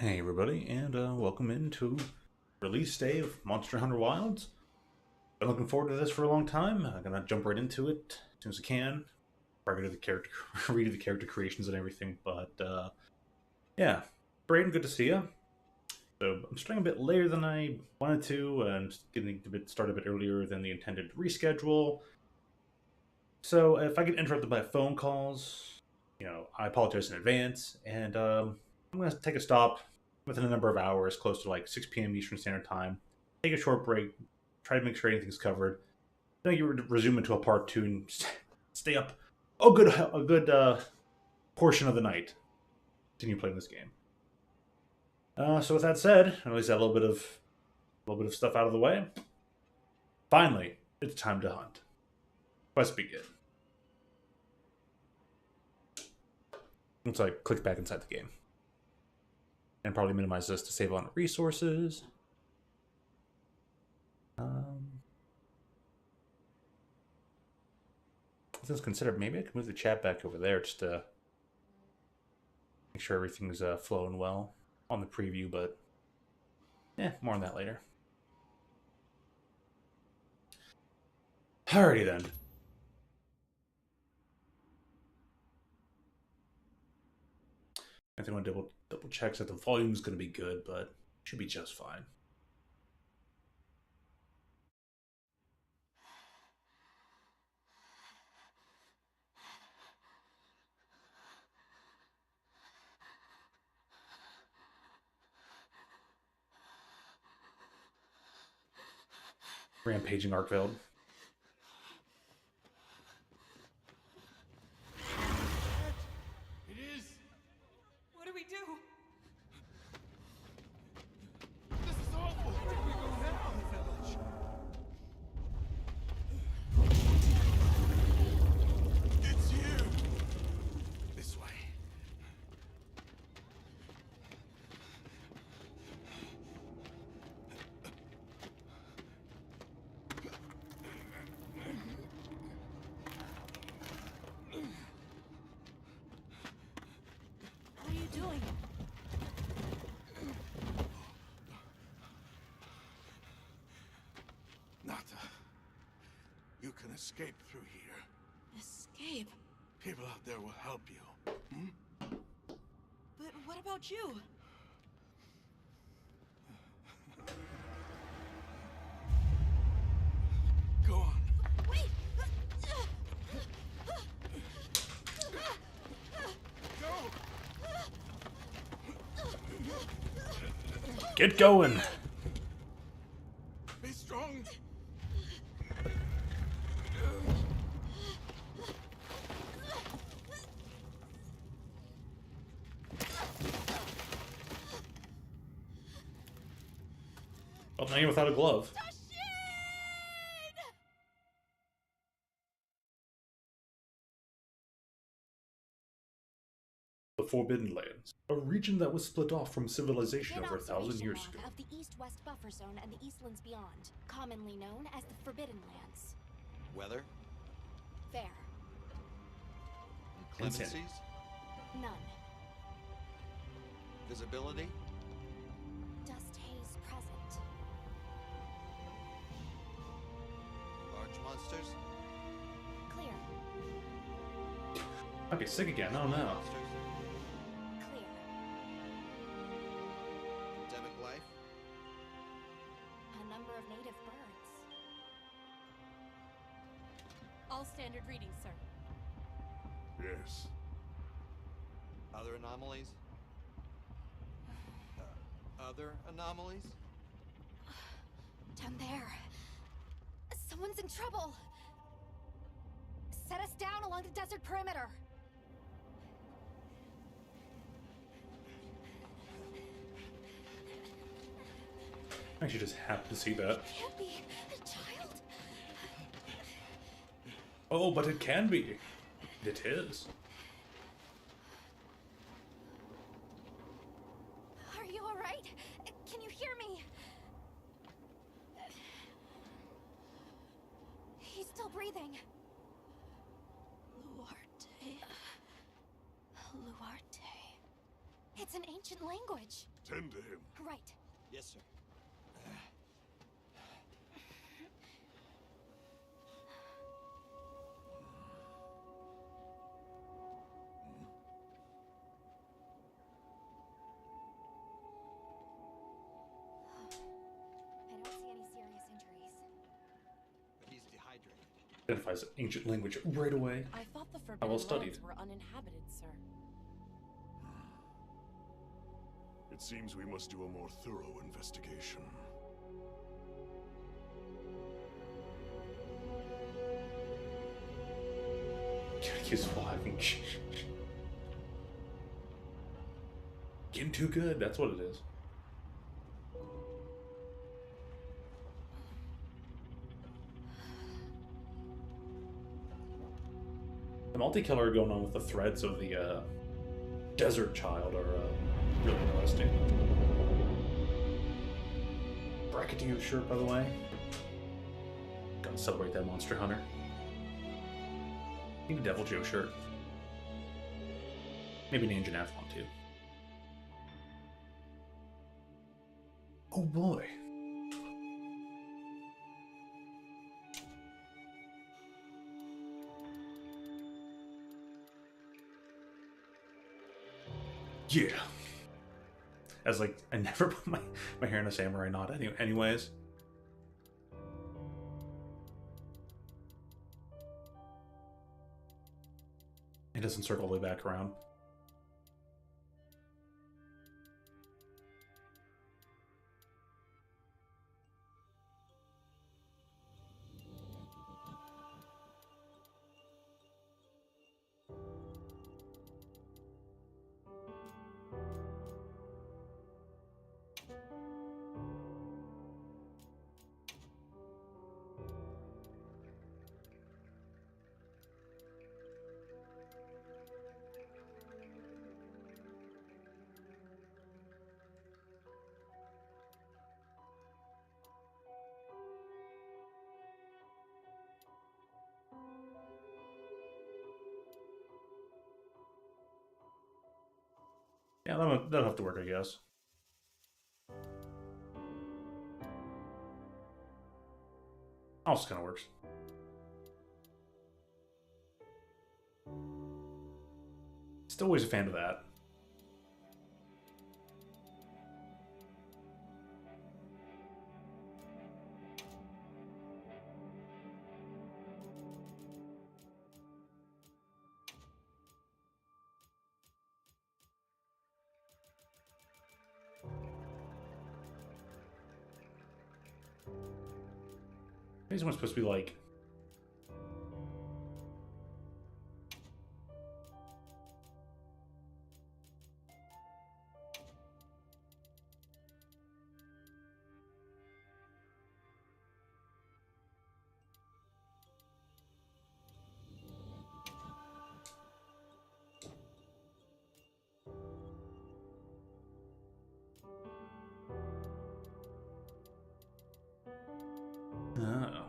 Hey everybody, and welcome into release day of Monster Hunter Wilds. Been looking forward to this for a long time. I'm gonna jump right into it as soon as I can. Probably do the character, redo the character creations and everything. But yeah, Braden, good to see you. So I'm starting a bit later than I wanted to, and getting a bit started a bit earlier than the intended reschedule. So if I get interrupted by phone calls, I apologize in advance, and I'm gonna take a stop within a number of hours, close to like 6 p.m. Eastern Standard Time. Take a short break, try to make sure anything's covered. Then you resume into a part two and stay up a good portion of the night. Continue playing this game. So with that said, at least that a little bit of stuff out of the way. Finally, it's time to hunt. Let's begin. Once I click back inside the game, and probably minimize this to save on resources. Things considered, maybe I could move the chat back over there just to make sure everything's flowing well on the preview, but yeah, more on that later. Alrighty then. I think I want to double check that the volume's going to be good, but should be just fine. Rampaging Arkveld. It is. What do we do? This is awful. Where do we go now? It's you. This way. What are you doing? Nata, you can escape through here. Escape? People out there will help you. But what about you? Go on. Wait! Go. Get going! Be strong. Well, now you're without a glove. The Forbidden Lands, a region that was split off from civilization over 1,000 years ago. Of the East-West Buffer Zone and the Eastlands beyond, commonly known as the Forbidden Lands. Weather? Fair. Inclemencies? None. Visibility? Dust haze present. Large monsters? Clear. Might be sick again, I don't know. Monsters? Clear. Endemic life? A number of native birds. All standard readings, sir. Yes. Other anomalies? Other anomalies? Down there. Someone's in trouble. Set us down along the desert perimeter. I actually just happened to see that. Can't be a child. Oh, but it can be. It is. Are you all right? Can you hear me? He's still breathing. Luarte. It's an ancient language. Tend to him. Right. Yes, sir. I don't see any serious injuries. But he's dehydrated. Identifies ancient language right away. I thought the How Forbidden well studied. Lands were uninhabited, sir. It seems we must do a more thorough investigation. He's flying. Getting too good, that's what it is. The multi-killer going on with the threads of the desert child are really interesting. Bracketeer shirt, by the way. Gotta celebrate that Monster Hunter. Maybe Devil Joe shirt. Maybe Ninja Nath one too. Oh boy. Yeah. As like, I never put my hair in a samurai knot anyways. It doesn't circle all the way back around. Yeah, that'll have to work, I guess. Also kind of works. Still always a fan of that. These one's supposed to be like... Oh.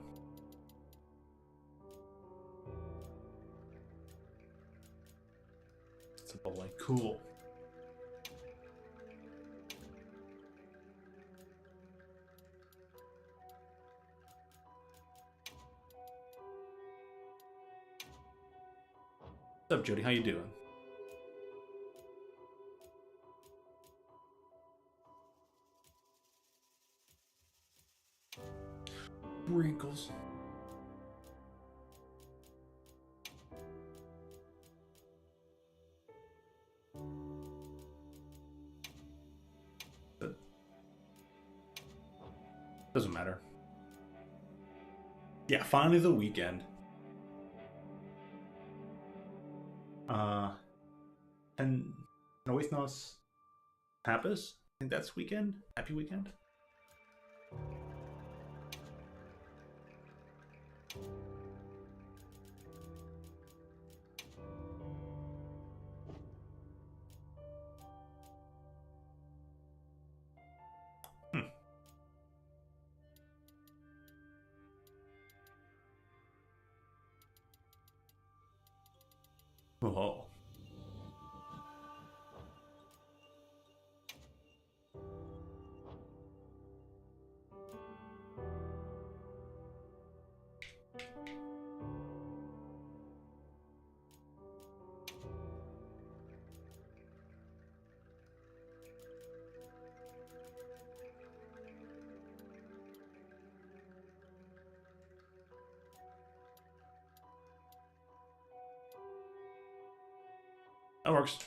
It's a bowling. Cool. What's up, Jody? How you doing? Wrinkles. But doesn't matter. Yeah, finally the weekend. And Noithnos Tapas? I think that's weekend? Happy weekend? Oh. That works.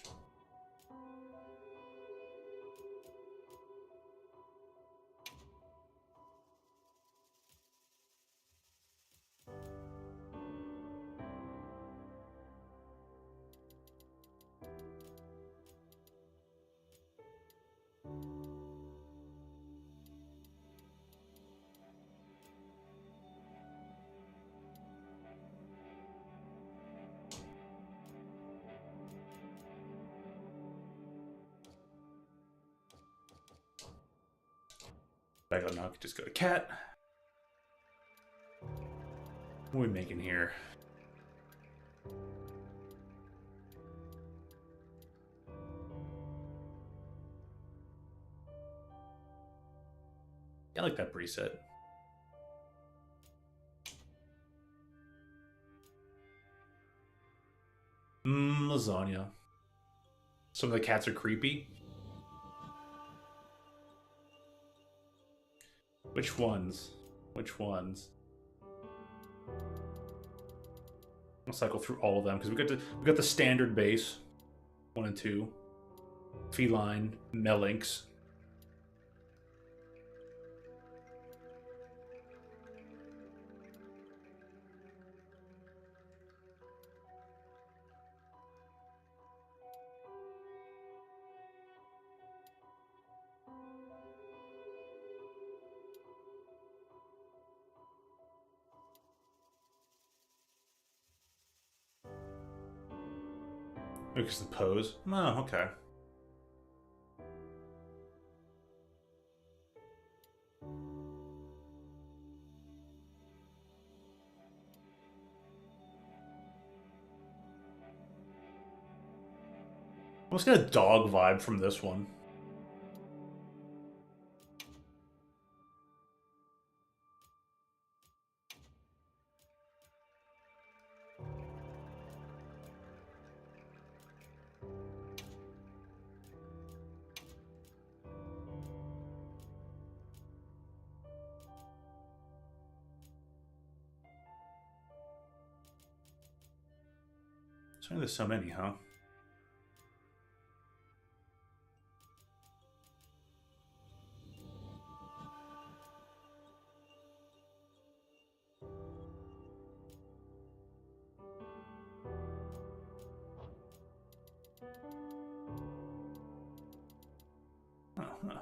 Back on now, I could just go to cat. What are we making here? I like that preset. Lasagna. Some of the cats are creepy. Which ones? Which ones? I'll cycle through all of them because we got the standard base, 1 and 2, feline, melinx. Because the pose. Oh, okay. Almost got a dog vibe from this one. So there's so many, huh? Huh.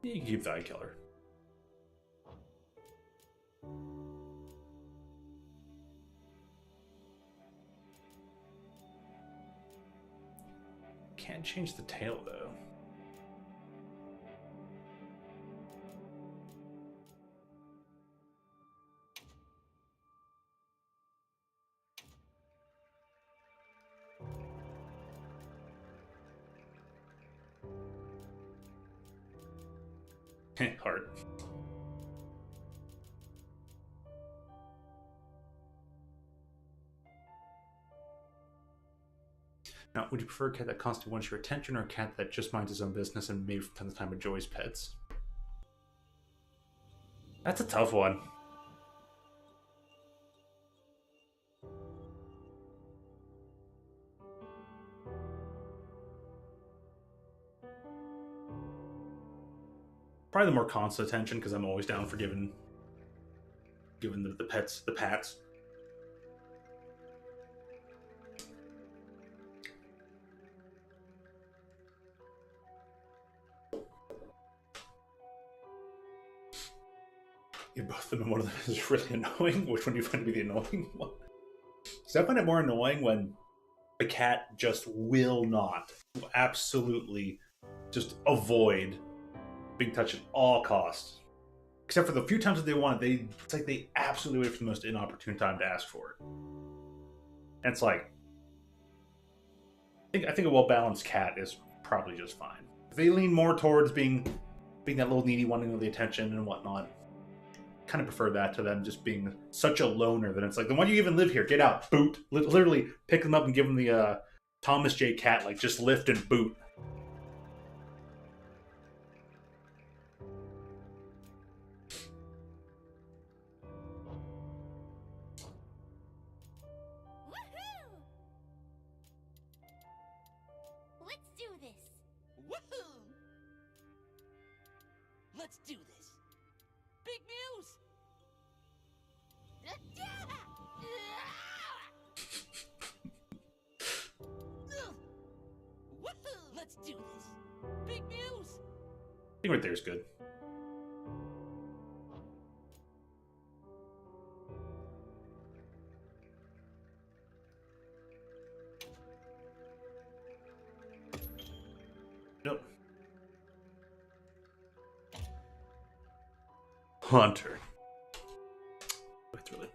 You can keep the eye killer. Can't change the tail though. Heart. Now, would you prefer a cat that constantly wants your attention or a cat that just minds his own business and maybe from time to time enjoys pets? That's a tough one. Probably the more constant attention because I'm always down for giving the pets the pats. You both of them, and one of them is really annoying. Which one do you find to be the annoying one? So I find it more annoying when the cat just will not, absolutely, just avoid being touched at all costs. Except for the few times that they want it, it's like they absolutely wait for the most inopportune time to ask for it. And it's like, I think a well-balanced cat is probably just fine. If they lean more towards being that little needy, wanting the attention and whatnot, kind of prefer that to them just being such a loner that it's like, then why do you even live here? Get out, boot. Literally pick them up and give them the Thomas J. Cat, like just lift and boot. Woohoo! Let's do this. Woohoo! Let's do this. Big news! Woohoo! Let's do this. Big news! I think right there is good. Nope. Hunter. That's really.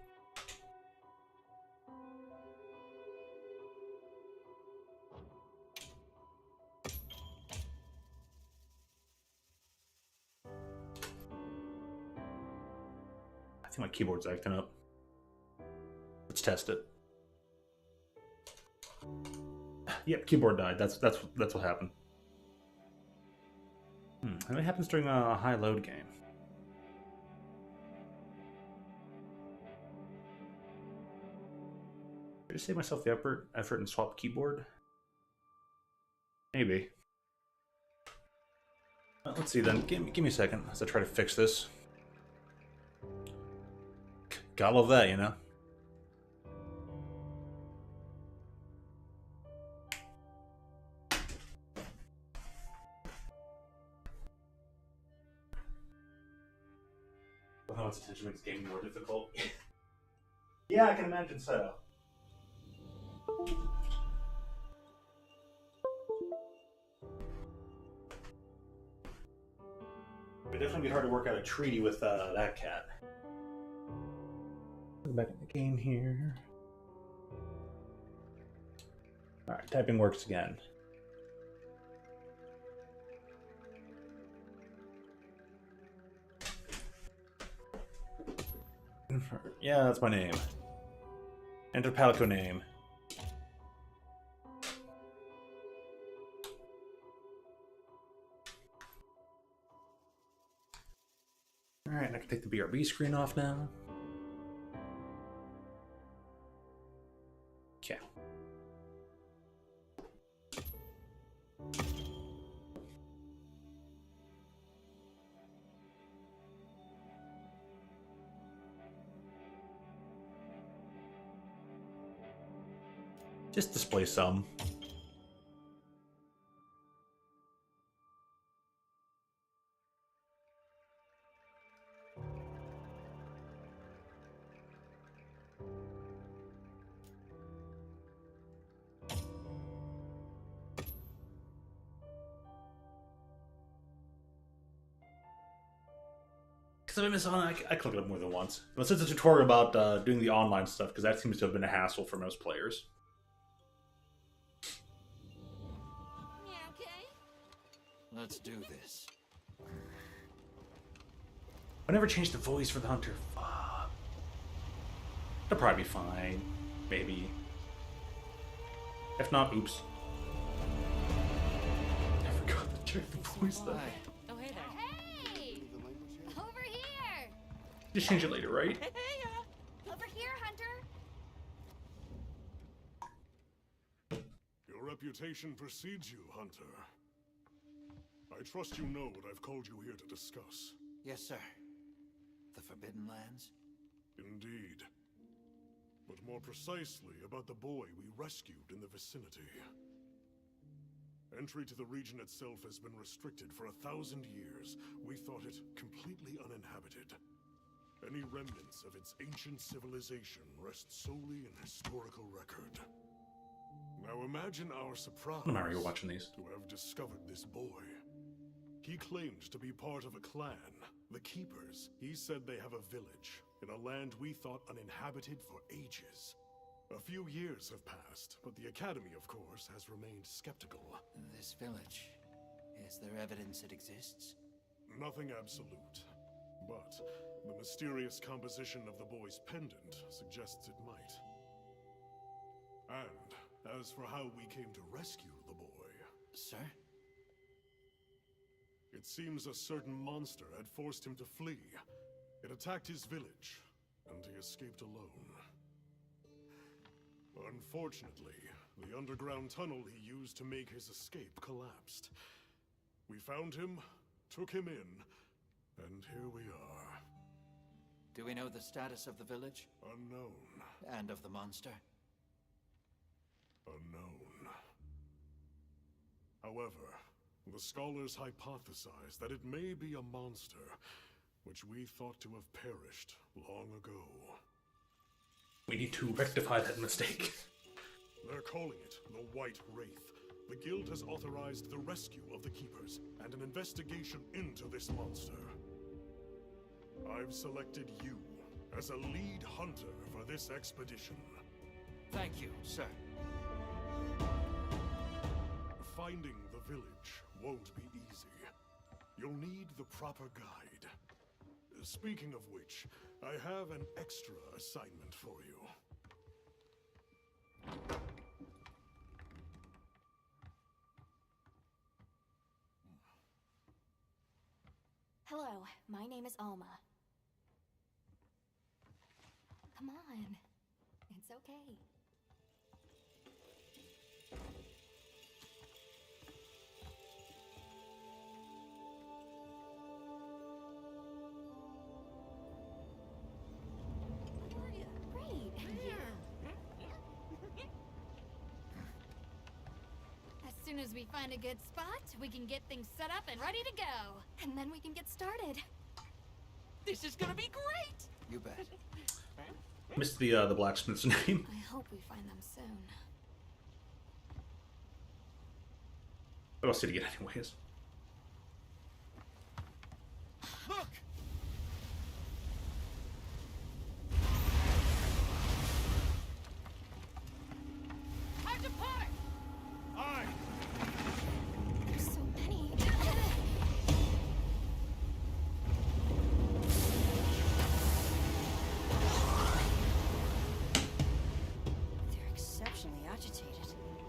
I think my keyboard's acting up. Let's test it. Yep, keyboard died. That's what happened. And it happens during a high load game. Did I save myself the effort and swap keyboard? Maybe. Let's see then. Give me a second as I try to fix this. Gotta love that, you know? How much attention makes gaming more difficult? Yeah, I can imagine so. It'd definitely be hard to work out a treaty with that cat. Go back in the game here. Alright, typing works again. Yeah, that's my name. Enter Palico name. Alright, I can take the BRB screen off now. Okay. Just display some. Because if I miss on, I click it up more than once. But since it's a tutorial about doing the online stuff, because that seems to have been a hassle for most players. Let's do this. I never changed the voice for the hunter. Fuck. It'll probably be fine. Maybe. If not, oops. I forgot to check the voice though. Oh, hey there. Hey! Over here! Just change it later, right? Over here, Hunter! Your reputation precedes you, Hunter. I trust you know what I've called you here to discuss. Yes, sir. The Forbidden Lands? Indeed. But more precisely about the boy we rescued in the vicinity. Entry to the region itself has been restricted for 1,000 years. We thought it completely uninhabited. Any remnants of its ancient civilization rest solely in historical record. Now imagine our surprise Mario watching these. to have discovered this boy. He claimed to be part of a clan, the Keepers. He said they have a village in a land we thought uninhabited for ages. A few years have passed, but the Academy, of course, has remained skeptical. This village. Is there evidence it exists? Nothing absolute, but the mysterious composition of the boy's pendant suggests it might. And as for how we came to rescue the boy, Sir? it seems a certain monster had forced him to flee. It attacked his village, and he escaped alone. Unfortunately, the underground tunnel he used to make his escape collapsed. We found him, took him in, and here we are. Do we know the status of the village? Unknown. And of the monster? Unknown. However, the scholars hypothesize that it may be a monster, which we thought to have perished long ago. We need to rectify that mistake. They're calling it the White Wraith. The Guild has authorized the rescue of the Keepers and an investigation into this monster. I've selected you as a lead hunter for this expedition. Thank you, sir. Finding the village won't be easy. You'll need the proper guide. Speaking of which, I have an extra assignment for you. Hello, my name is Alma. Come on. It's okay. Where are you? Great. As soon as we find a good spot, we can get things set up and ready to go. And then we can get started. This is gonna be great! You bet. Missed the blacksmith's name. I hope we find them soon. I'll see it again anyways. Look! Time to part! Aye! There's so many. They're exceptionally agitated.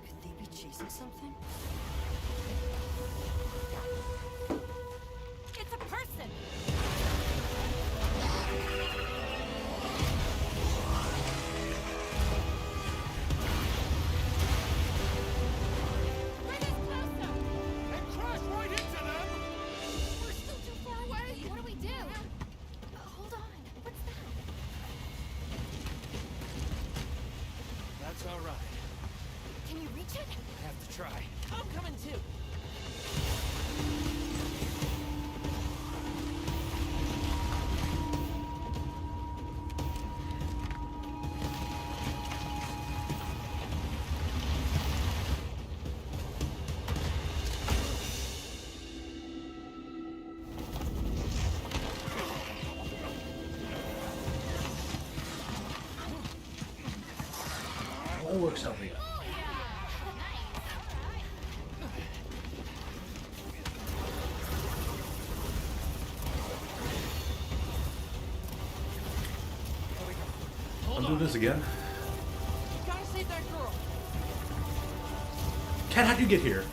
Could they be chasing something? It's a person! Bring us closer! And crash right into them! We're still too far away! What do we do? Hold on. What's that? That's all right. Can you reach it? I have to try. I'm coming too! All works out for you. I'll do this again. Gotta save that girl! Cat, how'd you get here?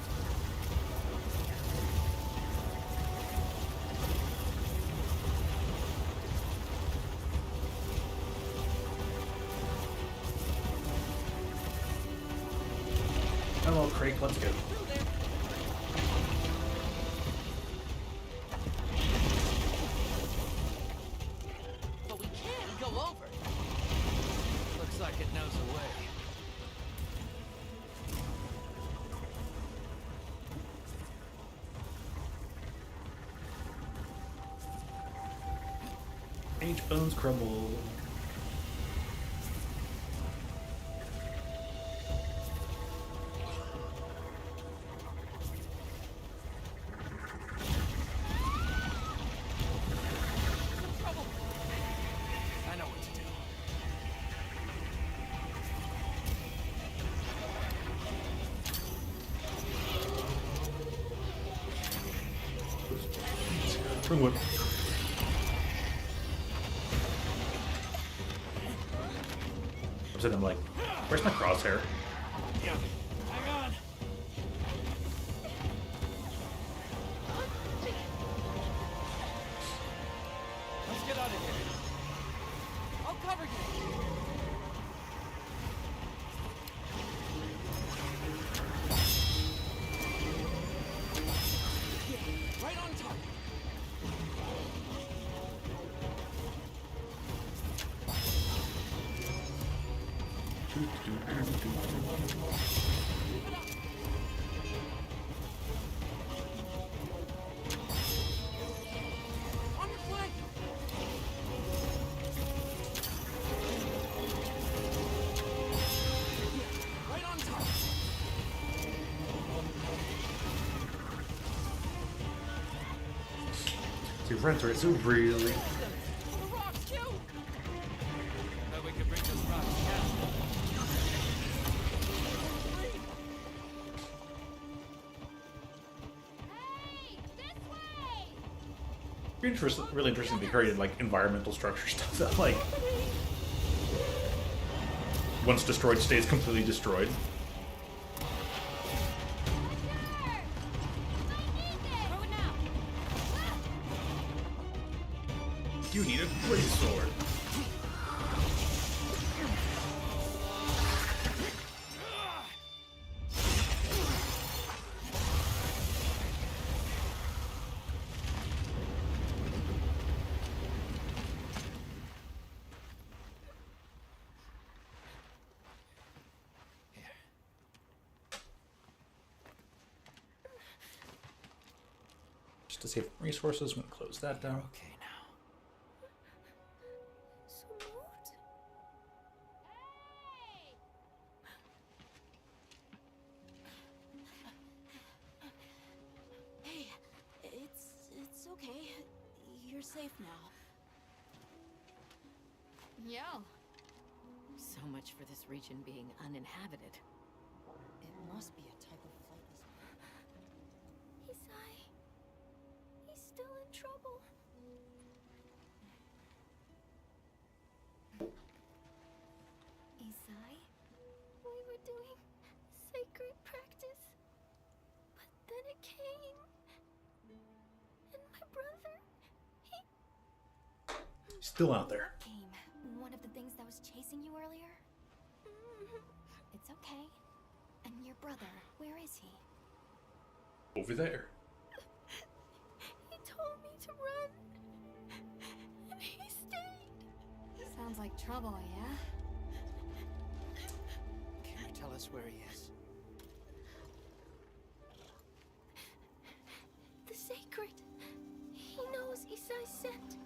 Hello, Craig. Let's go. Through there! But we can go over! Looks like it knows a way. Ancient bones crumble. I know what to do. Spring whip. I'm like, where's my crosshair? Yeah. Hang on. Let's get out of here. I'll cover you. Right on target. On your flank. Right on target. See, friends, right? So really. The rocks too. Bet we could bring this rock down. Really interesting to be created like environmental structure stuff that like once destroyed stays completely destroyed. Throw it now. You need a great sword. Just to save resources, I'm gonna close that down. Okay now. Smooth? Hey, it's okay. You're safe now. Yo. So much for this region being uninhabited. It must be a type of flightless. Isai. He's still in trouble. Isai? We were doing sacred practice. But then it came. And my brother, Still out there. came. One of the things that was chasing you earlier? It's okay. And your brother, where is he? Over there. He told me to run. And he stayed. Sounds like trouble, yeah? Can you tell us where he is? The sacred. He knows Isai sent.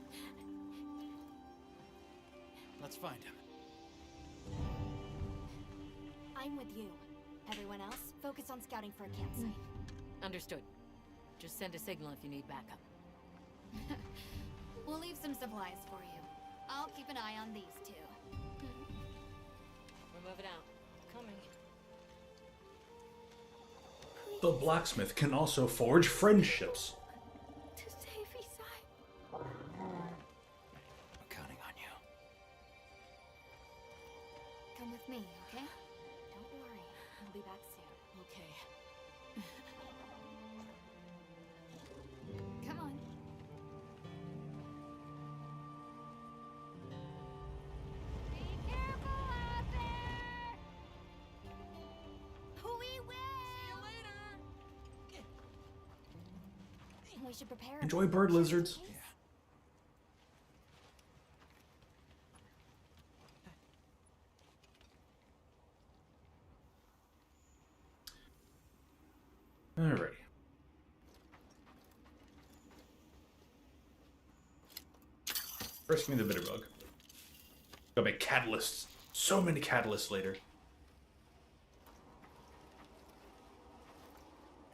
Let's find him. I'm with you. Everyone else, focus on scouting for a campsite. Understood. Just send a signal if you need backup. We'll leave some supplies for you. I'll keep an eye on these two. We're moving out. Coming. The blacksmith can also forge friendships. To save Isai. I'm counting on you. Come with me, okay? Don't worry. I'll be back soon. Okay. Come on. Be careful out there! We will! See you later! We should prepare. Enjoy bird lizards. Yeah. Alrighty. First, give me the bitter bug. Gotta make catalysts. So many catalysts later.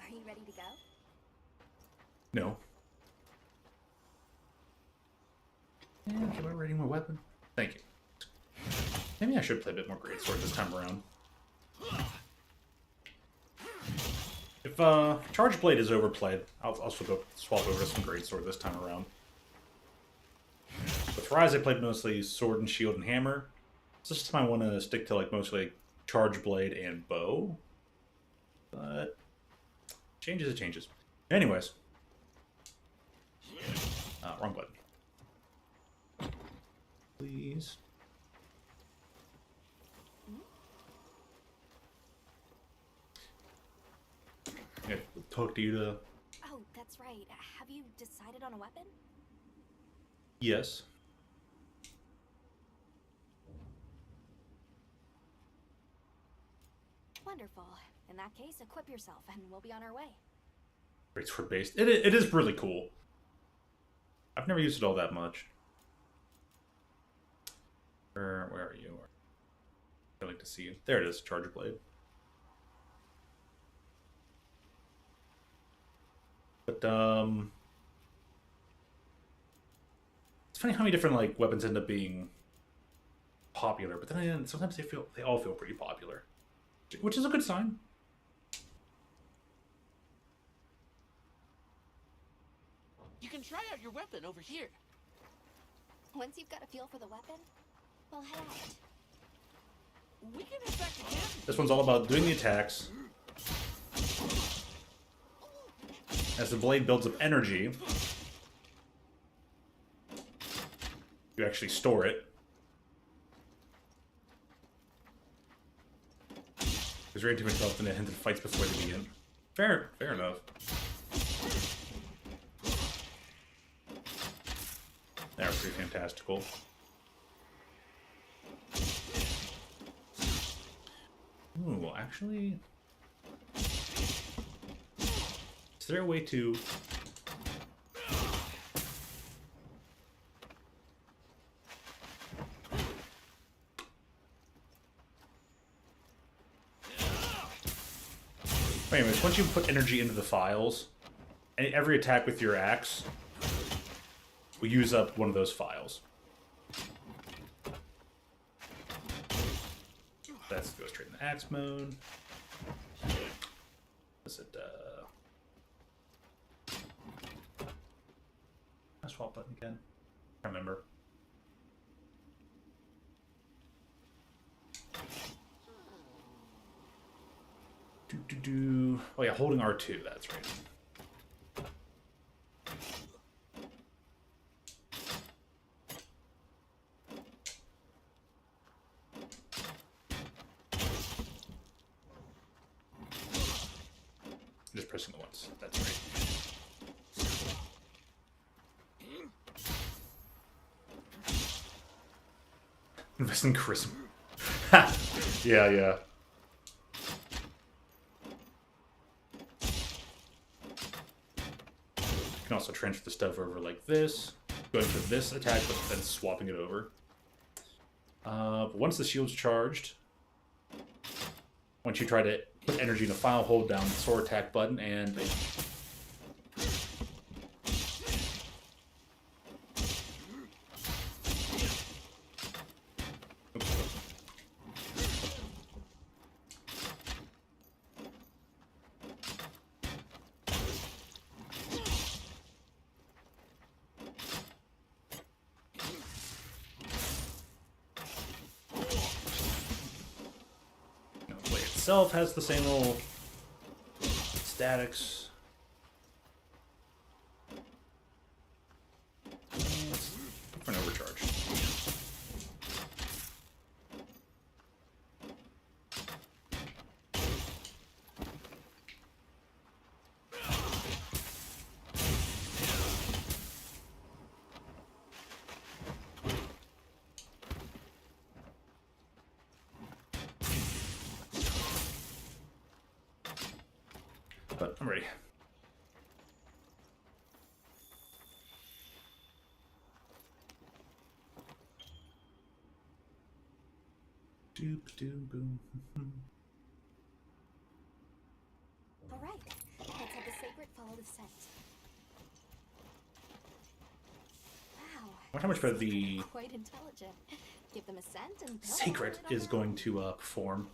Are you ready to go? No. Yeah, am I rating my weapon? Thank you. Maybe I should play a bit more greatsword this time around. It Charge Blade is overplayed, I'll also go swap over to some Greatsword this time around. With Rise, I played mostly Sword and Shield and Hammer. So this time I want to stick to like mostly like Charge Blade and Bow. But changes it changes. Anyways. Wrong button. Please. Yeah, talk to you to... Oh, that's right. Have you decided on a weapon? Yes. Wonderful. In that case, equip yourself and we'll be on our way. Greatsword based. It is really cool. I've never used it all that much. Where are you? I'd like to see you. There it is, Charger Blade. But it's funny how many different like weapons end up being popular, but then again, sometimes they all feel pretty popular, which is a good sign. You can try out your weapon over here. Once you've got a feel for the weapon, we'll head out. We can head back to camp. This one's all about doing the attacks. As the blade builds up energy, you actually store it. Because you're into yourself and it hinted fights before they begin. Fair enough. They're pretty fantastical. Ooh, actually... Is there a way to... Anyways, once you put energy into the files, every attack with your axe will use up one of those files. Let's go straight into axe mode. Is it, swap button again? I can't remember. Oh yeah, holding R2, that's right. Just pressing it once, that's right. Invest in charisma. Yeah. You can also transfer the stuff over like this, going for this attack, but then swapping it over. But once the shield's charged, once you try to put energy in a file, hold down the sword attack button, and itself has the same little statics. Let's look for an overcharge. But I'm ready. Doop doom boom. All right, let's have the sacred follow the scent. Wow. I wonder how much better the Quite intelligent. Give them a scent and they'll Sacred follow it is on going to perform.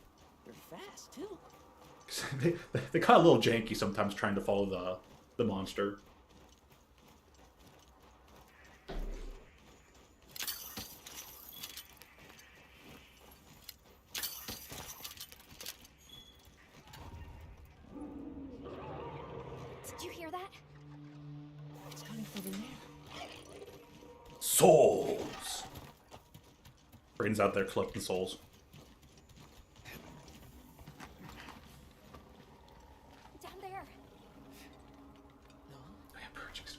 They're fast, too. They got a little janky sometimes trying to follow the monster. Did you hear that? It's coming from in there. Souls! Brayden's out there collecting souls. Down there. No. Oh, yeah, purchased.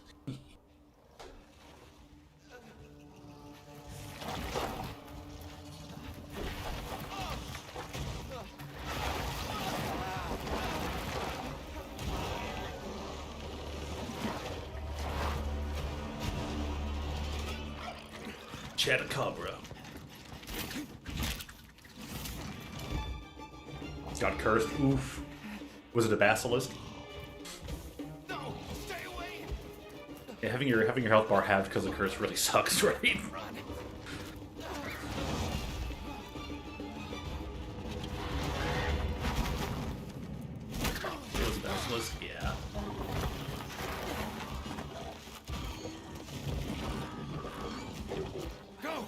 Chatacabra. Got cursed. Oof. Was it a basilisk? No! Stay away! Yeah, having your health bar halved because of curse really sucks, right? It was a basilisk, yeah. Go!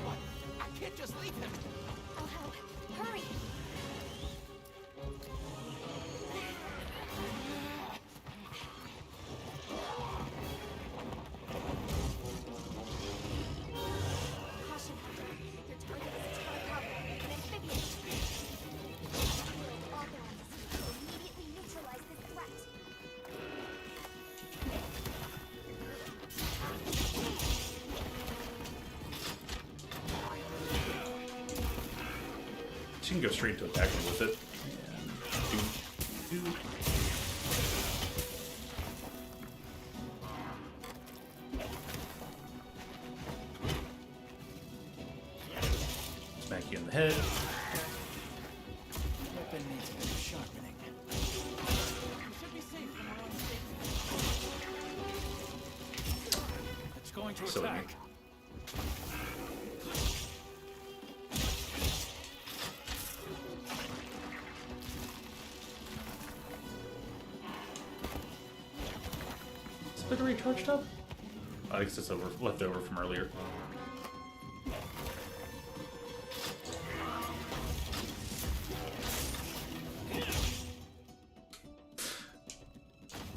What? I can't just leave him! I'll help. Hurry. Caution, Hunter. Your target is a Telecabra, an amphibian. Authorizes you to immediately neutralize this threat. She can go straight to attack me with it. Yeah. Smack you in the head. Weapon needs a bit of sharpening. We should be safe when we're on safety. It's going to So attack. Is the battery charged up? I guess it's left over from earlier.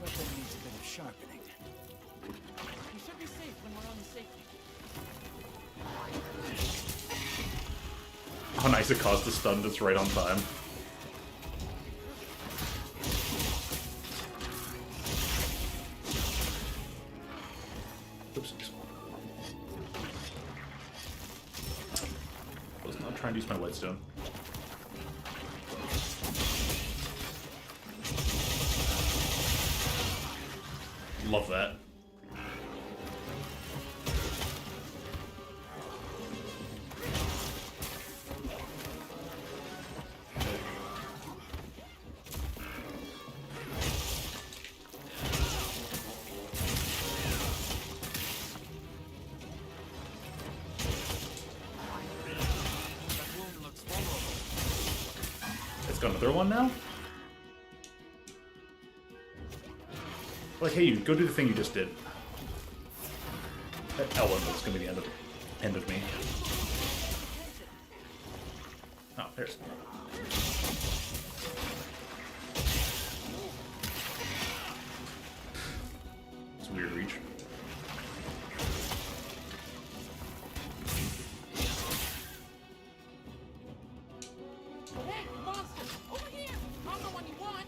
Weapon needs a bit of sharpening. We should be safe when we're on safety. How nice it caused the stun that's right on time. Oops. I was not trying to use my Whetstone. Love that. That wound looks vulnerable. It's got another one now? Like, hey, you go do the thing you just did. That L1 was gonna be the end of me. Oh, there's. It's a weird reach. Hey, monster! Over here! I'm the one you want!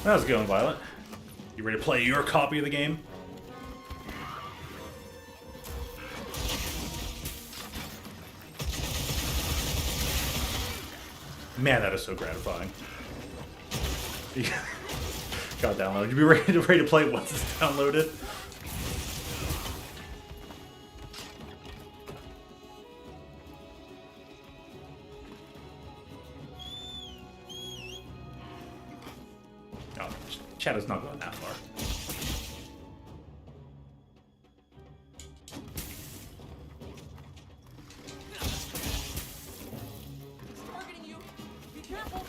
How's it going, Violet? You ready to play your copy of the game? Man, that is so gratifying. Got downloaded. You be ready to play it once it's downloaded. Shadow's not going that far. Targeting you. Be careful.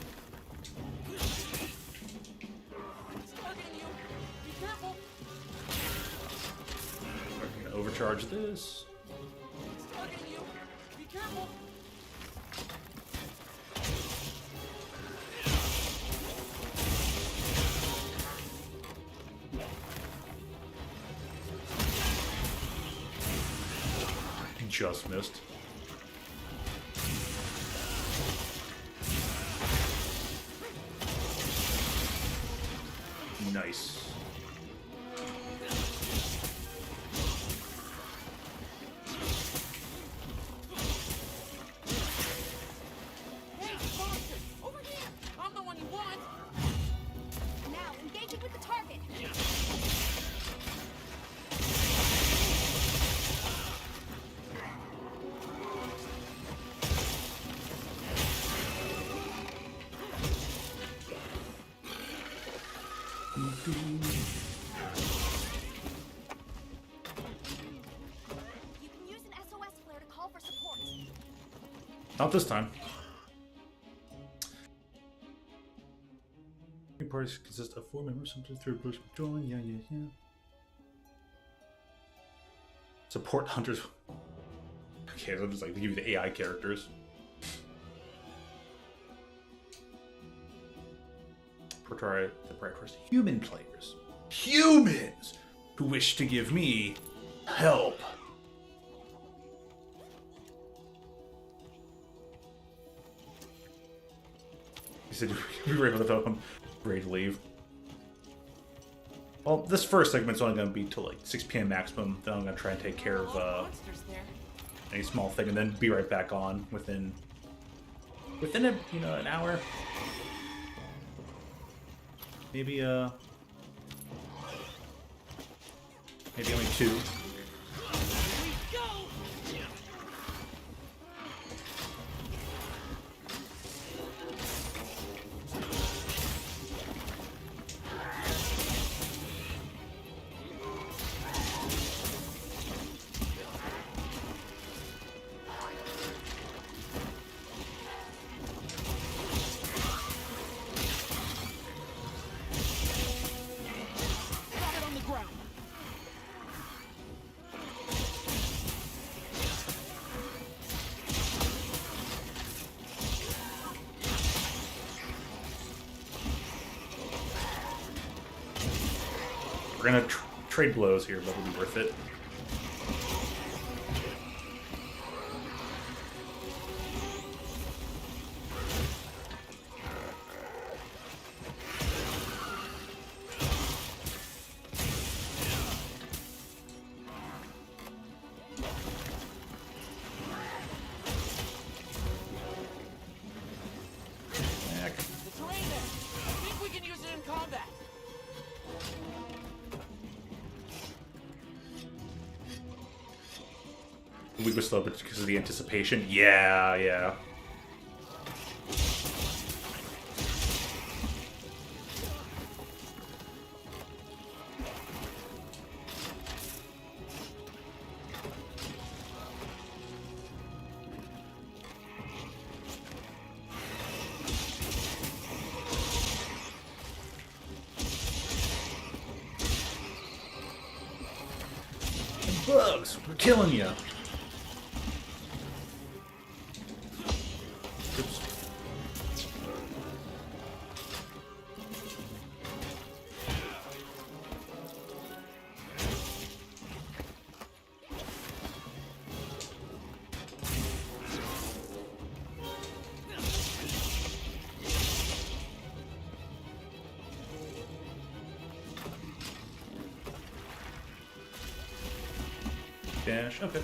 It's targeting you. Be careful. We're gonna overcharge this. It's targeting you. Be careful. Just missed. Nice. Hey, monster! Over here! I'm the one you want! Now, engaging with the target. You can use an SOS flare to call for support. Not this time. Parties consist of 4 members, sometimes 3 person controlling. Yeah. Support hunters. Okay, so just like to give you the AI characters. Portray the practice human players. Humans who wish to give me help. He said we were able to help him. Ready to leave. Well, this first segment's only going to be till like 6 p.m. maximum. Then I'm going to try and take care of Monsters there. any small thing, and then be right back on within an hour. Maybe only 2. Got it on the ground. We're gonna trade blows here, but it'll be worth it. Heck. The terrain there. I think we can use it in combat. We was slow because of the anticipation. Yeah. Bugs, we're killing you. Oops. Dash, okay.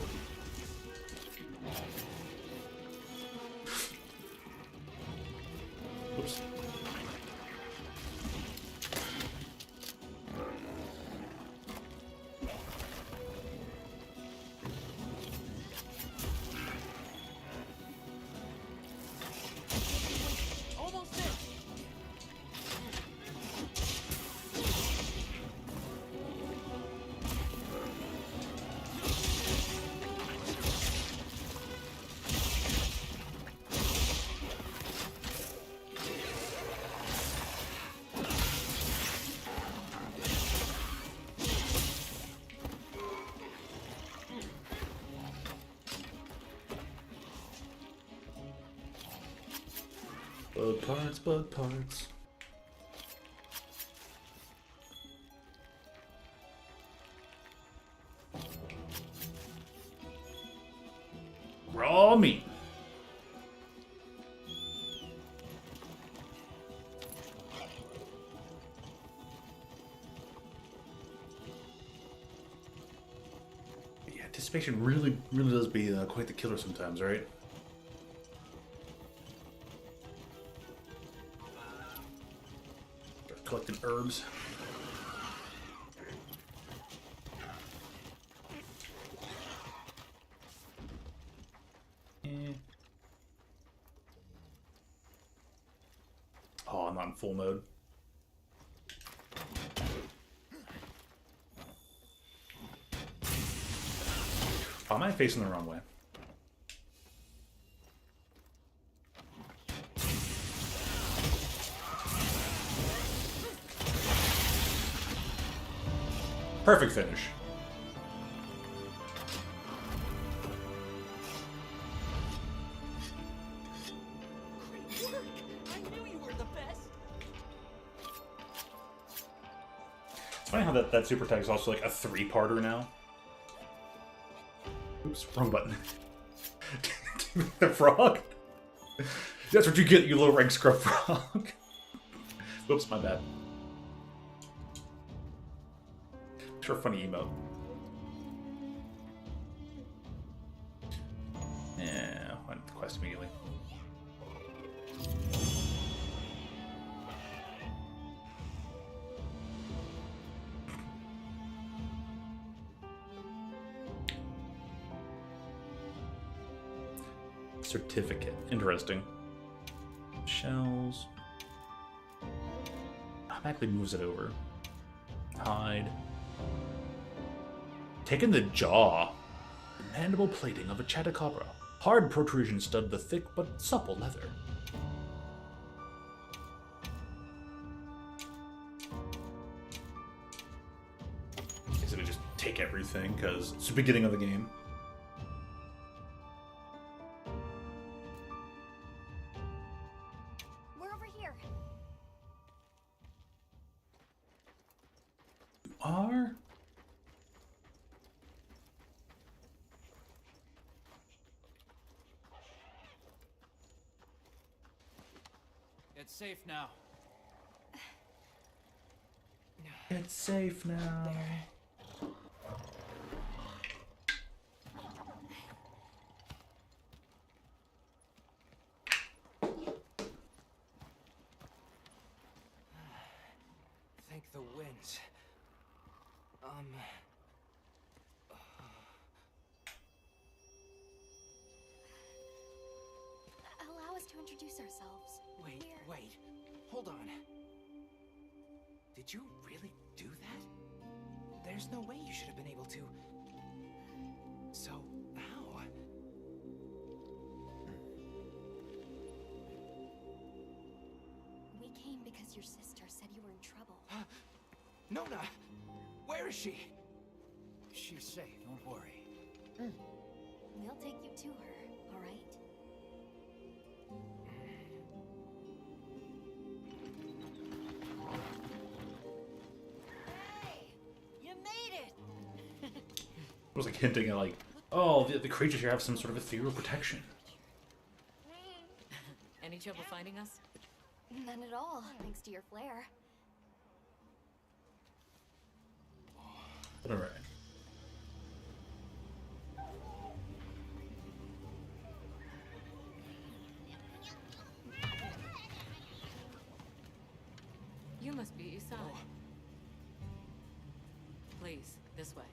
Oops. Almost there. Bud parts, bud parts. Raw meat. Yeah, anticipation really does be quite the killer sometimes, right? Start collecting herbs. Oh, I'm not in full mode. Oh, am I facing the wrong way? Perfect finish. It's funny how that super tag is also like a 3-parter now. Oops, wrong button. The frog? That's what you get, you low rank scrub frog. Whoops, my bad. Sure, funny emote. Yeah, I went to the quest immediately. Certificate. Interesting. Shells. Automatically moves it over. Hide. Taking the jaw. The mandible plating of a chatacabra. Hard protrusion stud the thick but supple leather. Is it just take everything because it's the beginning of the game? Are? It's safe now. It's safe now. Thank the winds. Allow us to introduce ourselves. Wait. Hold on. Did you really do that? There's no way you should have been able to. So, how? We came because your sister said you were in trouble. Nona! Where is she? She's safe, don't worry. We'll take you to her, all right? Hey, you made it. It was like hinting at like, oh, the creatures here have some sort of ethereal protection. Any trouble finding us? None at all, thanks to your flair. All right. You must be Isai. Please, this way.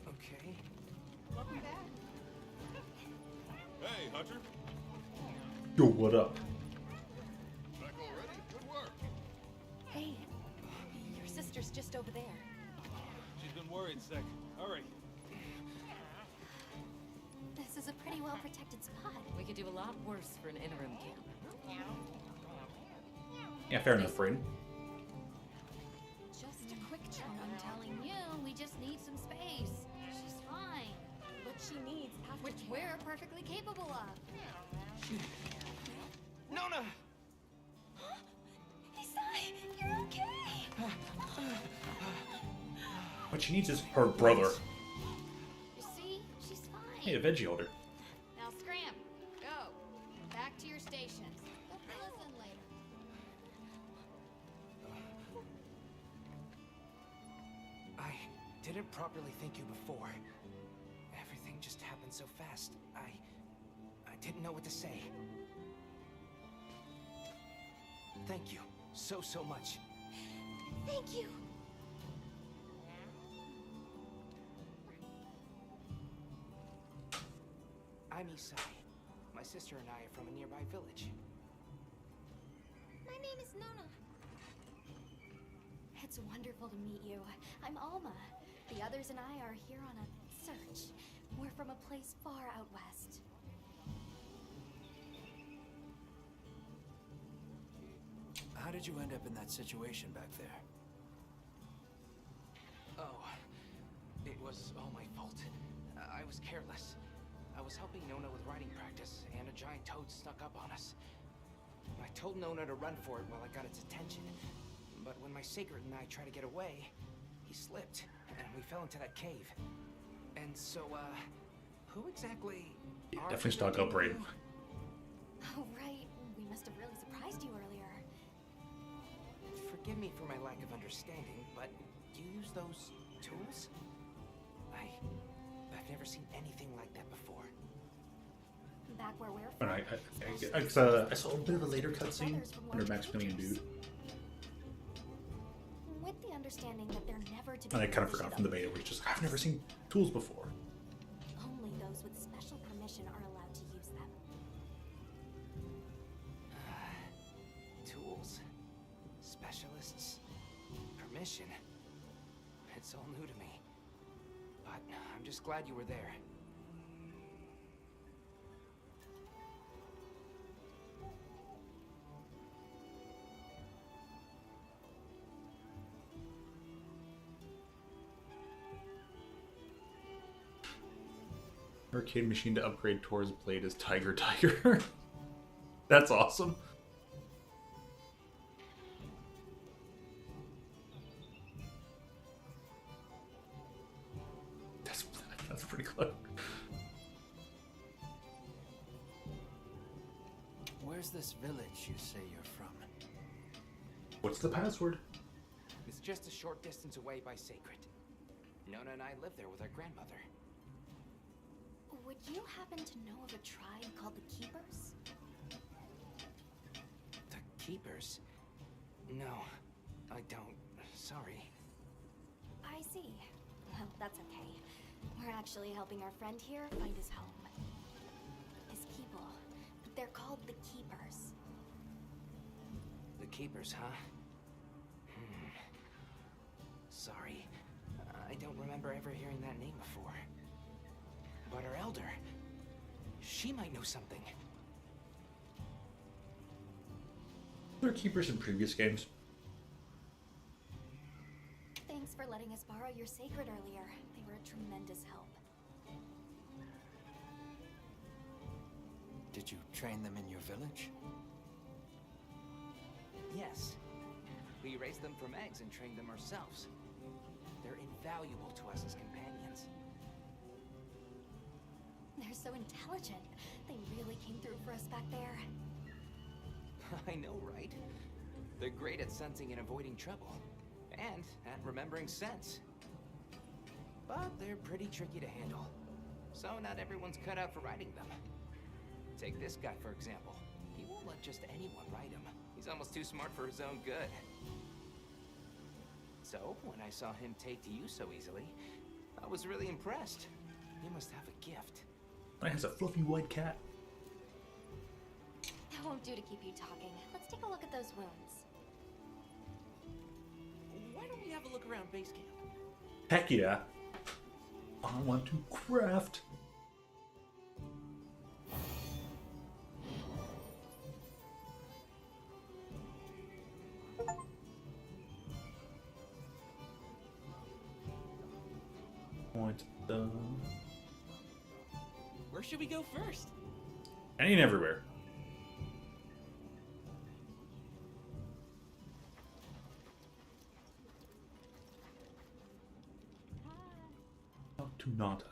Okay. Welcome back. Hey, Hunter. Yo, what up? Back already? Good work. Hey, your sister's just over there. She's been worried sick. Hurry. This is a pretty well-protected spot. We could do a lot worse for an interim camp. Yeah, fair enough, Braden. Just a quick check. I'm telling you, we just need some space. She's fine. What she needs Which we're perfectly capable of. Nona! Isai, you're okay! What she needs is her brother. You see? She's fine. Hey, a veggie holder. Now scram. Go. Back to your stations. We'll fill us in later. I didn't properly thank you before. Everything just happened so fast. I didn't know what to say. Thank you so much. Thank you! I'm Isai. My sister and I are from a nearby village. My name is Nona. It's wonderful to meet you. I'm Alma. The others and I are here on a search. We're from a place far out west. How did you end up in that situation back there? Oh, it was all my fault. I was careless. I was helping Nona with riding practice, and a giant toad snuck up on us. I told Nona to run for it while I got its attention, but when my sacred and I tried to get away, he slipped, and we fell into that cave. And so, who exactly are Definitely you stock again? upgrade. Oh, right. We must have really surprised you earlier. Forgive me for my lack of understanding, but do you use those tools? I've never seen anything like that before. Back where we're But from. I saw a bit of a later cutscene under Maximilian Dude, With the understanding that they're never to be and I kind of used forgot from the beta where he's just like, I've never seen tools before. Only those with special permission are allowed to use them. Tools, specialists, permission. It's all new to me. But I'm just glad you were there. Arcade machine to upgrade towards blade is Tiger. That's awesome. That's pretty clever. Where's this village you say you're from? What's the password? It's just a short distance away by Sacred. Nona and I live there with our grandmother. Would you happen to know of a tribe called the Keepers? The Keepers? No, I don't. Sorry. I see. Well, that's okay. We're actually helping our friend here find his home. His people. They're called the Keepers. The Keepers, huh? Sorry. I don't remember ever hearing that name before. But our elder, she might know something. There are keepers in previous games. Thanks for letting us borrow your sacred earlier. They were a tremendous help. Did you train them in your village? Yes. We raised them from eggs and trained them ourselves. They're invaluable to us as companions. They're so intelligent. They really came through for us back there. I know, right? They're great at sensing and avoiding trouble. And at remembering scents. But they're pretty tricky to handle. So not everyone's cut out for riding them. Take this guy, for example. He won't let just anyone ride him. He's almost too smart for his own good. So, when I saw him take to you so easily, I was really impressed. He must have a gift. Mine has a fluffy white cat. That won't do to keep you talking. Let's take a look at those wounds. Why don't we have a look around base camp? Heck yeah. I want to craft. Point done. Where should we go first? I ain't everywhere. talk to Nada.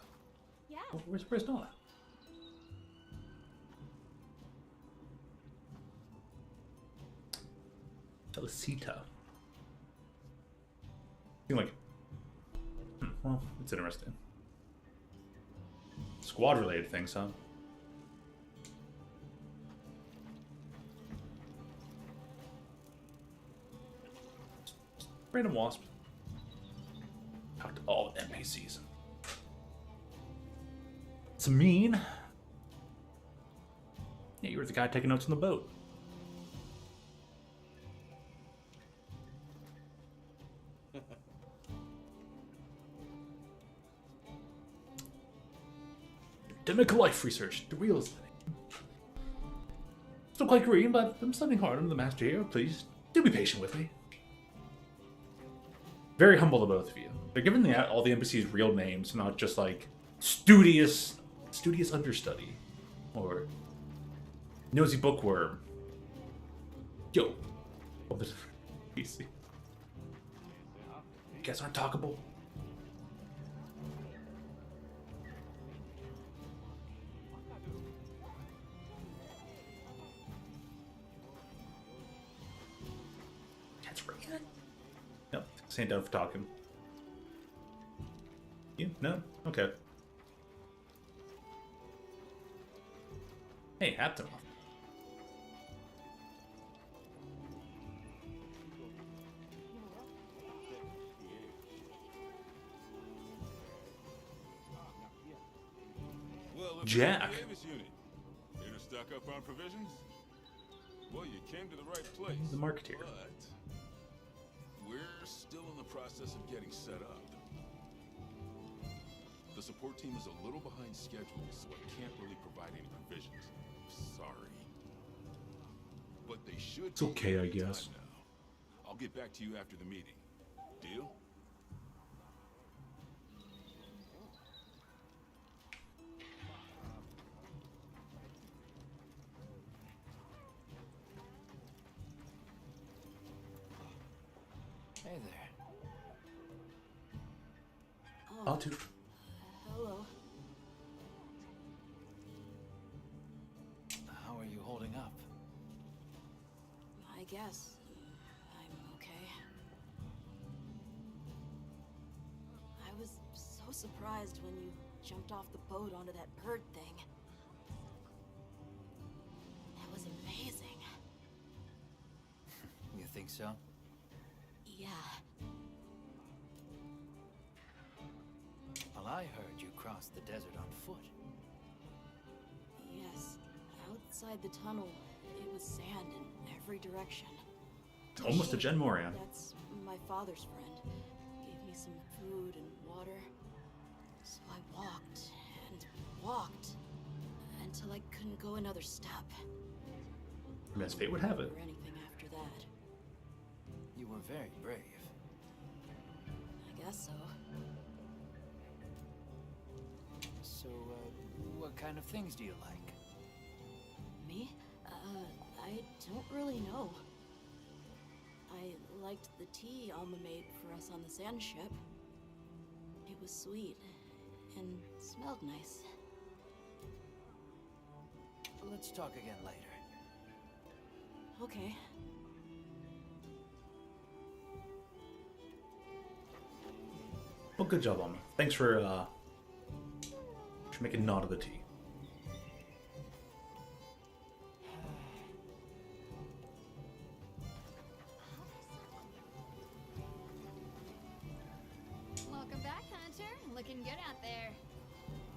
Yeah. Oh, where's Nada? Felicita. Seem like, well, it's interesting. Squad-related things, huh? Random wasp. Talk to all the NPCs. Sameen. Yeah, you were the guy taking notes on the boat. Endemic life research, the real thing. Still quite green, but I'm studying hard under the master here. Please do be patient with me. Very humble to both of you. They're giving all the NPCs real names, not just like studious understudy or nosy bookworm. Yo, easy. You guys aren't talkable. That's right. Nope, ain't done for talking. You? No? Okay. Hey, Aptonoff. Well, Jack. Davis unit. Here to stock up on provisions? Well, you came to the right place. The marketeer. But we're still in the process of getting set up. The support team is a little behind schedule, so I can't really provide any provisions. Sorry. But they should. It's okay, I be on guess. time now. I'll get back to you after the meeting. Deal? Hey there. I'll do. Hello. How are you holding up? I guess I'm okay. I was so surprised when you jumped off the boat onto that bird thing. That was amazing. You think so? Yeah. Well, I heard you crossed the desert on foot. Yes. Outside the tunnel, it was sand in every direction. Almost a Jen Moran. That's my father's friend. Gave me some food and water. So I walked and walked until I couldn't go another step. As fate would have it. Or anything after that. You were very brave. I guess so. So, what kind of things do you like? Me? I don't really know. I liked the tea Alma made for us on the sand ship. It was sweet and smelled nice. Let's talk again later. Okay. Well, good job, Alma. Thanks for making Nod of the tea. Welcome back, Hunter. Looking good out there.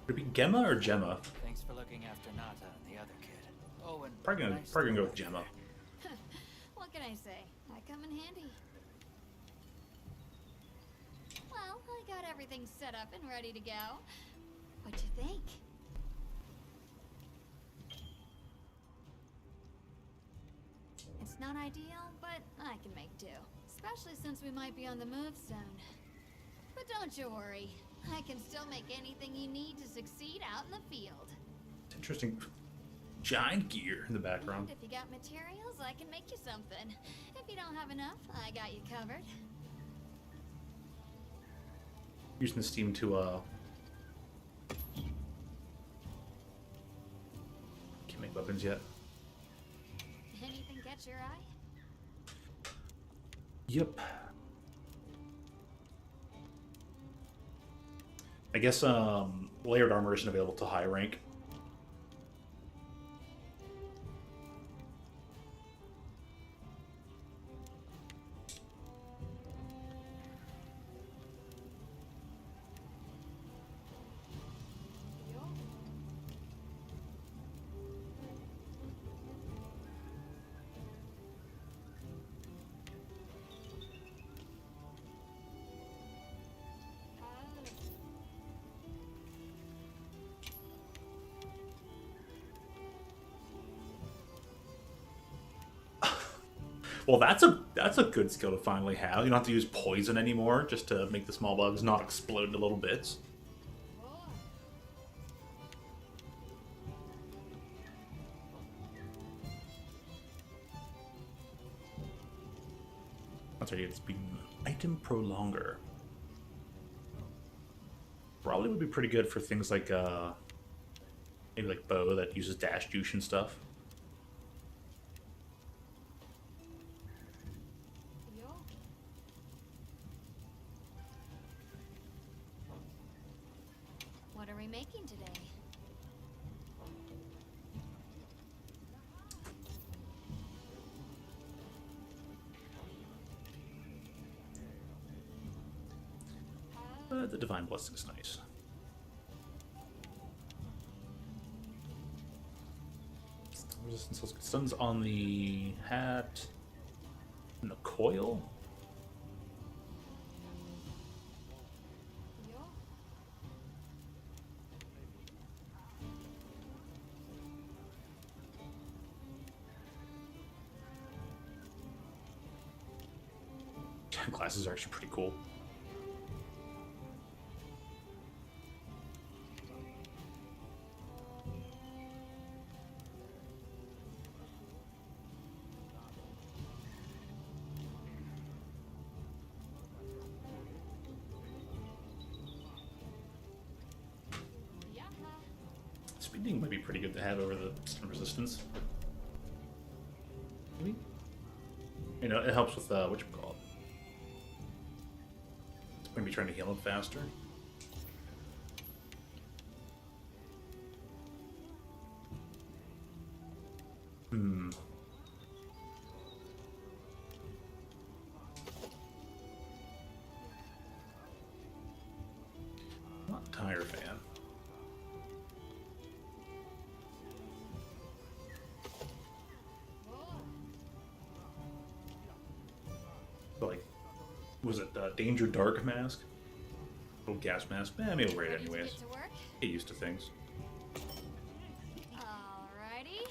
Would it be Gemma or Gemma? Thanks for looking after Nata and the other kid. Oh, and Probably gonna go with Gemma. What can I say? I come in handy. Well, I got everything set up and ready to go. What'd you think? It's not ideal, but I can make do. Especially since we might be on the move soon. But don't you worry. I can still make anything you need to succeed out in the field. It's interesting. Giant gear in the background. And if you got materials, I can make you something. If you don't have enough, I got you covered. Using the steam to weapons yet. Anything catch your eye? Yep. I guess layered armor isn't available to high rank. Well, that's a good skill to finally have. You don't have to use poison anymore just to make the small bugs not explode into little bits. That's right, it's being item prolonger. Probably would be pretty good for things like maybe like bow that uses dash juice and stuff. What are we making today? The Divine Blessing's nice. Resistance stuns on the hat and the coil. Glasses are actually pretty cool. Speeding might be pretty good to have over the resistance. Maybe? You know, it helps with what you call it. Maybe trying to heal him faster. Not a tire fan. Like, was it Danger Dark mask? Little gas mask? Maybe we'll wear it anyways. Get used to things. Alrighty.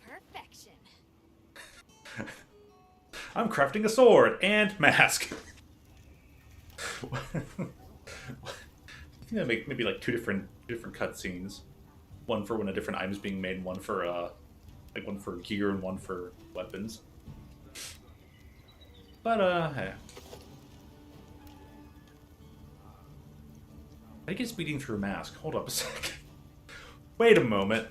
Perfection. I'm crafting a sword and mask. I think I make maybe like two different cutscenes. One for when a different item's being made, and one for like one for gear and one for weapons. But hey. I think it's speeding through a mask. Hold up a sec. Wait a moment.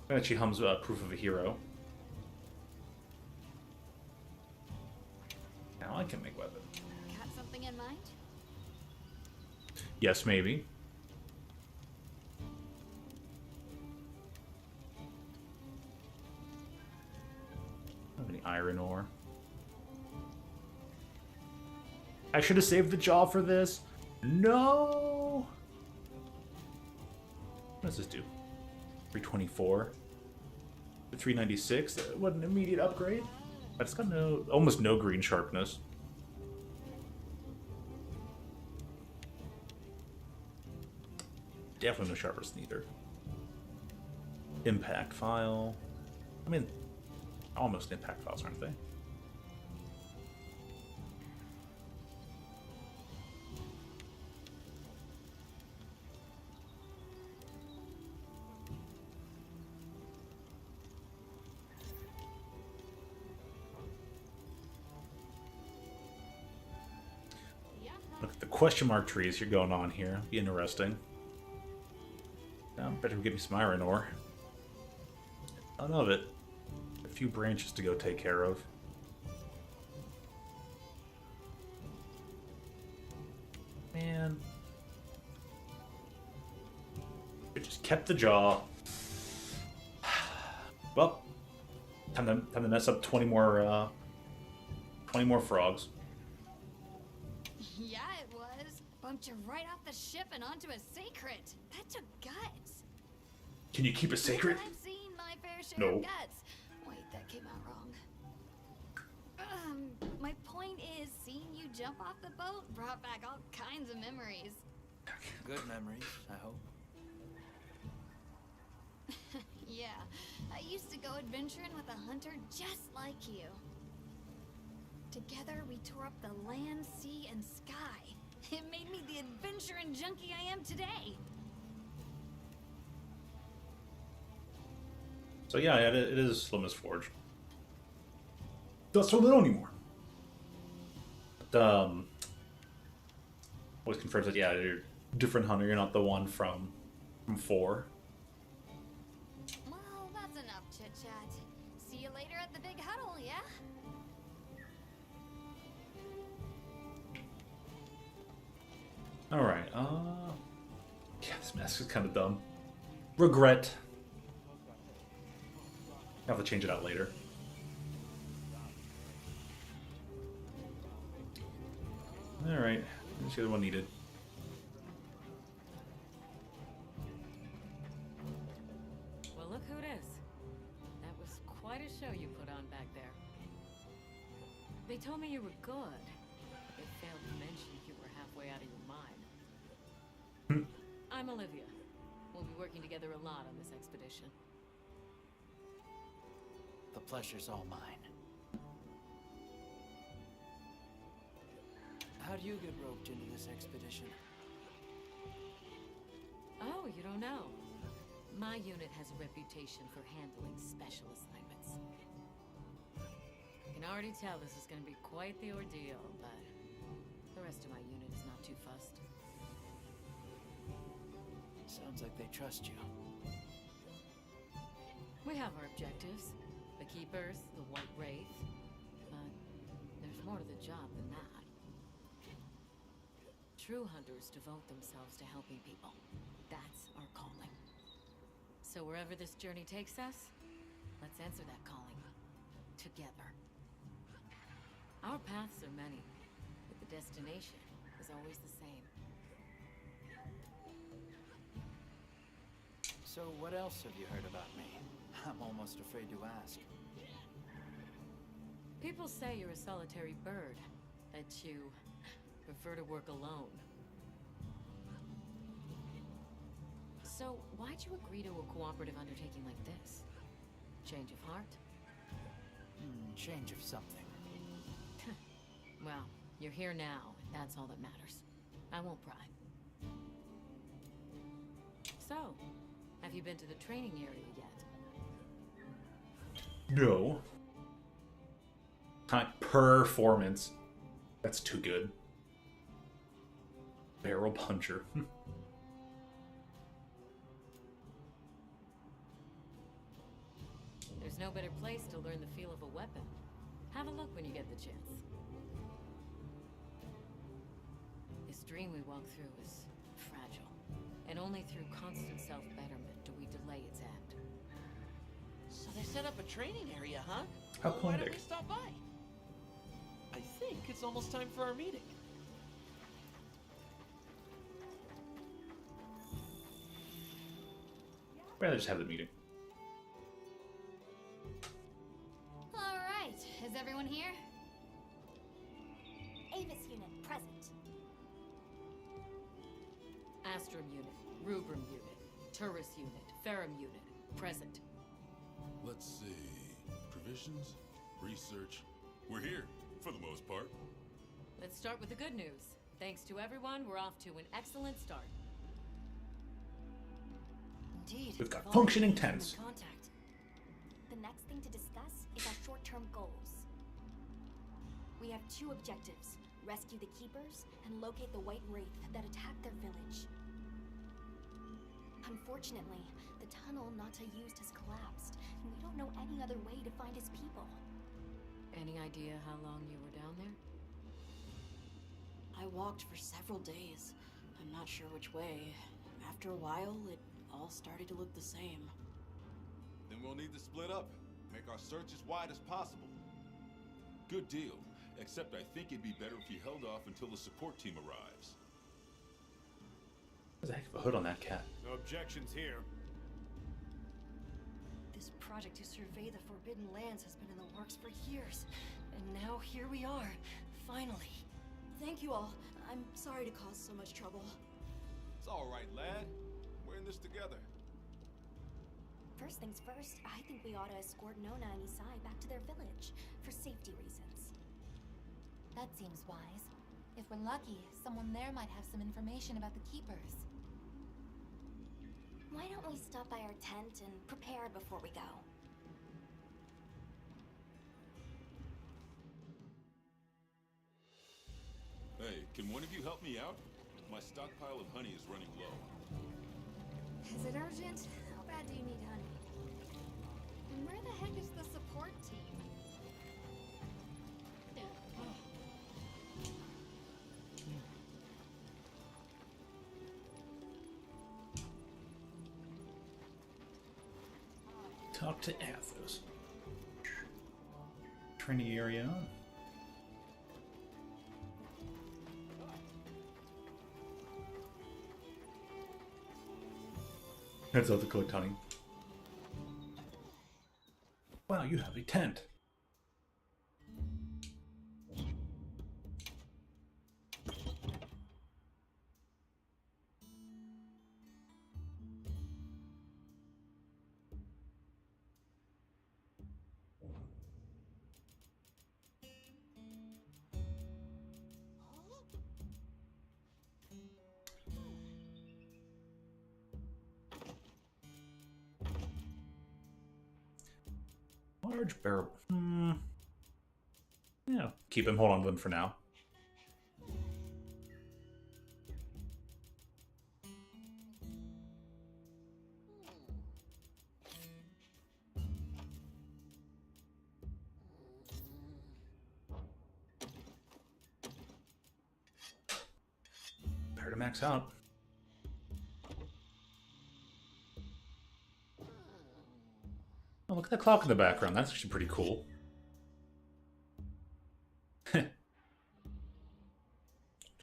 And she hums Proof of a Hero. Now I can make weapons. Got something in mind? Yes, maybe. I don't have any iron ore. I should have saved the jaw for this. No! What does this do? 324. 396. What an immediate upgrade. But it's got almost no green sharpness. Definitely no sharpness neither. Impact file. I mean, almost impact files, aren't they? Look at the question mark trees you're going on here. Be interesting. Now, better give me some iron ore. None of it. A few branches to go take care of. Man. I just kept the jaw. Well, time to mess up 20 more frogs. Yeah, it was. Bumped you right off the ship and onto a sacred. That took guts. Can you keep a secret? I've seen my fair share No. of guts. Wait, that came out wrong. My point is, seeing you jump off the boat brought back all kinds of memories. Good memories, I hope. Yeah, I used to go adventuring with a hunter just like you. Together, we tore up the land, sea, and sky. It made me the adventuring junkie I am today. So yeah, it is Slimmest Forge. Not so little anymore. But, always confirms that, yeah, you're a different hunter. You're not the one from 4. Well, that's enough chit-chat. See you later at the big huddle, yeah? Alright, yeah, this mask is kind of dumb. Regret. I'll have to change it out later. Alright, that's the other one needed. Well, look who it is. That was quite a show you put on back there. They told me you were good. They failed to mention you were halfway out of your mind. I'm Olivia. We'll be working together a lot on this expedition. The pleasure's all mine. How do you get roped into this expedition? Oh, you don't know? My unit has a reputation for handling special assignments. I can already tell this is going to be quite the ordeal, but the rest of my unit is not too fussed. Sounds like they trust you. We have our objectives. The Keepers, the White Wraith. But there's more to the job than that. True hunters devote themselves to helping people. That's our calling. So wherever this journey takes us, let's answer that calling. Together. Our paths are many, but the destination is always the same. So what else have you heard about me? I'm almost afraid to ask. People say you're a solitary bird, that you prefer to work alone. So why'd you agree to a cooperative undertaking like this? Change of heart? Change of something. Well, you're here now, and that's all that matters. I won't pry. So, have you been to the training area yet? No. Performance. That's too good. Barrel puncher. There's no better place to learn the feel of a weapon. Have a look when you get the chance. This dream we walk through is fragile, and only through constant self-betterment do we delay its end. So they set up a training area, huh? How Well, why don't poetic. we stop by? I think it's almost time for our meeting. Rather just have the meeting. All right, is everyone here? Avis unit present. Astrum unit, Rubrum unit, Turris unit, Ferrum unit, present. Let's see. Provisions? Research? We're here, for the most part. Let's start with the good news. Thanks to everyone, we're off to an excellent start. Indeed. We've got We've functioning already been in tents. Contact. The next thing to discuss is our short-term goals. We have 2 objectives. rescue the Keepers, and locate the White Wraith that attacked their village. Unfortunately, the tunnel Nata used has collapsed, and we don't know any other way to find his people. Any idea how long you were down there? I walked for several days. I'm not sure which way. After a while, it all started to look the same. Then we'll need to split up. Make our search as wide as possible. Good deal. Except I think it'd be better if you held off until the support team arrives. There's a heck of a hood on that cat. No objections here. This project to survey the Forbidden Lands has been in the works for years. And now here we are, finally. Thank you all. I'm sorry to cause so much trouble. It's all right, lad. We're in this together. First things first, I think we ought to escort Nona and Isai back to their village, for safety reasons. That seems wise. If we're lucky, someone there might have some information about the Keepers. Why don't we stop by our tent and prepare before we go? Hey, can one of you help me out? My stockpile of honey is running low. Is it urgent? How bad do you need honey? And where the heck is the support team? Talk to Athos. Training area. Heads out to collect honey. Wow, you have a tent. Large barrel. Yeah, keep him. Hold on to them for now. Better to max out. Oh, look at the clock in the background. That's actually pretty cool.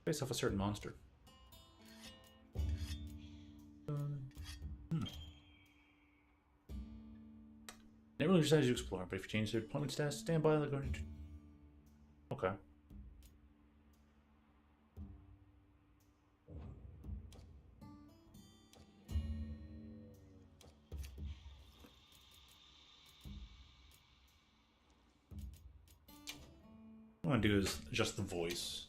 Based off a certain monster. Never really decided to explore, but if you change their deployment status, stand by. They're going to. Okay. What I want to do is adjust the voice.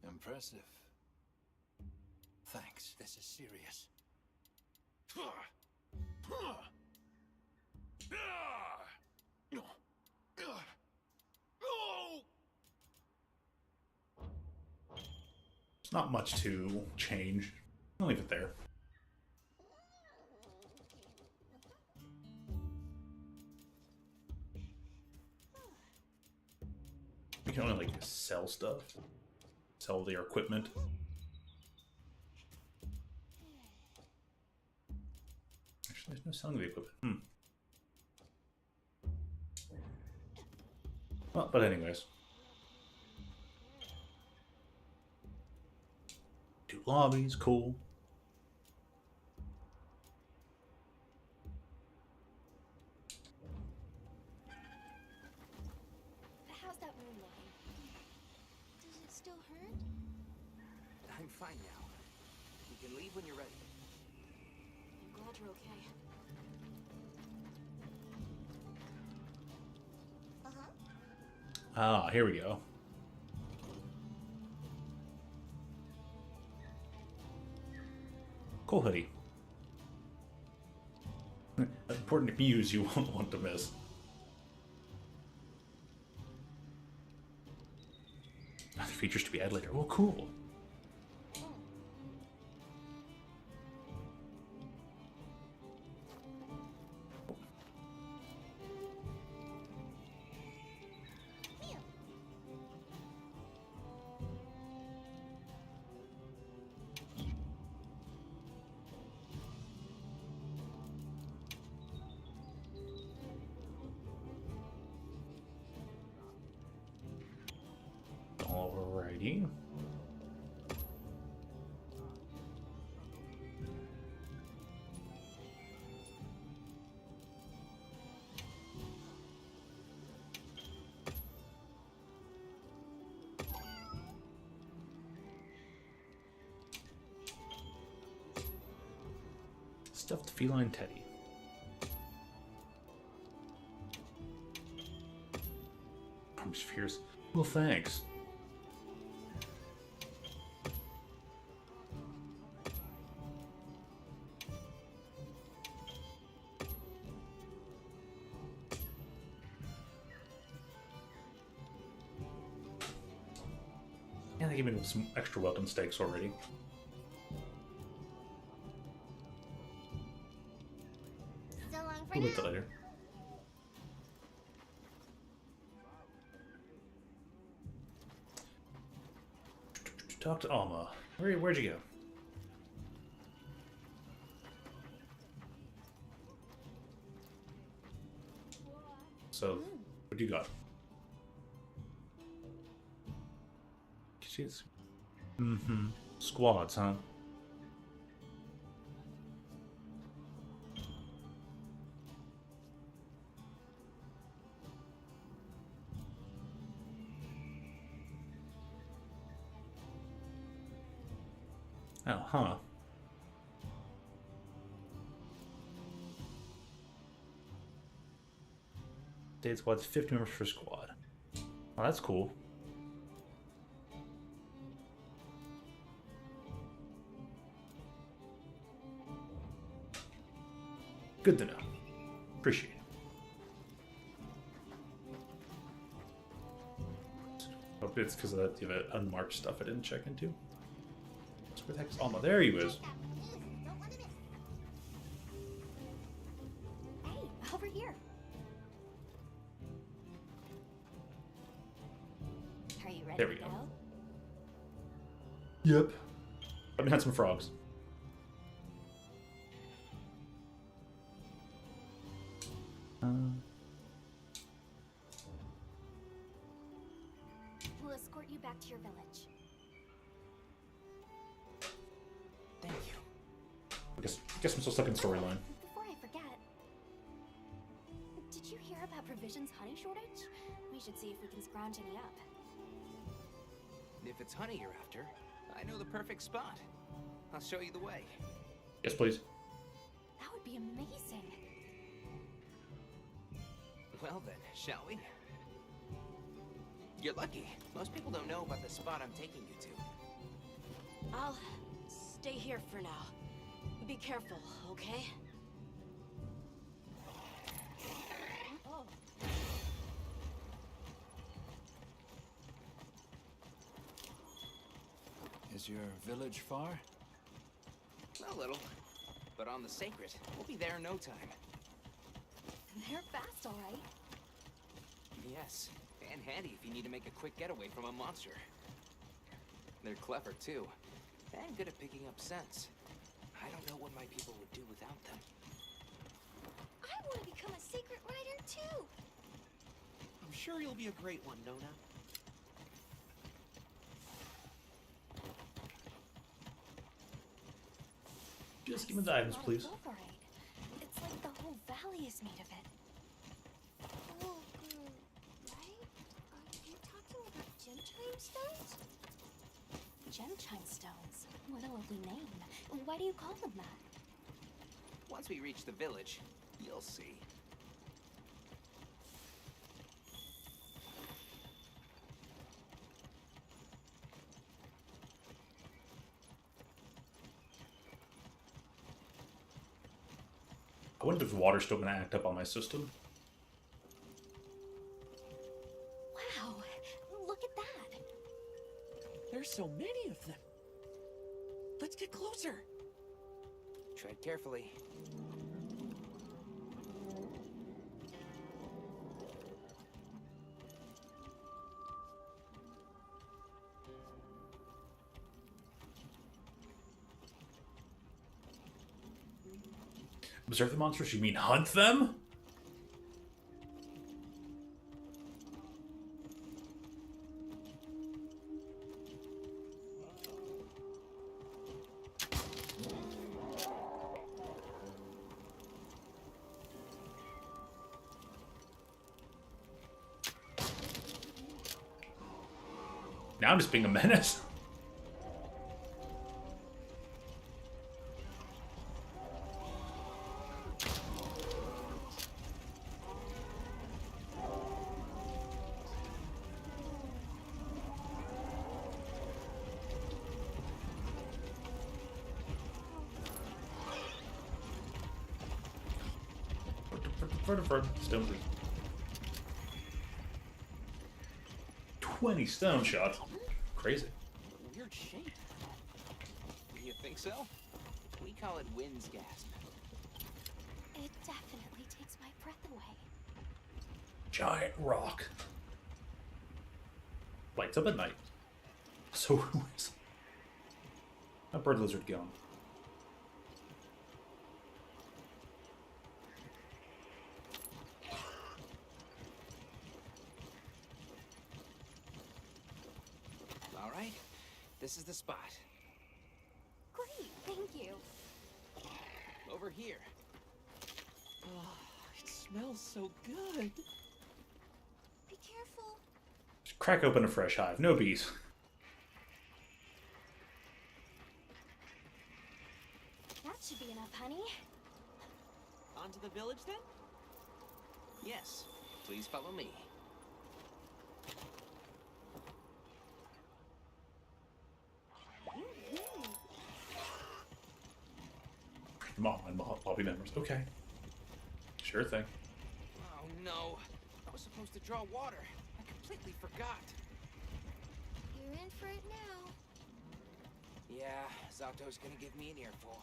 Impressive. Thanks. This is serious. It's not much to change. I'll leave it there. We can only like sell stuff. Sell their equipment. Actually, there's no selling the equipment. Well, but anyways. Two lobbies, cool. How's that wound looking? Does it still hurt? I'm fine now. You can leave when you're ready. I'm glad you're okay. Ah, here we go. Cool hoodie. Important muse you won't want to miss. Other features to be added later. Oh, cool. Alrighty. Stuffed feline teddy. I'm just fierce. Well, thanks. And they gave me some extra welcome steaks already. So long for We'll now. get that later. Talk to Alma. Where'd you go? So, what do you got? She's... Mm-hmm. Squads, huh? Oh, huh. Date squad's 50 members per squad. Oh, that's cool. Good to know. Appreciate it. Hope it's because of that you have unmarked stuff I didn't check into. So where the heck's Alma? There he is. Hey, over here. Are you ready There we to go. go? Yep. Let me hunt some frogs. We'll escort you back to your village. Thank you. Guess I'm still stuck in storyline. Before I forget, did you hear about provisions honey shortage? We should see if we can scrounge any up. If it's honey you're after, I know the perfect spot. I'll show you the way. Yes, please. That would be amazing. Well then, shall we? You're lucky. Most people don't know about the spot I'm taking you to. I'll stay here for now. Be careful, okay? Oh. Is your village far? A little. But on the sacred, we'll be there in no time. They're fast, all right. Yes, and handy if you need to make a quick getaway from a monster. They're clever, too, and good at picking up scents. I don't know what my people would do without them. I want to become a secret rider, too. I'm sure you'll be a great one, Nona. Just give me the items, please. It's like the whole valley is made of it. Oh, good. Right? Are you talking about gem stones? Gem stones. What a lovely name. Why do you call them that? Once we reach the village, you'll see. I wonder if the water's still going to act up on my system. Wow, look at that. There's so many of them. Let's get closer. Tread carefully. Observe the monsters? You mean hunt them? Now I'm just being a menace. Stone. 20 stone shots. Crazy. Weird shape. You think so? We call it wind's gasp. It definitely takes my breath away. Giant rock. Lights up at night. So where's that bird lizard gone? All right, this is the spot. Great, thank you. Over here. Oh, it smells so good. Be careful. Just crack open a fresh hive. No bees. That should be enough, honey. On to the village then? Yes, please follow me. Come on, Bobby members. Okay. Sure thing. Oh no, I was supposed to draw water. I completely forgot. You're in for it now. Yeah, Zato's gonna give me an earful.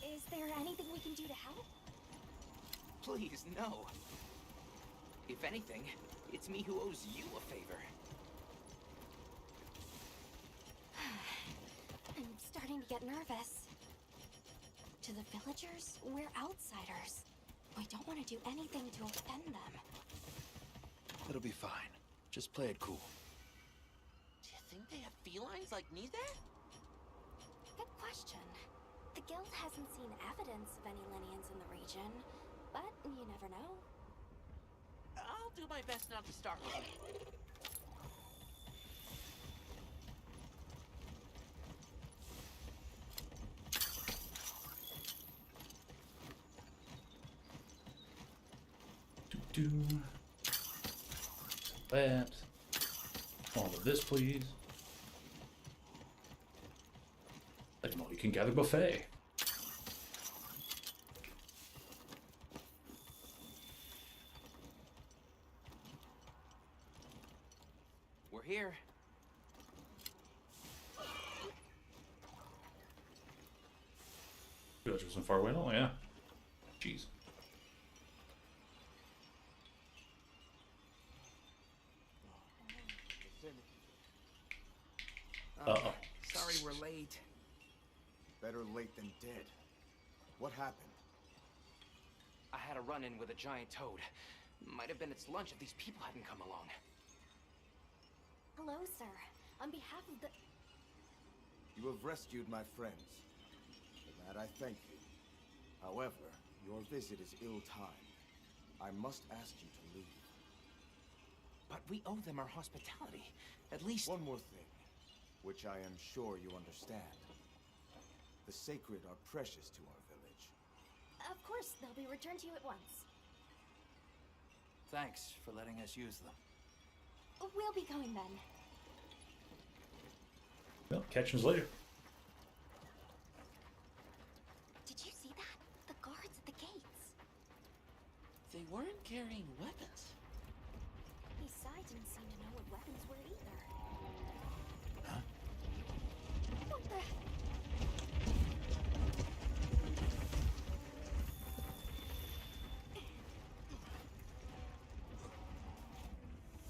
Is there anything we can do to help? Please, no. If anything, it's me who owes you a favor. I'm starting to get nervous. To the villagers, we're outsiders. We don't want to do anything to offend them. It'll be fine. Just play it cool. Do you think they have felines like me there? Good question. The guild hasn't seen evidence of any Linians in the region, but you never know. I'll do my best not to startle them. Do that. All of this, please. Like, well, you can gather buffet. We're here. Villagers in far away. Oh yeah. Jeez. Uh-oh. Sorry we're late. Better late than dead. What happened? I had a run-in with a giant toad. Might have been its lunch if these people hadn't come along. Hello, sir. On behalf of the... You have rescued my friends. For that I thank you. However, your visit is ill-timed. I must ask you to leave. But we owe them our hospitality. At least... One more thing, which I am sure you understand. The sacred are precious to our village. Of course, they'll be returned to you at once. Thanks for letting us use them. We'll be going then. Well, catch us later. Did you see that? The guards at the They weren't carrying weapons. Besides, didn't seem to know what weapons were either. Huh? What the?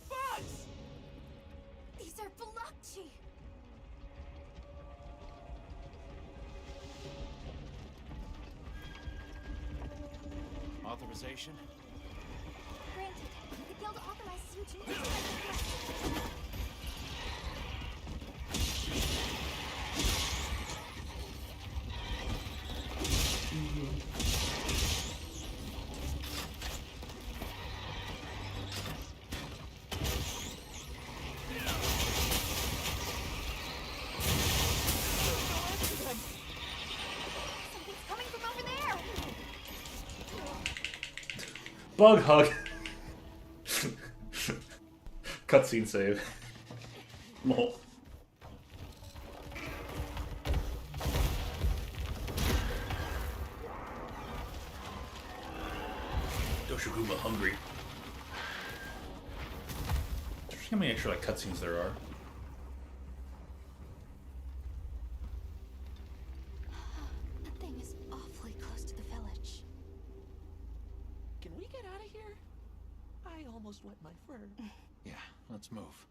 Bugs! These are Velocci! Authorization? Granted, the guild authorizes you to use something's coming from over there! Bug hug. Cutscene save. Lol. Yoshiguma hungry. Just how many extra like cutscenes there are. That thing is awfully close to the village. Can we get out of here? I almost wet my fur. Yeah, let's move.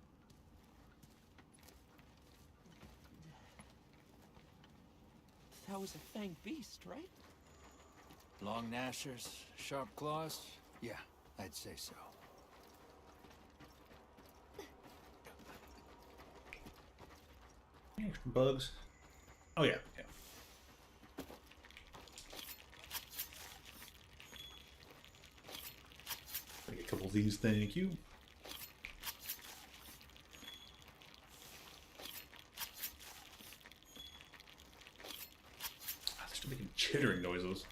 That was a fanged beast, right? Long gnashers, sharp claws? Yeah, I'd say so. Any extra bugs? Oh yeah, yeah. Take a couple of these, thank you. Ah, they're still making chittering noises.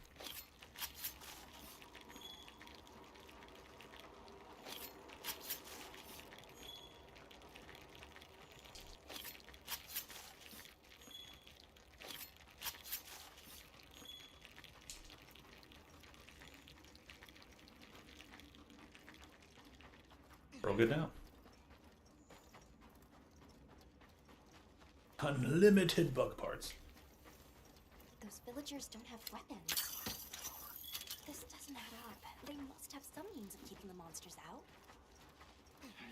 We're all good now. Unlimited bug parts. Those villagers don't have weapons. This doesn't add up. They must have some means of keeping the monsters out.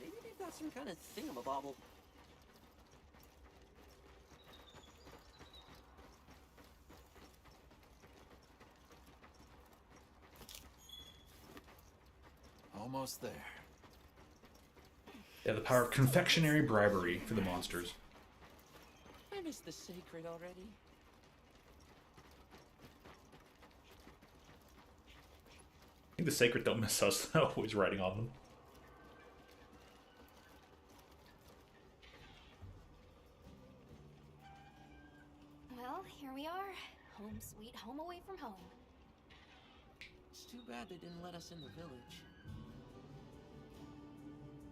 Maybe they've got some kind of thingamabobble. Almost there. They have the power of confectionery bribery for the monsters. I miss the sacred already. I think the sacred don't miss us, though, always riding on them. Well, here we are. Home sweet home away from home. It's too bad they didn't let us in the village.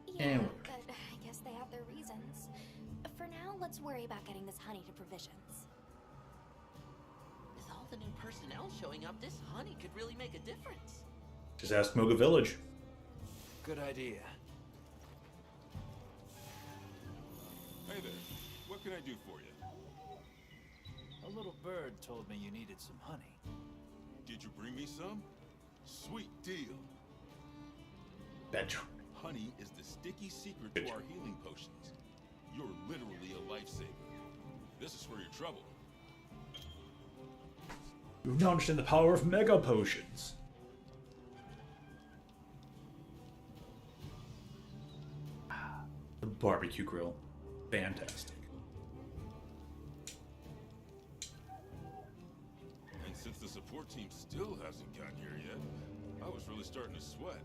Yeah, And but I guess they have their reasons. For now, let's worry about getting this honey to provisions. With all the new personnel showing up, this honey could really make a difference. Just ask Moga Village. Good idea. Hey there. What can I do for you? A little bird told me you needed some honey. Did you bring me some? Sweet deal. Betcha. Honey is the sticky secret to our healing potions. You're literally a lifesaver. This is for your trouble. You now understand the power of mega potions. The barbecue grill. Fantastic. And since the support team still hasn't gotten here yet, I was really starting to sweat.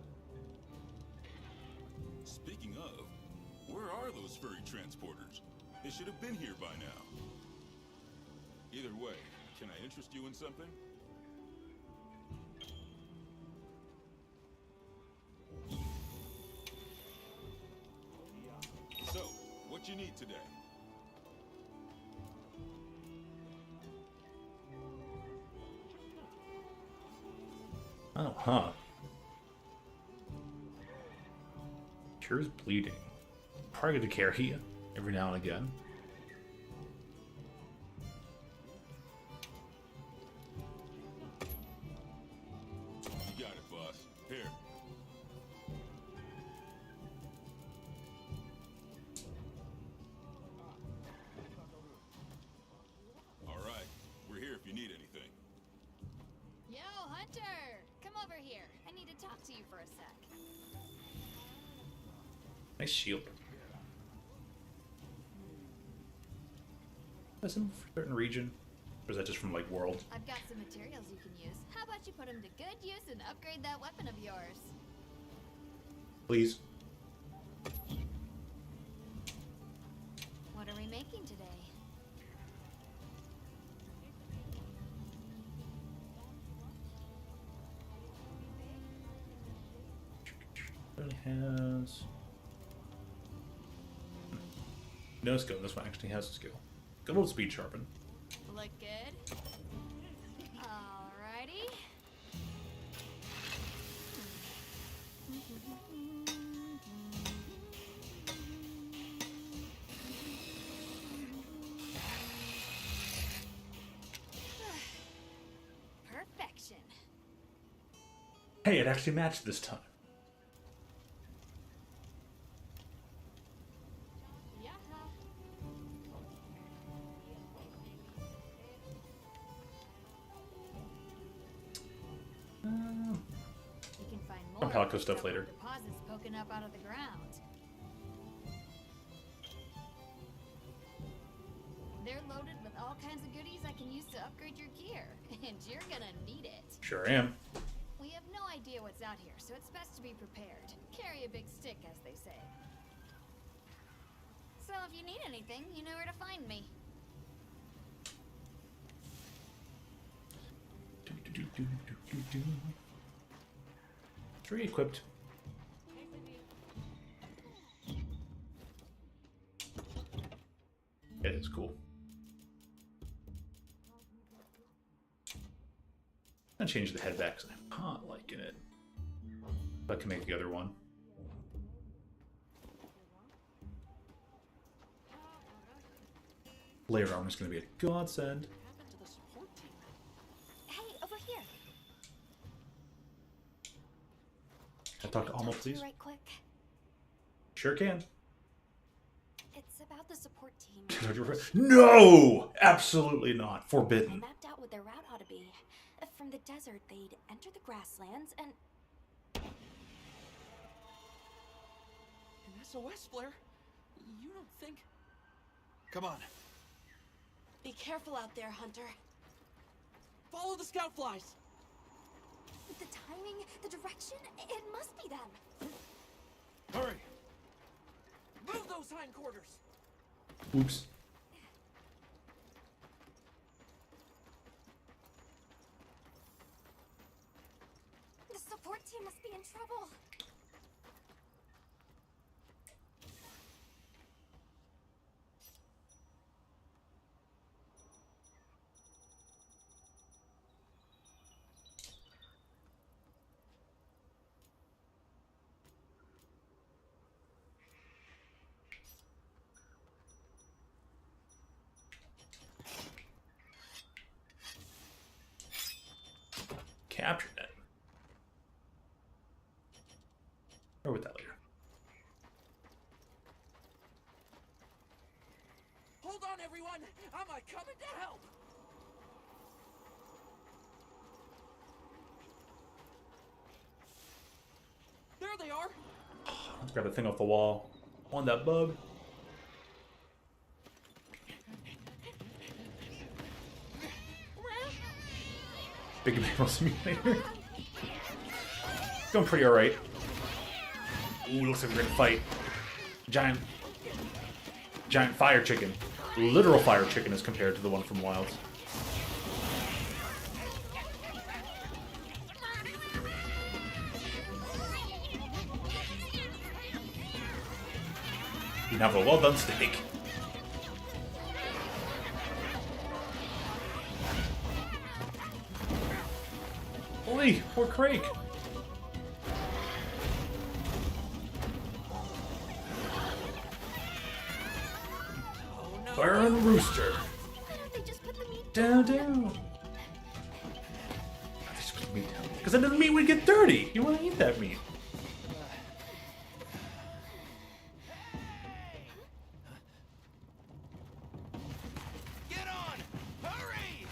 Speaking of, where are those furry transporters? They should have been here by now. Either way, can I interest you in something? So, what you need today? Oh, huh. Cures bleeding. Probably good to carry you every now and again. You got it, boss. Here. All right. We're here if you need anything. Yo, Hunter! Come over here. I need to talk to you for a sec. Nice shield. Is it for a certain region? Or is that just from, like, world? I've got some materials you can use. How about you put them to good use and upgrade that weapon of yours? Please. What are we making today? It has... no skill. This one actually has a skill. Good old speed sharpen. Look good? Alrighty. Perfection. Hey, it actually matched this time. Palico stuff later. Deposits poking up out of the ground. They're loaded with all kinds of goodies I can use to upgrade your gear, and you're gonna need it. Sure am. We have no idea what's out here, so it's best to be prepared. Carry a big stick, as they say. So if you need anything, you know where to find me. Re-equipped. It is cool. I'll change the head back because I'm not liking it. But I can make the other one. Layer armor is going to be a godsend. Can I talk to Alma, please? Right quick. Sure can. It's about the support team. No! Absolutely not. I Forbidden. mapped out what their route ought to be. From the desert, they'd enter the grasslands and... An SOS flare? You don't think... Come on. Be careful out there, Hunter. Follow the scout flies! The timing, the direction, it must be them. Hurry! Move those hindquarters! Oops. The support team must be in trouble. Captured it. Or with that later. Hold on, everyone! I'm coming to help! There they are! Let's grab the thing off the wall. On that bug. Big Barrel Simulator. Going pretty alright. Ooh, looks like we're gonna fight. Giant fire chicken. Literal fire chicken as compared to the one from Wilds. You have a well done steak. Holy, poor Craig. Fire on the rooster. Why don't they just put the meat Down, down. Because then the meat would get dirty. You want to eat that meat. Get on! Hurry!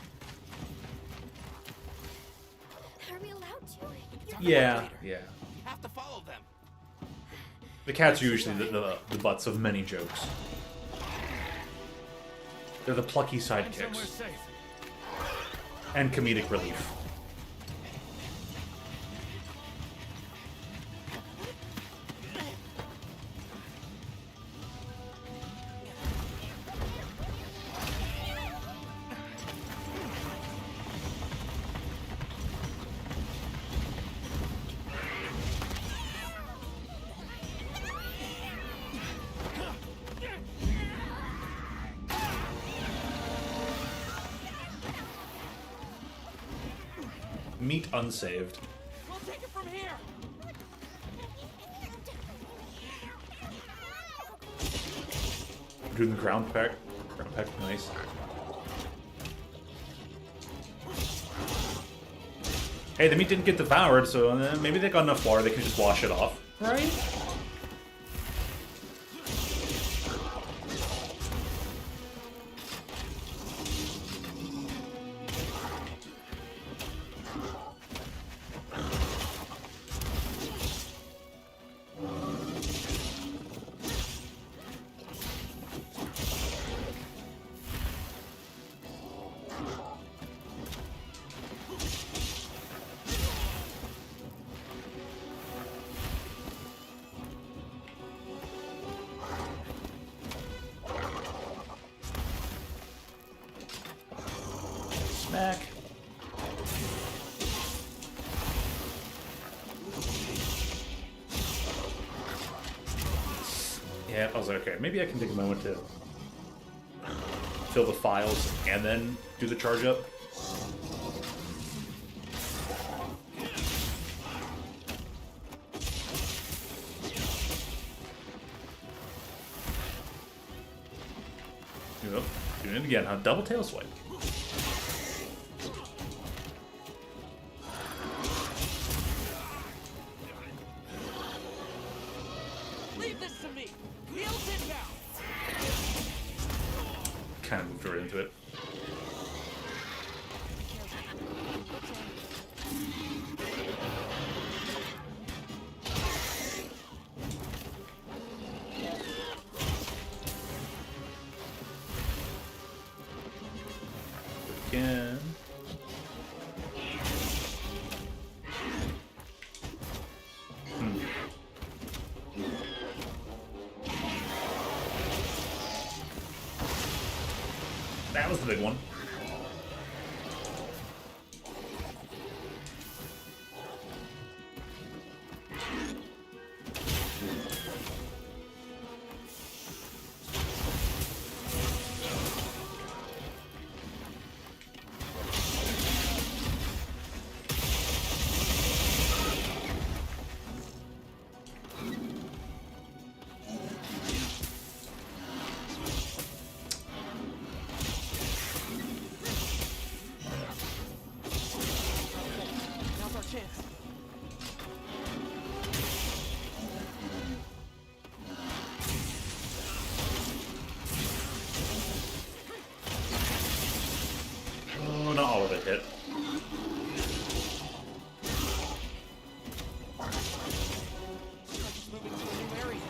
Are we allowed to? Yeah. You have to follow them. The cats are usually the butts of many jokes. They're the plucky sidekicks. And comedic relief. Meat unsaved. We'll take it from here. Doing the ground peck. Ground peck, nice. Hey, the meat didn't get devoured, so maybe they got enough water they can just wash it off. Right? Smack. Yeah, I was like, okay, maybe I can take a moment to fill the files and then do the charge up. Yep, doing it again, huh? Double tail swipe. Leave this to me. Heels inbound. Kind of moved right into it. Again. That was the big one. Now's our chance. Oh, not all of it hit. Looks like it's moving to a new area.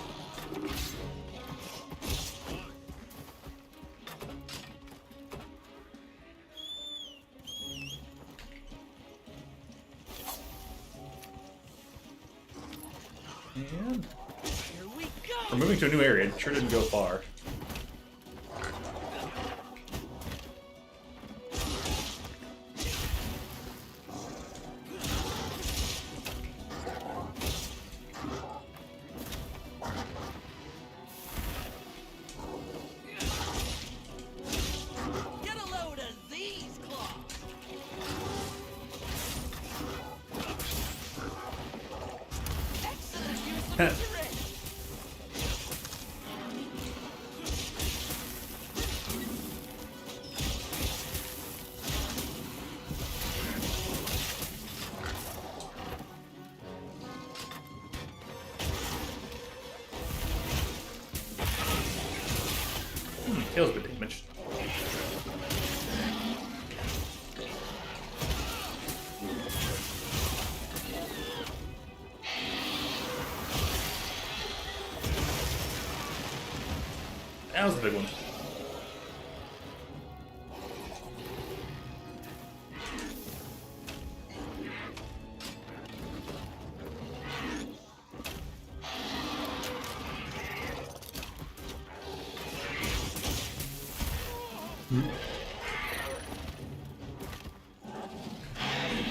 And Here we go. we're moving to a new area. It sure didn't go far. Get a load of these claws. Excellent use of the terrain. Tail's a bit damaged. That was the big one.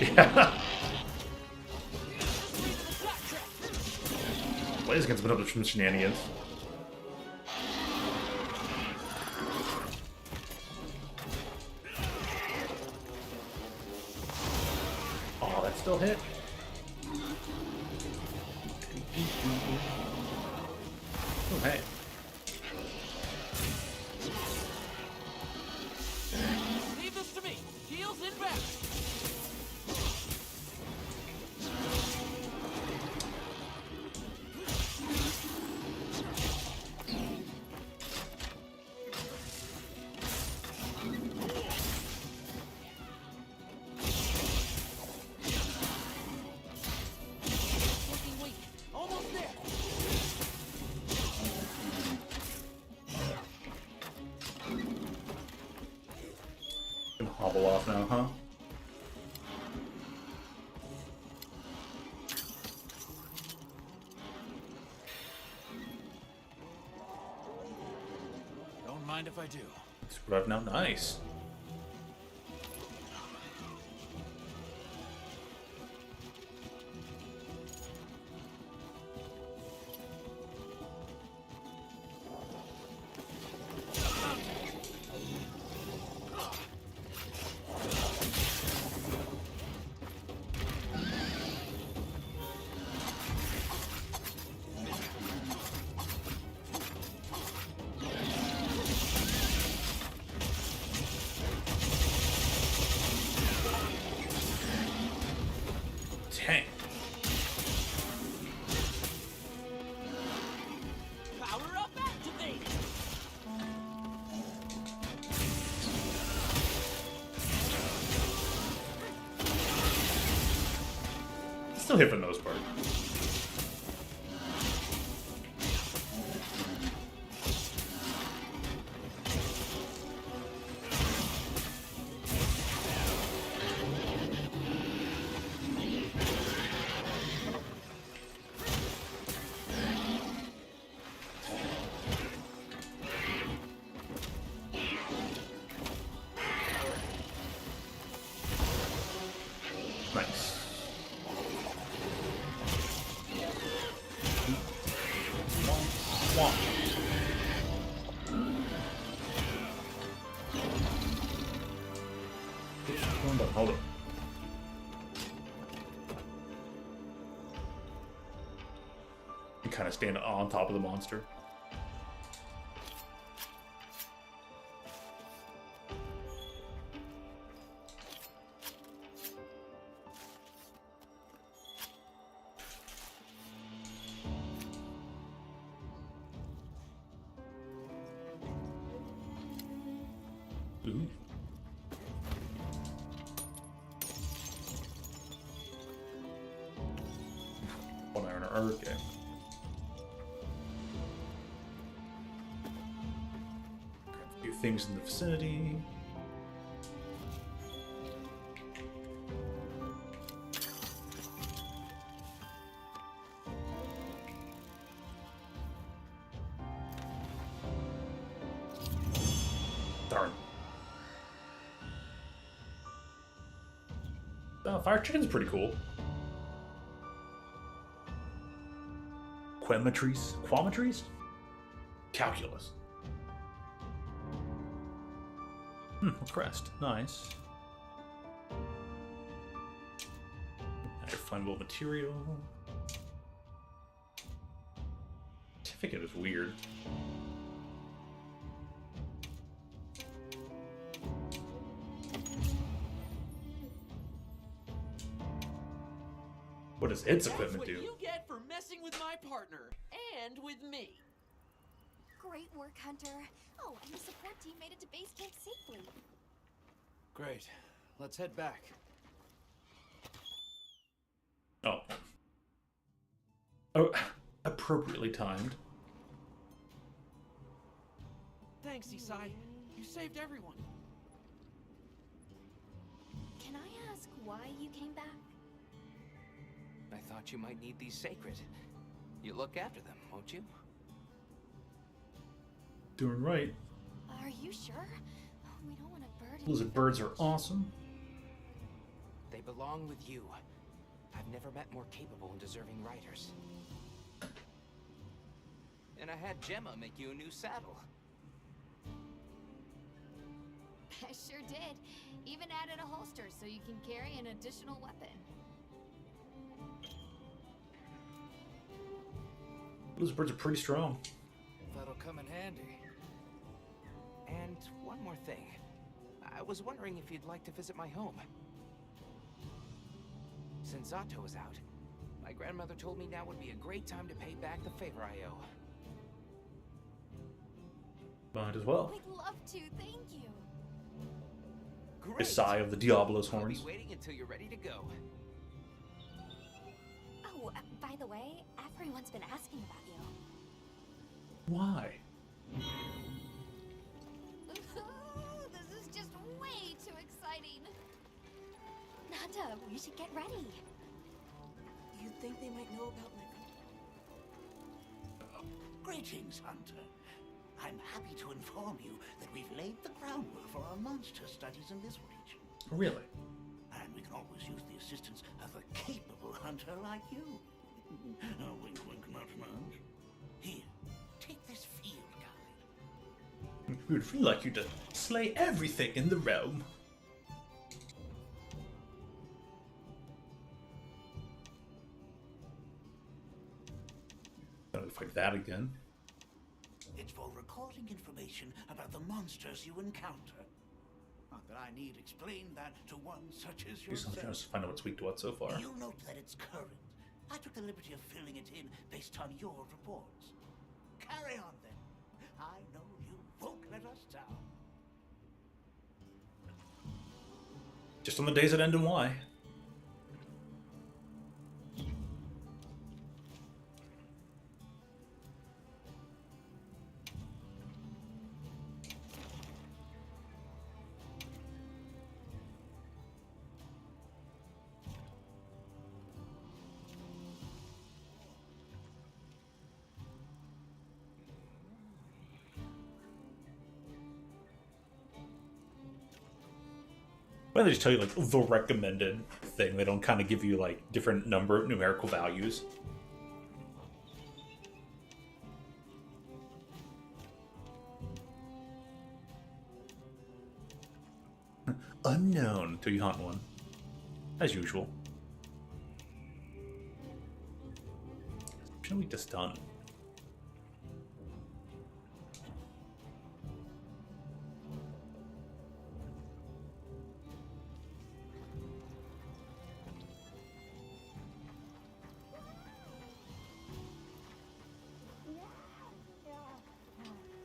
Yeah. Blaziken's been up to some shenanigans. Oh, that still hit? Oh, hey. Leave this to me. Heels in back. Looking weak. Almost there. Gonna hobble off now, huh? Don't mind if I do. Survive now, nice. Dang. Power up, activate. Still hit for the most part. Nice. Womp. Hold up. You kind of stand on top of the monster. Ooh. One iron or okay. Grab a few things in the vicinity. Darn. Fire chicken's pretty cool. Quemetries? Quametries? Calculus. A crest. Nice. Add flammable material. Certificate is weird. What does its equipment do? That's what you get for messing with my partner and with me. Great work, Hunter. Oh, and the support team made it to base camp safely. Great. Let's head back. Oh. Oh, appropriately timed. Thanks, Isai. You saved everyone. Can I ask why you came back? I thought you might need these sacred. You look after them, won't you? Doing right. Are you sure? We don't want to burden Lizard birds are awesome. They belong with you. I've never met more capable and deserving riders. And I had Gemma make you a new saddle. I sure did. Even added a holster so you can carry an additional weapon. Lizard birds are pretty strong. That'll come in handy. And one more thing. I was wondering if you'd like to visit my home. Since Zato is out, my grandmother told me now would be a great time to pay back the favor I owe. Might as well. We'd love to, thank you. Great. Isai of the Diablo's I'll horns. be waiting until you're ready to go. Oh, by the way, everyone's been asking about you. Why? This is just way too exciting. Nanda, we should get ready. You think they might know about my... Greetings, Hunter. I'm happy to inform you that we've laid the groundwork for our monster studies in this region. Really? And we can always use the assistance of a capable hunter like you. Wink, wink, nudge, nudge. Here, take this field guide. We would really like you to slay everything in the realm. Gotta fight that again. It's for recording information about the monsters you encounter. Not that I need explain that to one such as Do something yourself. else to find out what's weak to what so far. You'll note that it's current. I took the liberty of filling it in based on your reports. Carry on then. I know you won't let us down. Just on the days that end in Y. Why don't they just tell you like the recommended thing? They don't kind of give you like different numerical values. Unknown till you hunt one, as usual. Should we just done?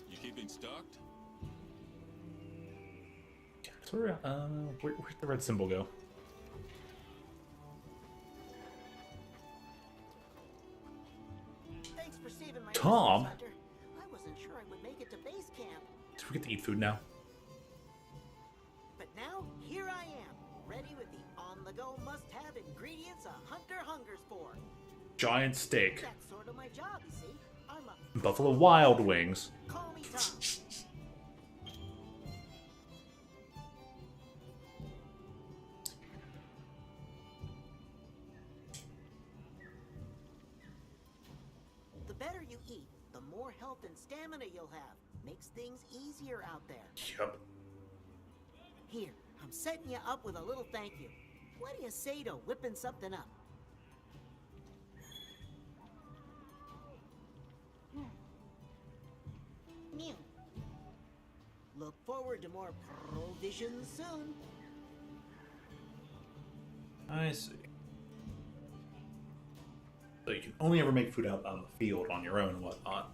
You keeping stocked? So where'd the red symbol go? Thanks for saving my Tom? Hunter. I wasn't sure I would make it to base camp. Did we get to eat food now? But now, here I am, ready with the on-the-go must-have ingredients a hunter hungers for. Giant steak. That's sort of my job, you see. I'm a... Buffalo Wild Wings. Call me Tom. The better you eat, the more health and stamina you'll have. Makes things easier out there. Yep. Here, I'm setting you up with a little thank you. What do you say to whipping something up? Mew. Look forward to more provisions soon. I see. So you can only ever make food out on the field on your own and whatnot.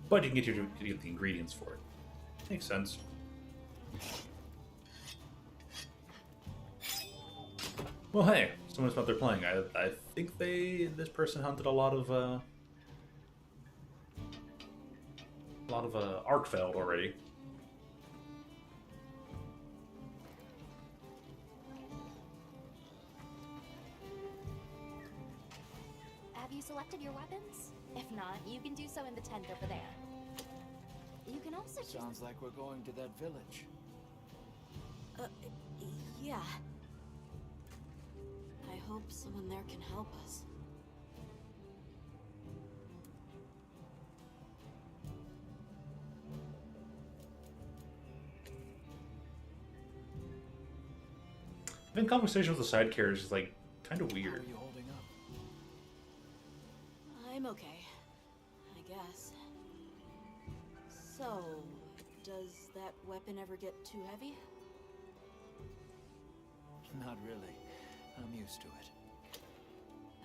but you can get the ingredients for it. Makes sense. Well, hey, someone's out there playing. I think this person hunted a lot of Arkfeld already. Have you selected your weapons? If not, you can do so in the tent over there. You can also choose. Sounds like we're going to that village. Yeah. I hope someone there can help us. Having conversation with the side characters is like kind of weird. How are you holding up? I'm okay, I guess. So, does that weapon ever get too heavy? Not really. I'm used to it.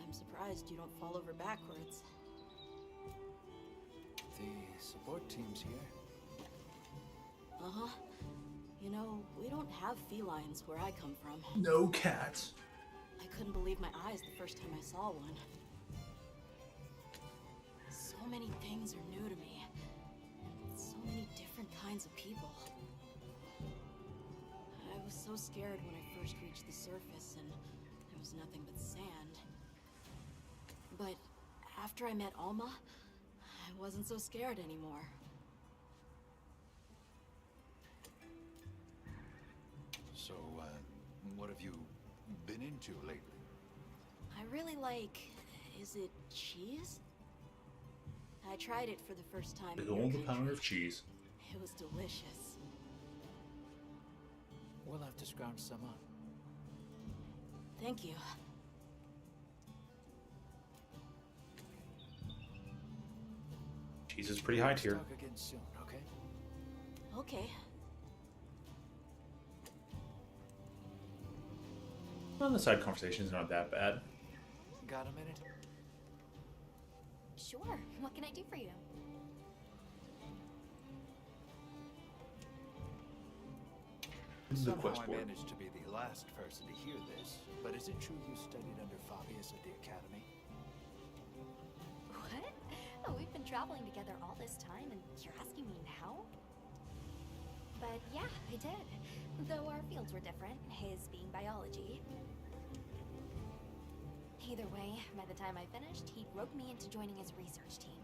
I'm surprised you don't fall over backwards. The support team's here. Uh-huh. You know, we don't have felines where I come from. No cats. I couldn't believe my eyes the first time I saw one. So many things are new to me. And so many different kinds of people. I was so scared when I first reached the surface and there was nothing but sand. But after I met Alma, I wasn't so scared anymore. So, what have you been into lately? I really like... is it cheese? I tried it for the first time Big in your old country. pound of cheese. It was delicious. We'll have to scrounge some up. Thank you. Cheese is pretty high tier. Talk again soon, okay? Okay. Well, the side conversation's not that bad. Got a minute? Sure. What can I do for you? The Somehow quest I board. managed to be the last person to hear this, but is it true you studied under Fabius at the academy? What? Oh, we've been traveling together all this time, and you're asking me now? But yeah, I did. Though our fields were different, his being biology. Either way, by the time I finished, he'd roped me into joining his research team.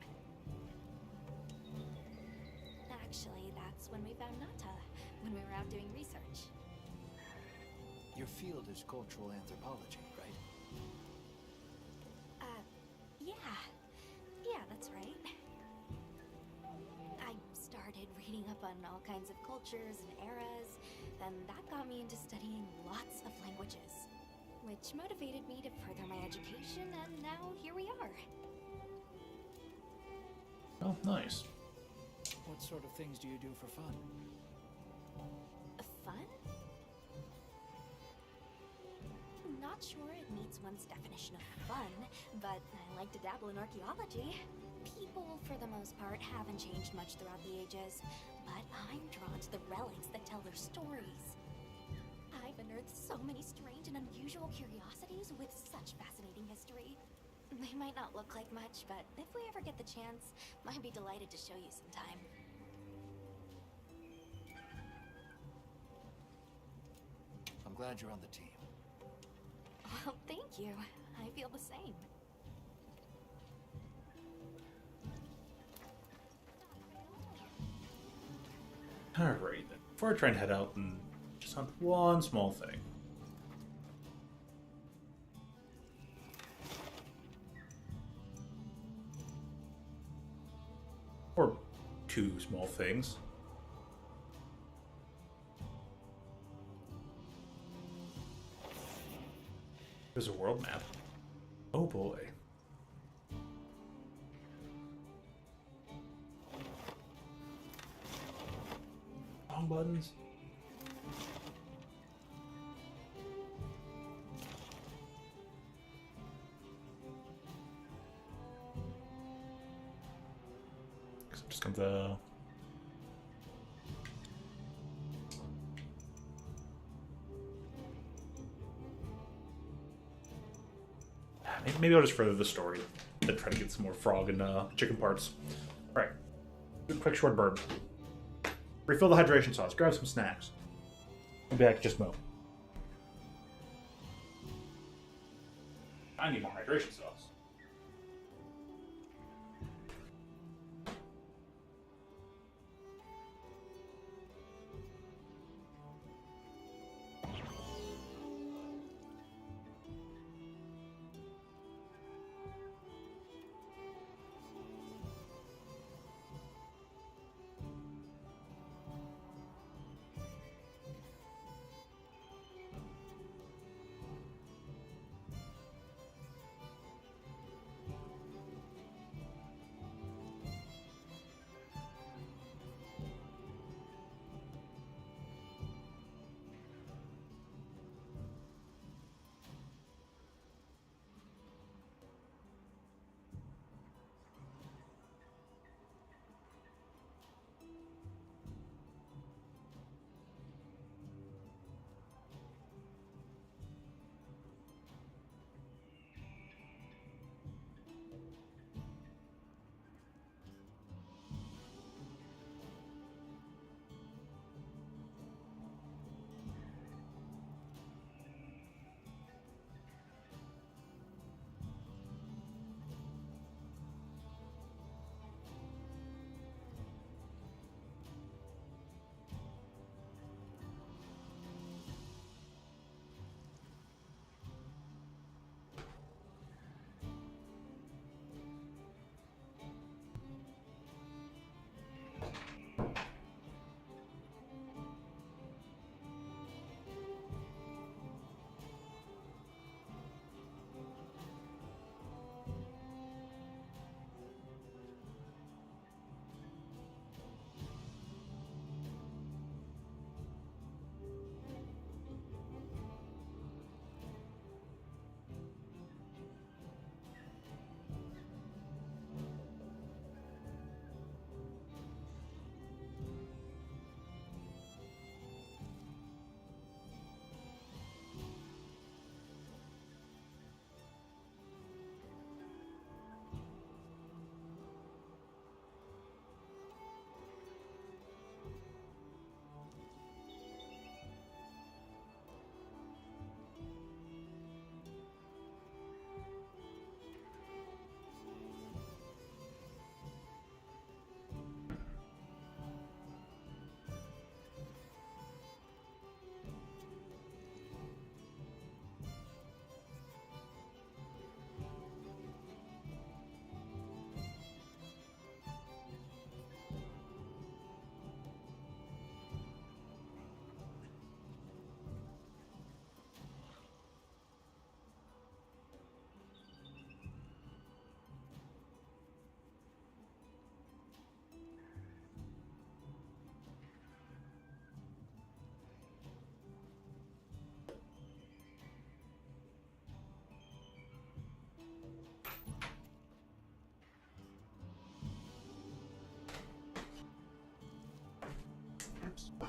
Actually, that's when we found Nata, when we were out doing research. Your field is cultural anthropology, right? Yeah. Yeah, that's right. I started reading up on all kinds of cultures and eras, then that got me into studying lots of languages, which motivated me to further my education, and now here we are. Oh, nice. What sort of things do you do for fun? Fun? Not sure it meets one's definition of fun, but I like to dabble in archaeology. People, for the most part, haven't changed much throughout the ages, but I'm drawn to the relics that tell their stories. I've unearthed so many strange and unusual curiosities with such fascinating history. They might not look like much, but if we ever get the chance, I'd be delighted to show you sometime. I'm glad you're on the team. Well, thank you. I feel the same. Alright then. Before I try and head out and just hunt one small thing. Or two small things. There's a world map. Oh boy. Wrong buttons. Just come the. Maybe I'll just further the story, then try to get some more frog and chicken parts. All right, quick short burp. Refill the hydration sauce. Grab some snacks. Maybe I could just move. I need more hydration sauce.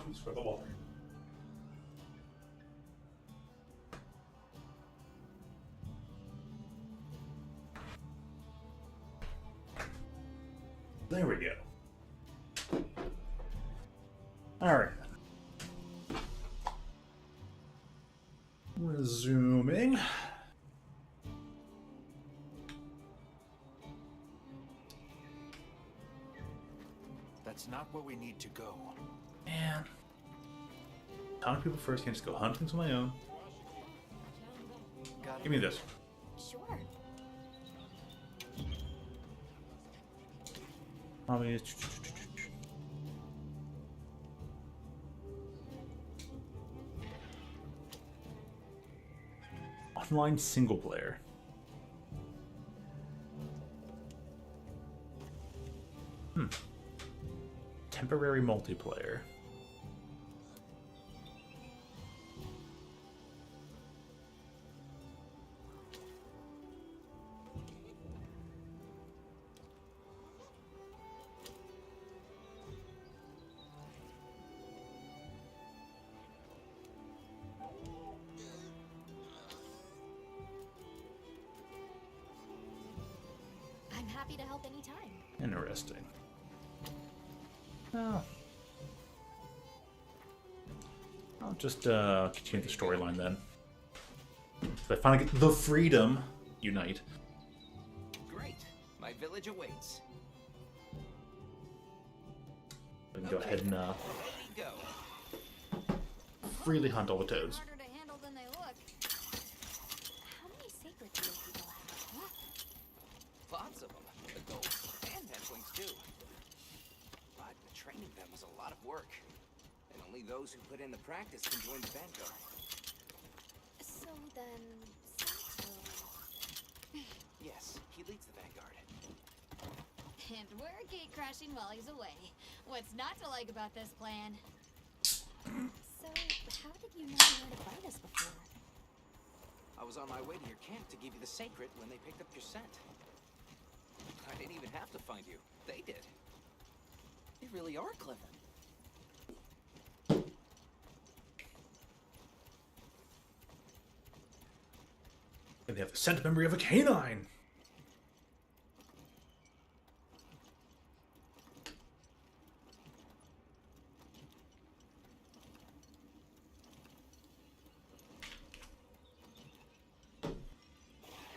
Oops, for the water. There we go. All right. Resuming. That's not where we need to go. Man. Talking to people first, can't just go hunting on my own. Give me this. Sure. Online single player. Temporary multiplayer. happy to help anytime. Interesting. Well, I'll just continue the storyline then. So I finally get the freedom unite. Great. My village awaits. We can go ahead and Away we go. freely hunt all the toads. Harder to handle than they look. How many sacred do people have? Lots of them. Adults and halflings too. But training them is a lot of work. And only those who put in the practice can join the vanguard. So then, Sato... Yes, he leads the vanguard. And we're gate crashing while he's away. What's not to like about this plan? So, how did you know where to find us before? I was on my way to your camp to give you the sacred when they picked up your scent. I didn't even have to find you. They did. You really are clever. And they have the scent memory of a canine.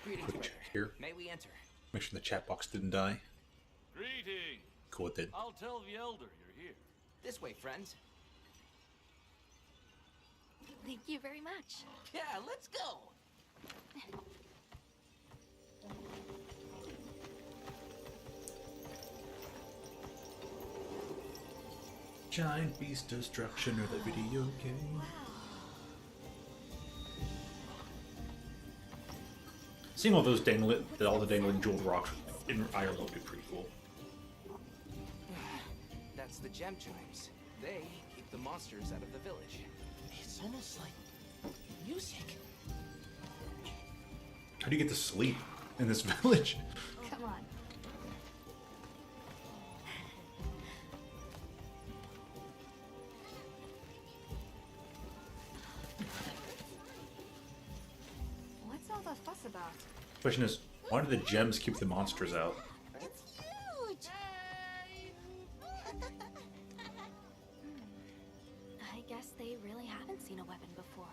Greetings, Quick brother. check here. May we enter? Make sure the chat box didn't die. Greetings. Cool, it did. I'll tell the elder you're here. This way, friends. Thank you very much. Yeah, let's go. Giant Beast Destruction or the video game. Seeing all those dangling jeweled rocks in Ireland would be pretty cool. That's the gem chimes. They keep the monsters out of the village. It's almost like music. How do you get to sleep in this village? Come on. What's all the fuss about? Question is, why do the gems keep the monsters out? It's huge! I guess they really haven't seen a weapon before.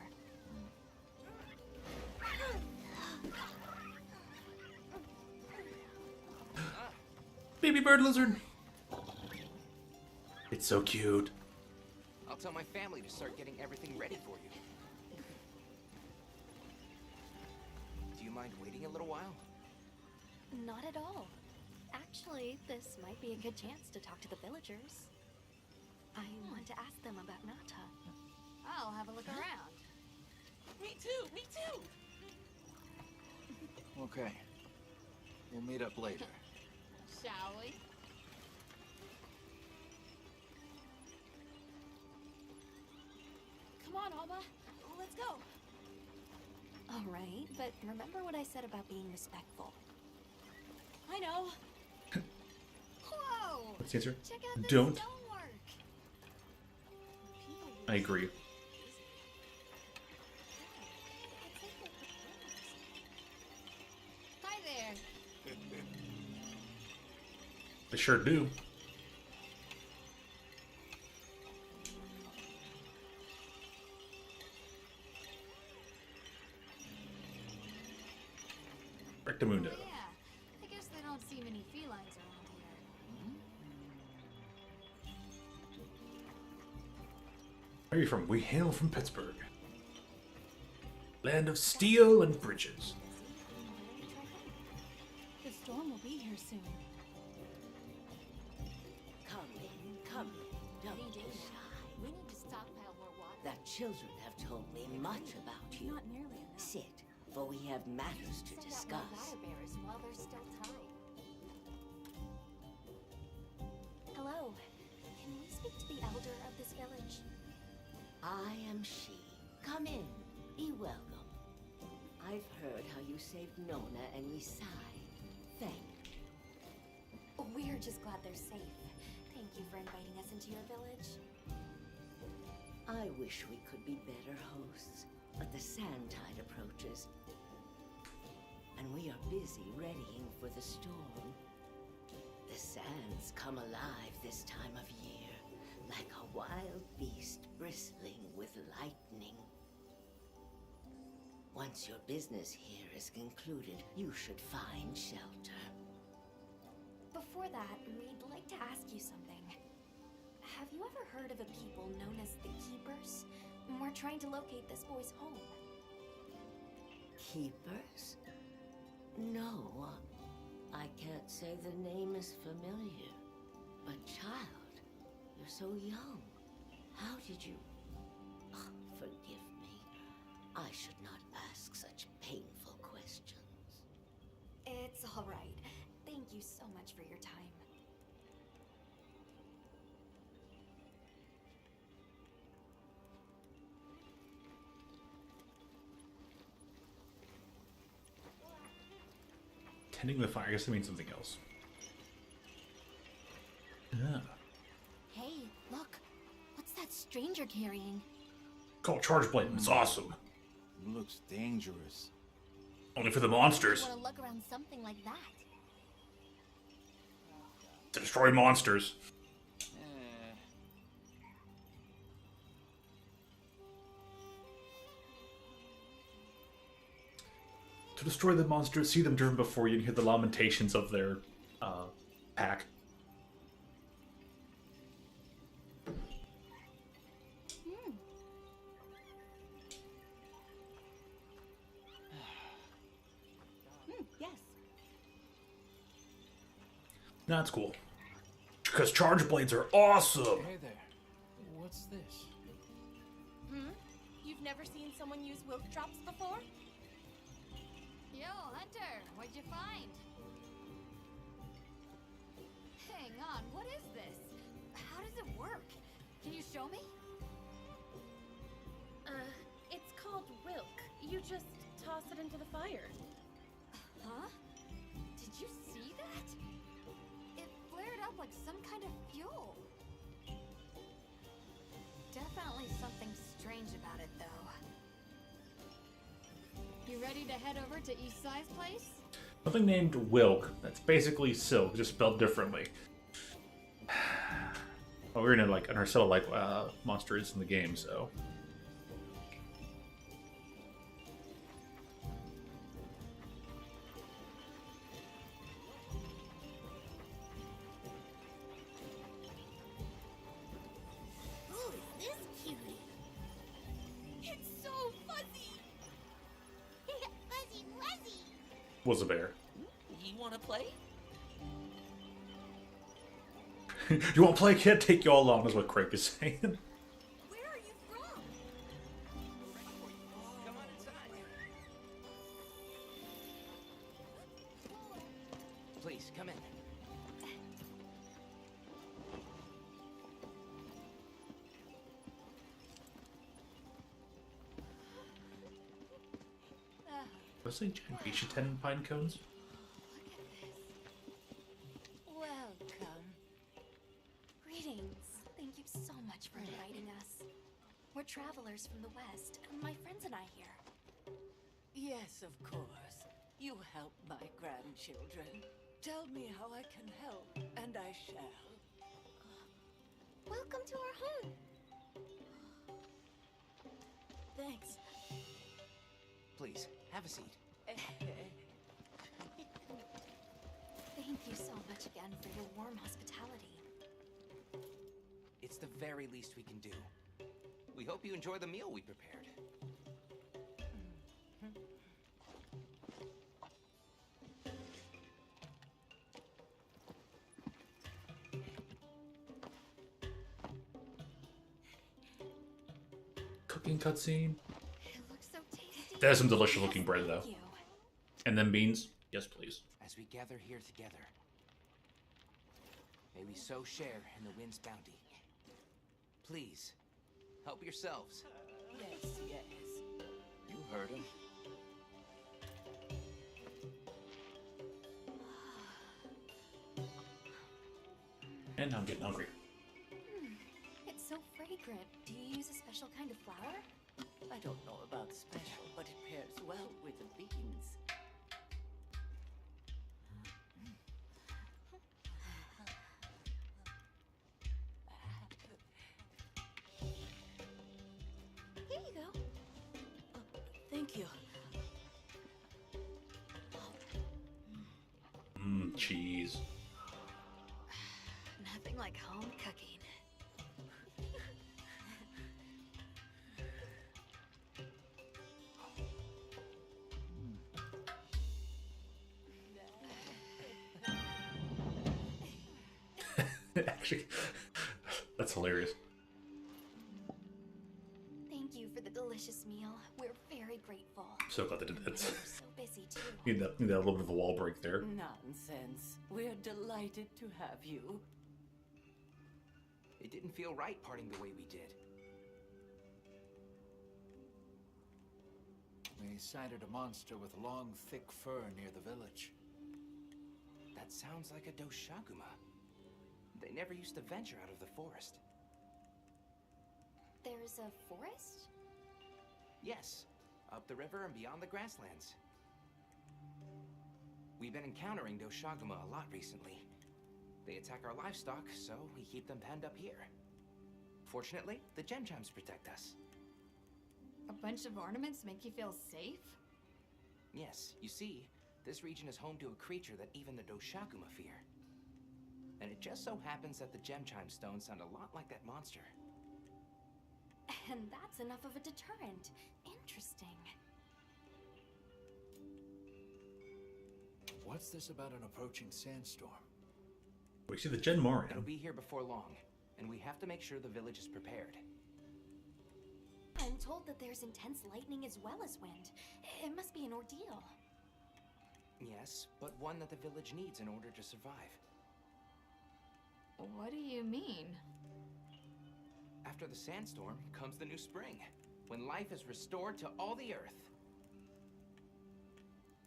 Baby bird lizard! It's so cute. I'll tell my family to start getting everything ready for you. Do you mind waiting a little while? Not at all. Actually, this might be a good chance to talk to the villagers. I want to ask them about Nata. I'll have a look around. Me too, me too. Okay. We'll meet up later. Shall we? Come on, Alma. Let's go. All right, but remember what I said about being respectful. I know. Whoa! What's the answer? Check out this Don't. stonework. I agree. Hi there. They sure do. Rectamundo. Yeah, I guess they don't see many felines around here. Where are you from? We hail from Pittsburgh. Land of steel and bridges. The storm will be here soon. Come in, come in. Don't be shy. We need to stockpile more water. The children have told me much about you. Not nearly enough. Sit, for we have matters to Send out more discuss. water bearers while there's still time. Hello. Can we speak to the elder of this village? I am she. Come in. Be welcome. I've heard how you saved Nona and Risai. Thank you. We're just glad they're safe. Thank you for inviting us into your village. I wish we could be better hosts, but the sand tide approaches. And we are busy readying for the storm. sands come alive this time of year, like a wild beast bristling with lightning. Once your business here is concluded, you should find shelter. Before that, we'd like to ask you something. Have you ever heard of a people known as the Keepers? We're trying to locate this boy's home. Keepers? No, I can't say the name is familiar. But child, you're so young. How did you... Oh, forgive me. I should not ask such painful questions. It's all right. Thank you so much for your time. Tending the fire, I guess it means something else. Yeah. Hey, look. What's that stranger carrying? Called Charge Blade. It's awesome. Looks dangerous. Only for the monsters. Want to look around something like that? To destroy monsters. To destroy the monsters, see them driven before you and hear the lamentations of their pack. Yes. That's cool. Because Charge Blades are awesome! Hey there. What's this? You've never seen someone use wilk drops before? Yo, Hunter, what'd you find? Hang on, what is this? How does it work? Can you show me? It's called wilk. You just toss it into the fire. Huh? Did you see that? It flared up like some kind of fuel. Definitely something strange about it, though. You ready to head over to East Side's place? Something named Wilk. That's basically silk, just spelled differently. Well, we're in an Arcella like monster is in the game, so. Who is this cutie? It's so fuzzy! Fuzzy wuzzy! Was a bear. You want to play? You want to play, kid? Take you all along, is what Craig is saying. Where are you from? Come on inside. Please, come in. Was they giant Geisha 10 pine cones? Welcome. Greetings. Thank you so much for inviting us. We're travelers from the West, and my friends and I here. Yes, of course. You help my grandchildren. Tell me how I can help, and I shall. Welcome to our home. Thanks. Please, have a seat. Thank you so much again for your warm hospitality. It's the very least we can do. We hope you enjoy the meal we prepared. Cooking cutscene. It looks so tasty. That is some delicious looking bread, though. Thank you. And then beans? Yes, please. As we gather here together, may we so share in the wind's bounty. Please, help yourselves. Yes, yes. You heard him. And now I'm getting hungry. It's so fragrant. Do you use a special kind of flower? I don't know about special, but it pairs well with the beans. Thank you. Cheese. Nothing like home cooking. Actually, that's hilarious. Thank you for the delicious meal. We're very grateful. So glad they did that. We're so busy too. Need that little bit of a wall break there. Nonsense. We're delighted to have you. It didn't feel right parting the way we did. We sighted a monster with long, thick fur near the village. That sounds like a Doshaguma. They never used to venture out of the forest. There's a forest? Yes, up the river and beyond the grasslands. We've been encountering Doshaguma a lot recently. They attack our livestock, so we keep them penned up here. Fortunately, the gem chimes protect us. A bunch of ornaments make you feel safe? Yes, you see, this region is home to a creature that even the Doshaguma fear. And it just so happens that the gem chime stones sound a lot like that monster. And that's enough of a deterrent. Interesting. What's this about an approaching sandstorm? We see the Gen Marian. It'll be here before long, and we have to make sure the village is prepared. I'm told that there's intense lightning as well as wind. It must be an ordeal. Yes, but one that the village needs in order to survive. What do you mean? After the sandstorm comes the new spring, when life is restored to all the earth.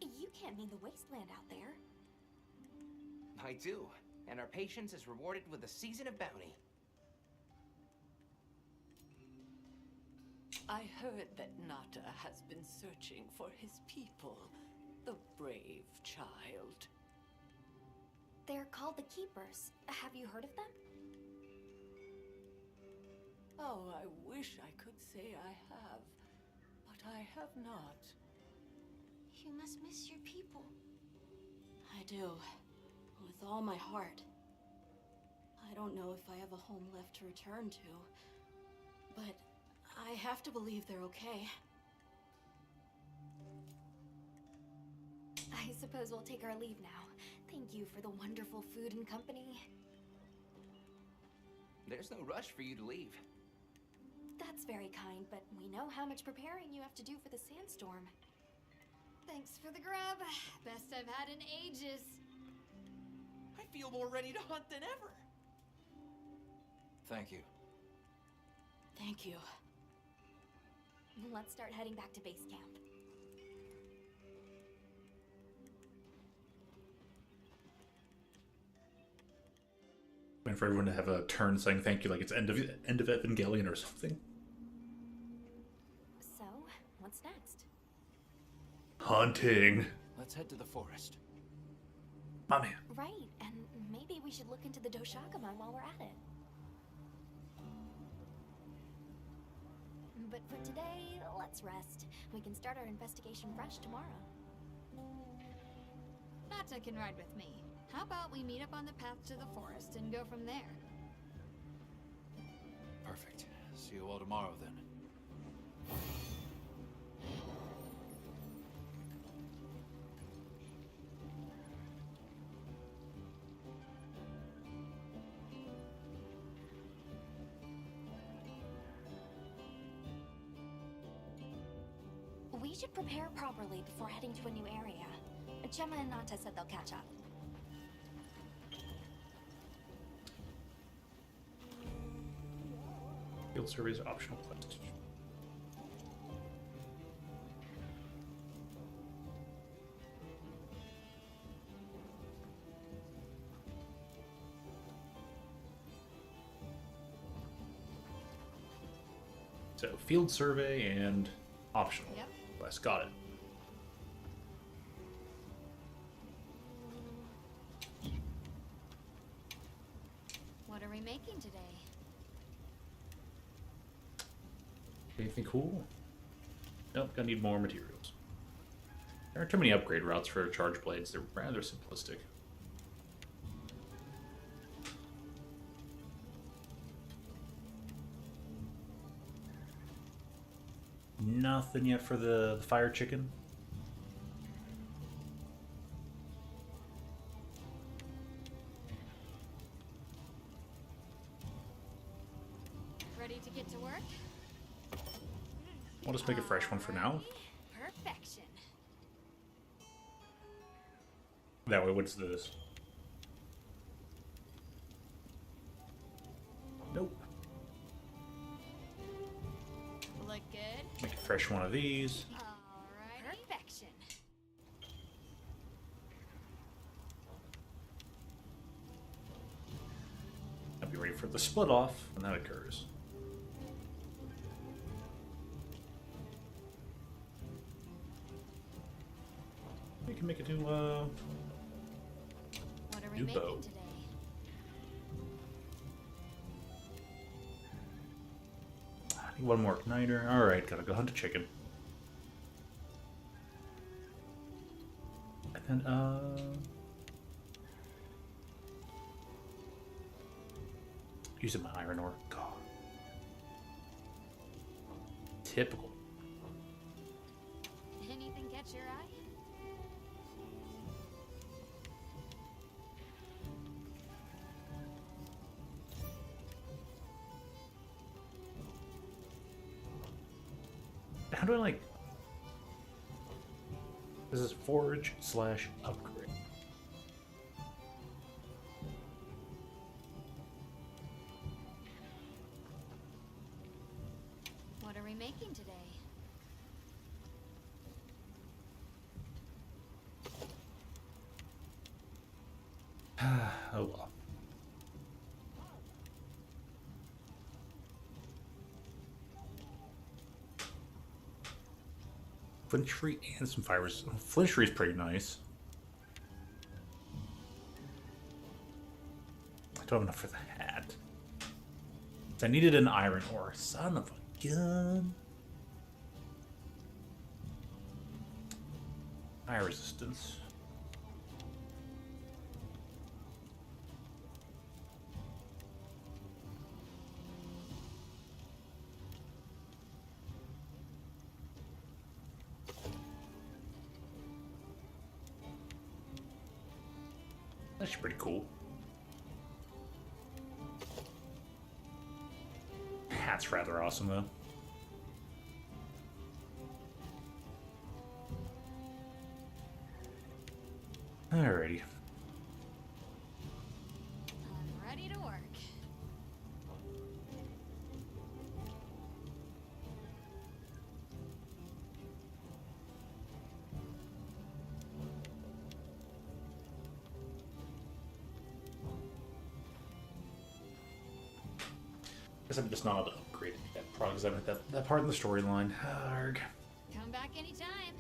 You can't mean the wasteland out there. I do, and our patience is rewarded with a season of bounty. I heard that Nata has been searching for his people, the brave child. They're called the Keepers. Have you heard of them? Oh, I wish I could say I have, but I have not. You must miss your people. I do. With all my heart. I don't know if I have a home left to return to, but I have to believe they're okay. I suppose we'll take our leave now. Thank you for the wonderful food and company. There's no rush for you to leave. That's very kind, but we know how much preparing you have to do for the sandstorm. Thanks for the grub. Best I've had in ages. I feel more ready to hunt than ever. Thank you. Thank you. Let's start heading back to base camp. Waiting for everyone to have a turn saying thank you, like it's end of Evangelion or something. So, what's next? Hunting. Let's head to the forest. My man. Right, and maybe we should look into the Doshaguma while we're at it. But for today, let's rest. We can start our investigation fresh tomorrow. Nata can ride with me. How about we meet up on the path to the forest and go from there? Perfect. See you all tomorrow then. We should prepare properly before heading to a new area. Gemma and Nata said they'll catch up. Field surveys are optional quest. So field survey and optional Yep. quest. Got it. What are we making today? Anything cool? Nope, gonna need more materials. There aren't too many upgrade routes for charge blades. They're rather simplistic. Nothing yet for the fire chicken. Ready to get to work? We'll just make a fresh one for now. Perfection. That way, what's this? Nope. Look good. Make a fresh one of these. Alright. Perfection. I'll be ready for the split off when that occurs. We can make a new What are we new making bow. today? I need one more igniter. Alright, gotta go hunt a chicken. And then, using my iron ore. God. Typical. Anything catch your eye? How do I like... This is forge / upgrade. What are we making today? Oh well. Flint tree and some fibers. Flint tree is pretty nice. I don't have enough for the hat. I needed an iron ore. Son of a gun. Fire resistance. That's pretty cool. Hat's rather awesome though. Alrighty. I'm ready to work. Guess I'm just not able to upgrade that product because I'm at that part in the storyline. Arg. Come back anytime.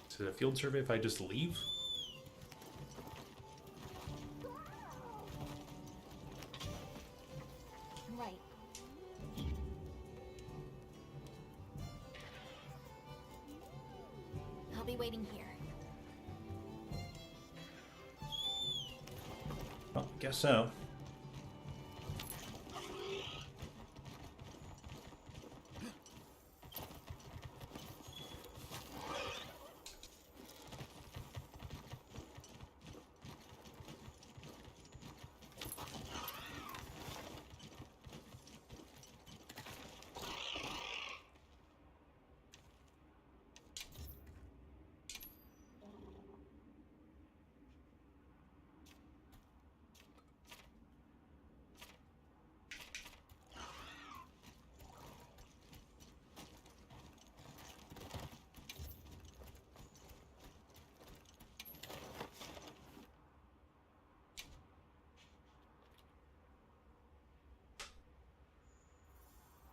Is it a field survey if I just leave? Right. I'll be waiting here. Well, guess so.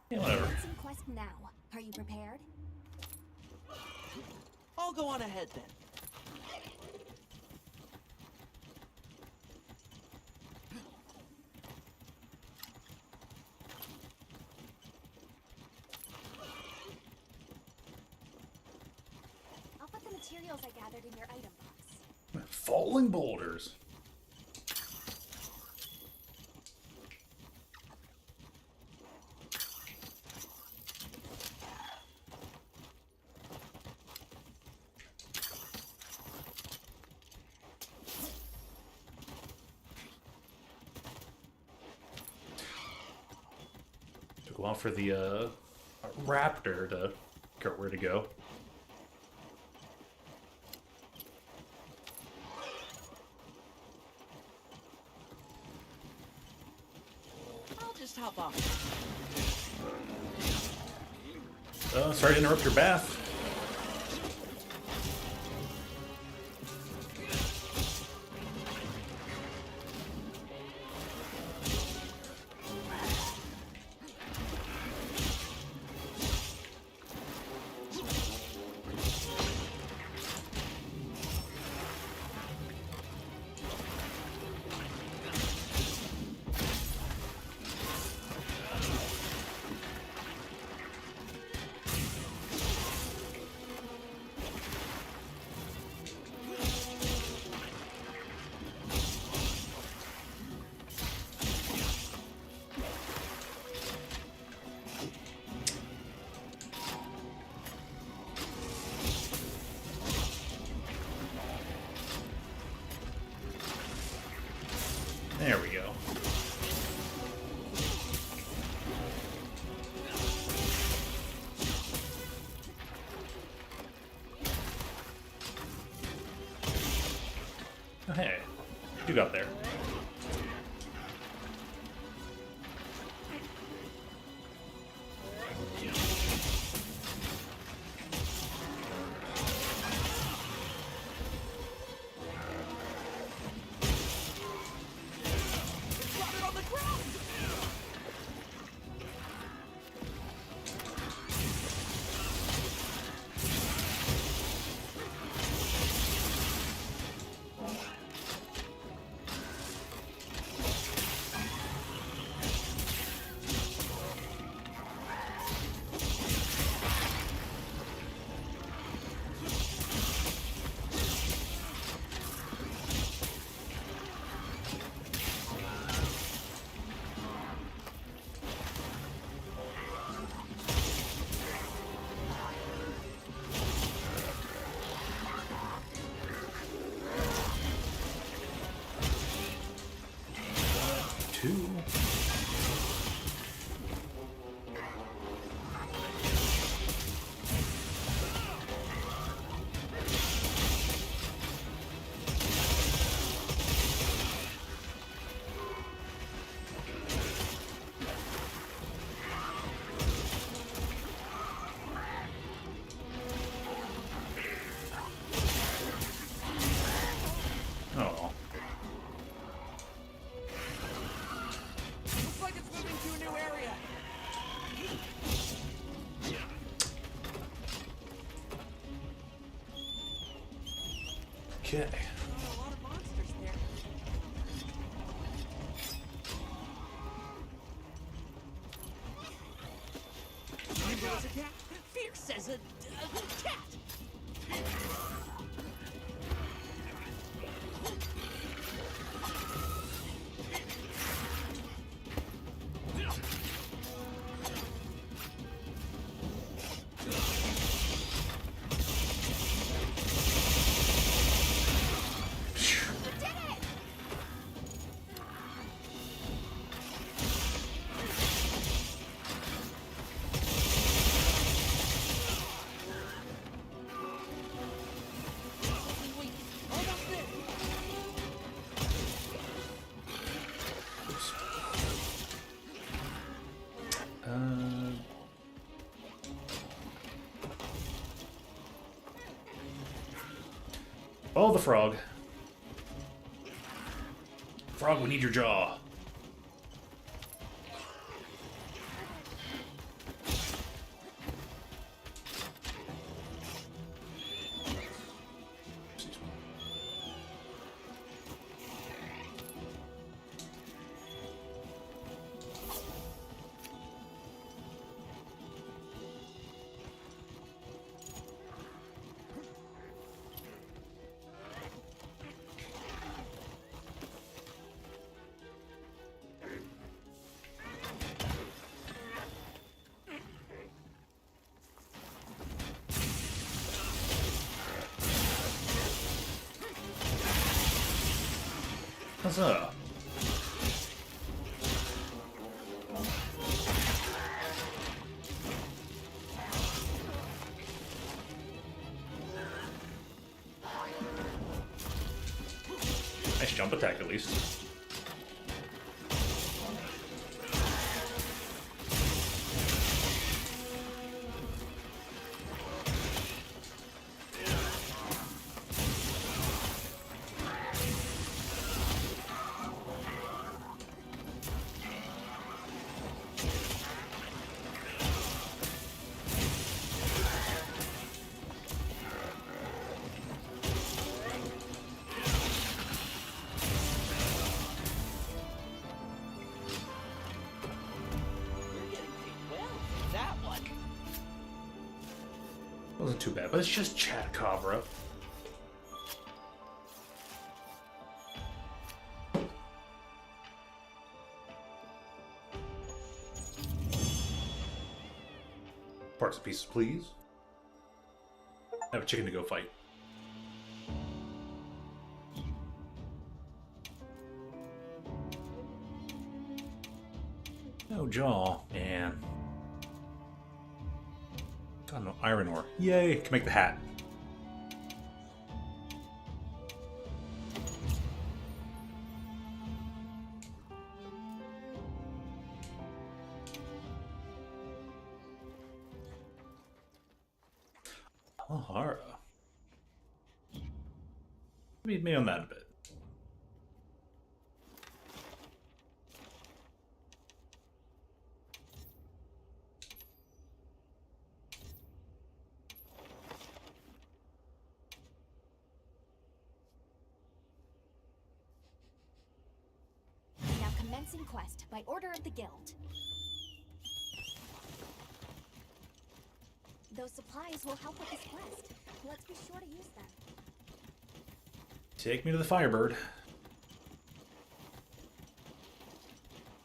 Yeah, whatever. Some quest now. Are you prepared? I'll go on ahead then. I'll put the materials I gathered in your item box. Falling boulders. Took a while for the raptor to figure out where to go. I'll just hop off. Sorry to interrupt your bath. There we go. Oh, hey, you got there. Two. Oh. Looks like it's moving to a new area. Okay. A lot of monsters there. Nimble as a cat, fierce as a cat. Oh, the frog. Frog, we need your jaw. Huzzah. Nice jump attack, at least. Wasn't too bad, but it's just Chadcobra. Parts and pieces, please. I have a chicken to go fight. No jaw, man. God, no iron ore. Yay! Can make the hat. Alhara. Maybe on that a bit. Now commencing quest by order of the guild. Those supplies will help with this quest. Let's be sure to use them. Take me to the Firebird.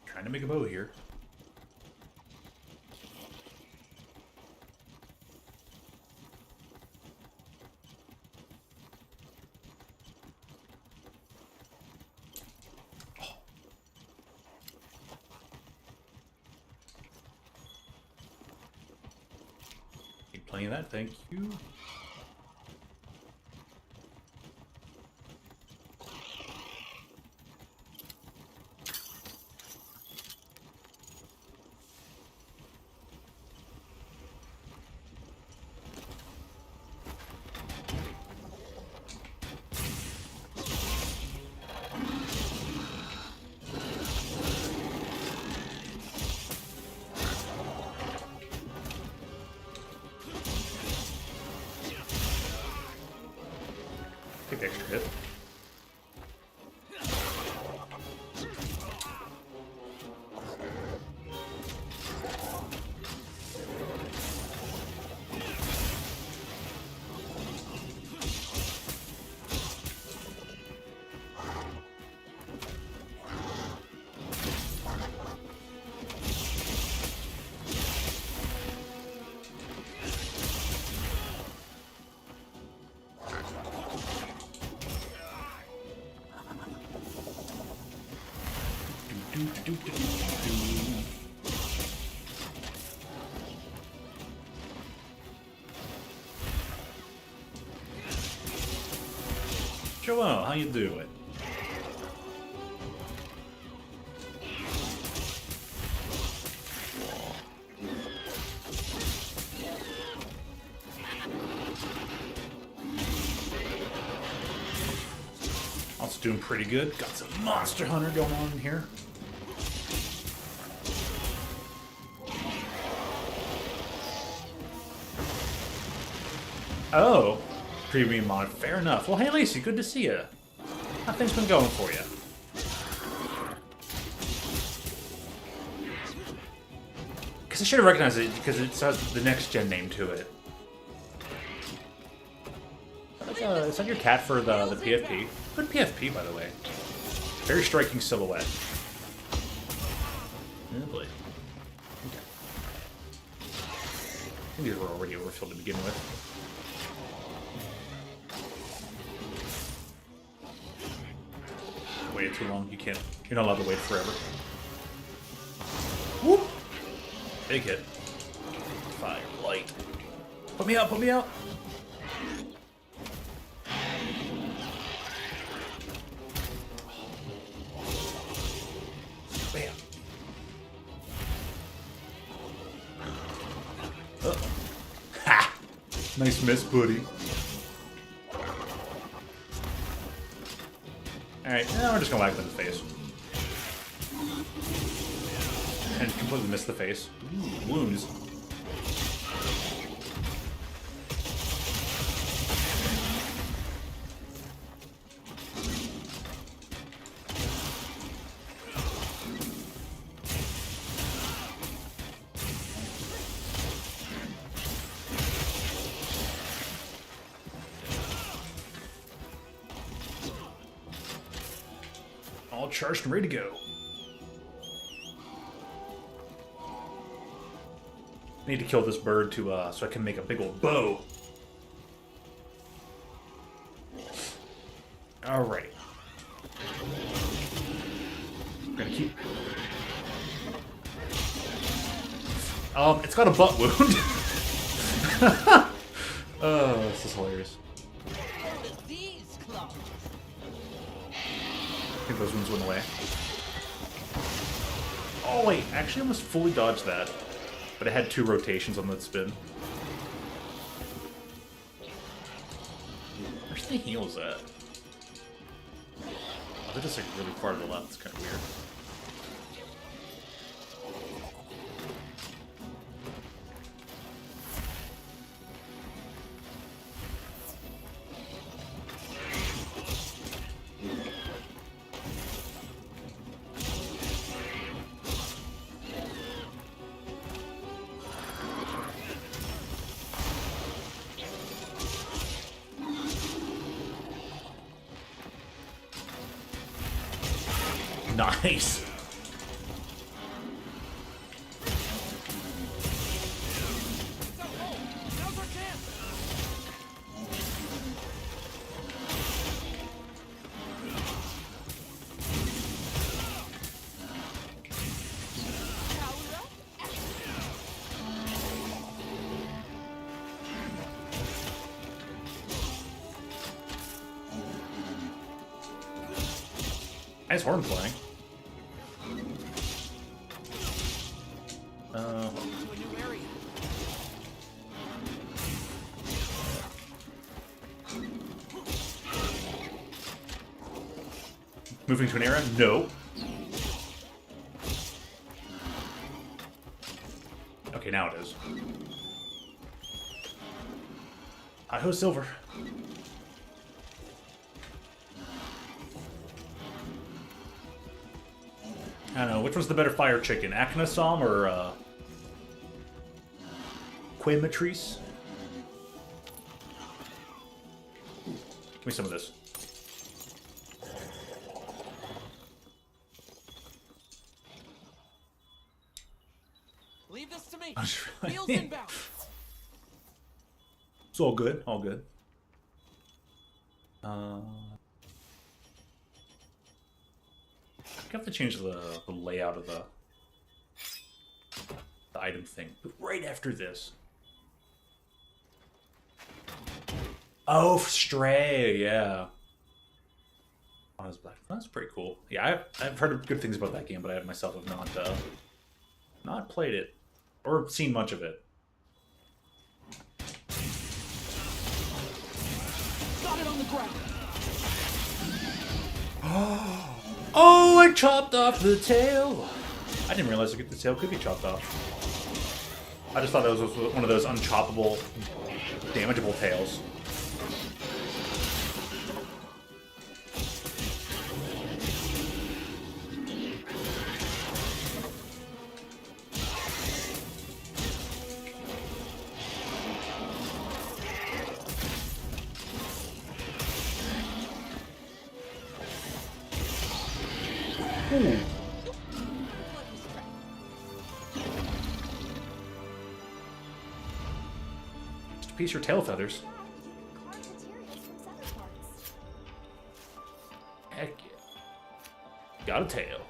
Trying to make a bow here. Keep playing that, thank you. Take the extra hit. Joel, how you doing? Also doing pretty good. Got some Monster Hunter going on in here. Oh, premium mod. Fair enough. Well, hey, Lacey, good to see you. How things been going for you? Because I should have recognized it because it says the next gen name to it. Is that your cat for the PFP? Good PFP, by the way. Very striking silhouette. Oh boy. Okay. I think these were already overfilled to begin with. Wait. too long. You can't. You're not allowed to wait forever. Whoop! Big hit. Fire, light. Put me out, put me out! Bam. Ha! Nice miss, buddy. Alright, now we're just gonna whack him in the face. And completely missed the face. Ooh, wounds. All charged and ready to go. I need to kill this bird to so I can make a big old bow. Alrighty. We're gonna keep. It's got a butt wound. Oh, this is hilarious. I think those wounds went away. Oh wait, actually I almost fully dodged that. But it had 2 rotations on that spin. Where's the heals at? Oh, they're just like really far to the left. It's kind of weird. Nice. Nice horn playing. Moving to an area? No. Okay, now it is. Hi-ho, Silver. I don't know, which was the better fire chicken? Aknasom or, Quematrice? Give me some of this. Leave this to me. Wheels inbound. It's all good, all good. I have to change the layout of the item thing. But right after this. Oh, Stray, yeah. That's pretty cool. Yeah, I've heard good things about that game, but I myself have not played it or seen much of it. Got it on the ground. Oh, I chopped off the tail. I didn't realize the tail could be chopped off. I just thought that was one of those unchoppable, damageable tails. Ooh. Just a piece of your tail feathers. Heck yeah. Got a tail.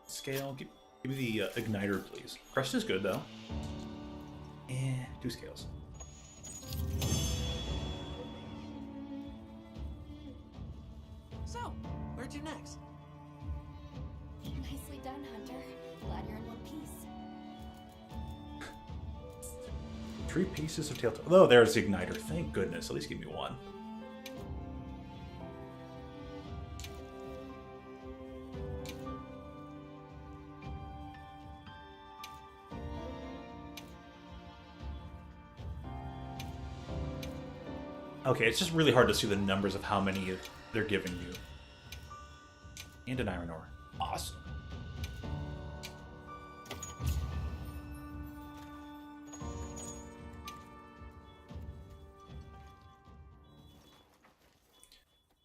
Scale. Give me the igniter, please. Crest is good, though. And 2 scales. So, where'd you next? Nicely done, Hunter. Glad you're in one piece. 3 pieces of tail. Oh, there's the igniter. Thank goodness. At least give me 1. Okay, it's just really hard to see the numbers of how many they're giving you. And an iron ore. Awesome.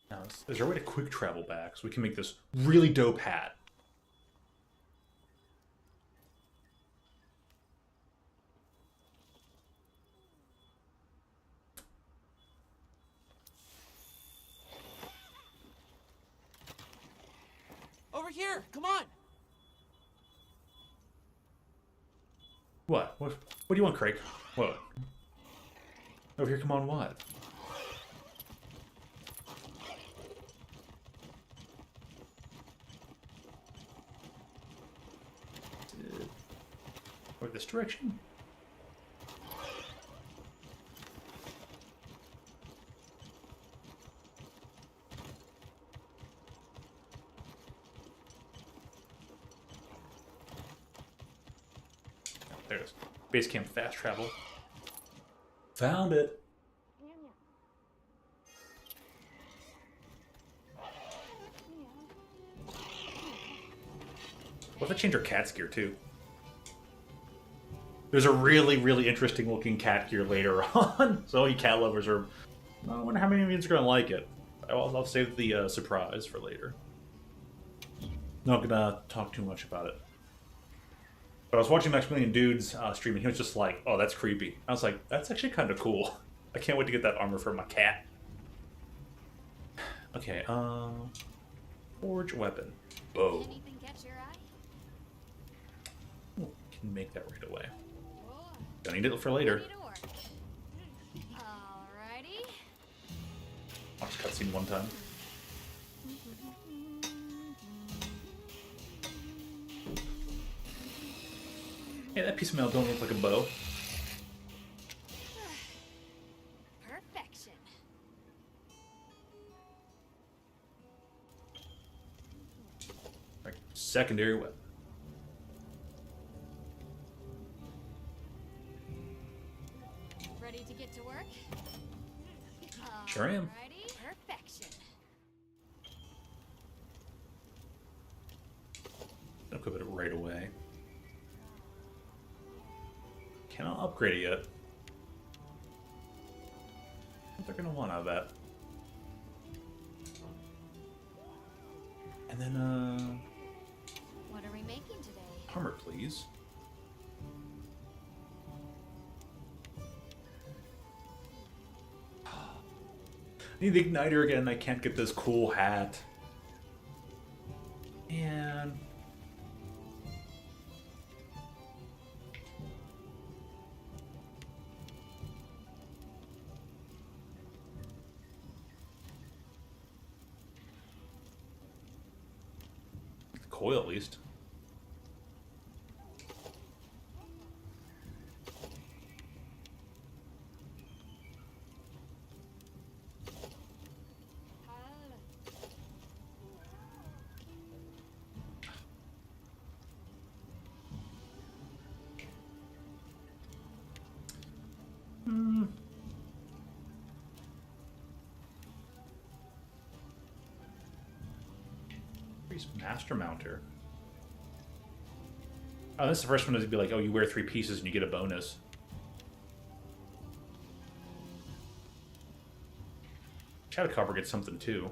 Now, is there a way to quick travel back so we can make this really dope hat? Over here! Come on! What? What do you want, Craig? What? Over here, come on, what? Or this direction? There it is. Base camp fast travel. Found it. What if I change our cat's gear too? There's a really, really interesting looking cat gear later on. So all you cat lovers are... I wonder how many of you are going to like it. I'll save the surprise for later. Not going to talk too much about it. But I was watching Maximilian Dude's stream, and he was just like, oh, that's creepy. I was like, that's actually kind of cool. I can't wait to get that armor for my cat. Okay, forge weapon. Bow. Anything catch your eye? Ooh, can make that right away. Don't need it for later. Alrighty. Watch the cutscene one time. Hey, that piece of mail don't look like a bow. Perfection. Right, secondary weapon. Ready to get to work? Sure am. Alrighty. Perfection. Equip it right away. Cannot upgrade it yet. What they're gonna want out of that. And then, What are we making today? armor, please. I need the igniter again. I can't get this cool hat. And coil, at least. Master Mounter. Oh, this is the first one to be like, oh, you wear 3 pieces and you get a bonus. Shadow Copper gets something too.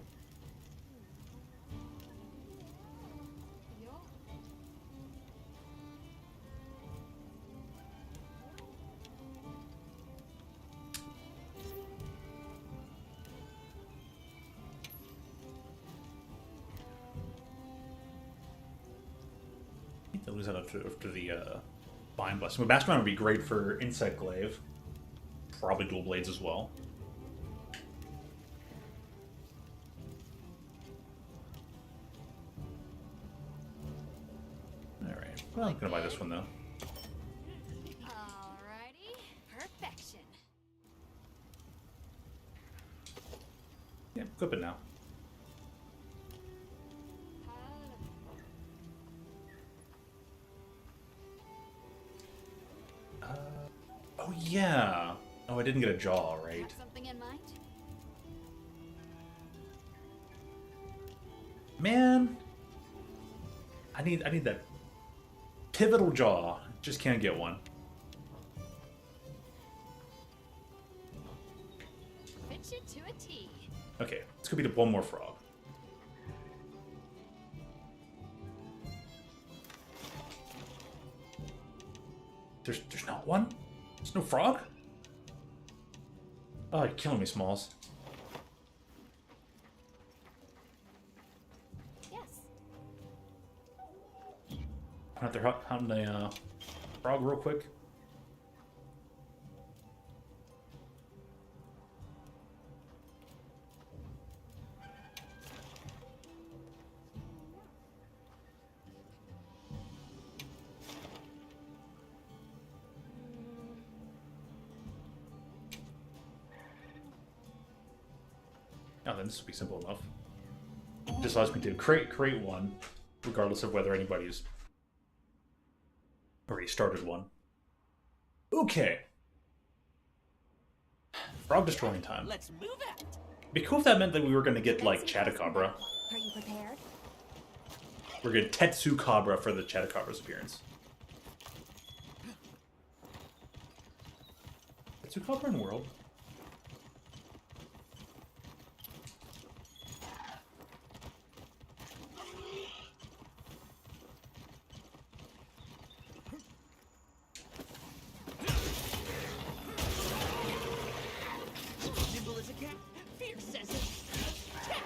They lose that after the Vine Blast. But Mastermind would be great for Insect Glaive. Probably Dual Blades as well. Alright. Well, I'm gonna buy this one though. Alrighty. Perfection. Yeah, equip it now. Oh yeah. Oh, I didn't get a jaw, right? Have something in mind? Man, I need that pivotal jaw. Just can't get one. Fit you to a T. Okay, let's go beat up one more frog. There's not one? There's no frog? Oh, you're killing me, Smalls. Yes. I'm out there hunting a frog real quick. Oh, then this will be simple enough. Just allows me to create one, regardless of whether anybody's already started one. Okay. Frog destroying time. Let's move out. Be cool if that meant that we were going to get, like, Chatacabra. Are you prepared? We're going to Tetsukabra for the Chatacabra's appearance. Tetsukabra in World? Nimble as a cat, fierce as a cat.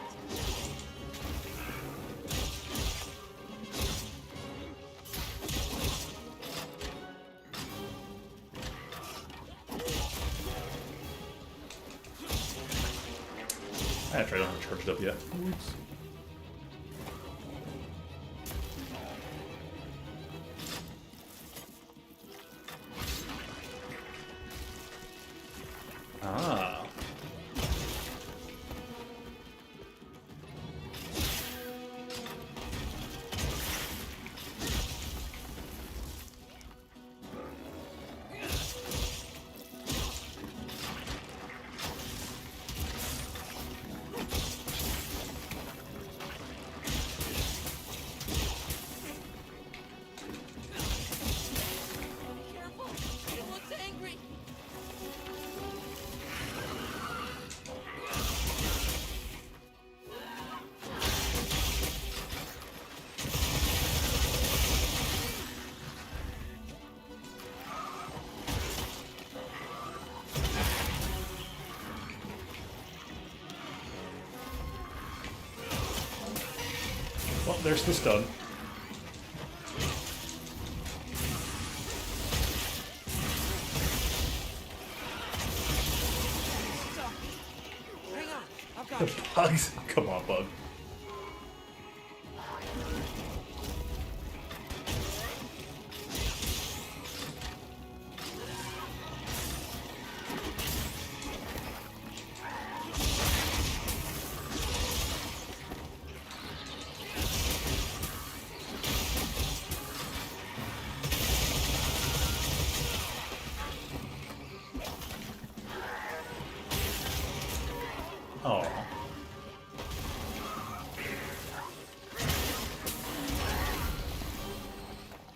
Actually, I don't have it charged up yet. Oops. Ah. Careful, it looks angry. Well, there's the stun. Hang on, I've got The you. bugs. Come on, bug. Oh.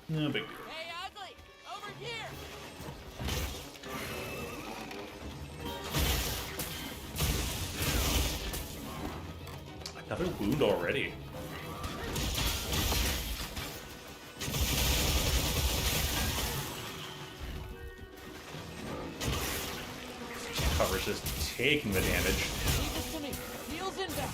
No big deal. Hey, ugly, over here. Another wound already. Cover's just taking the damage. Leave this to me. Heels inbound.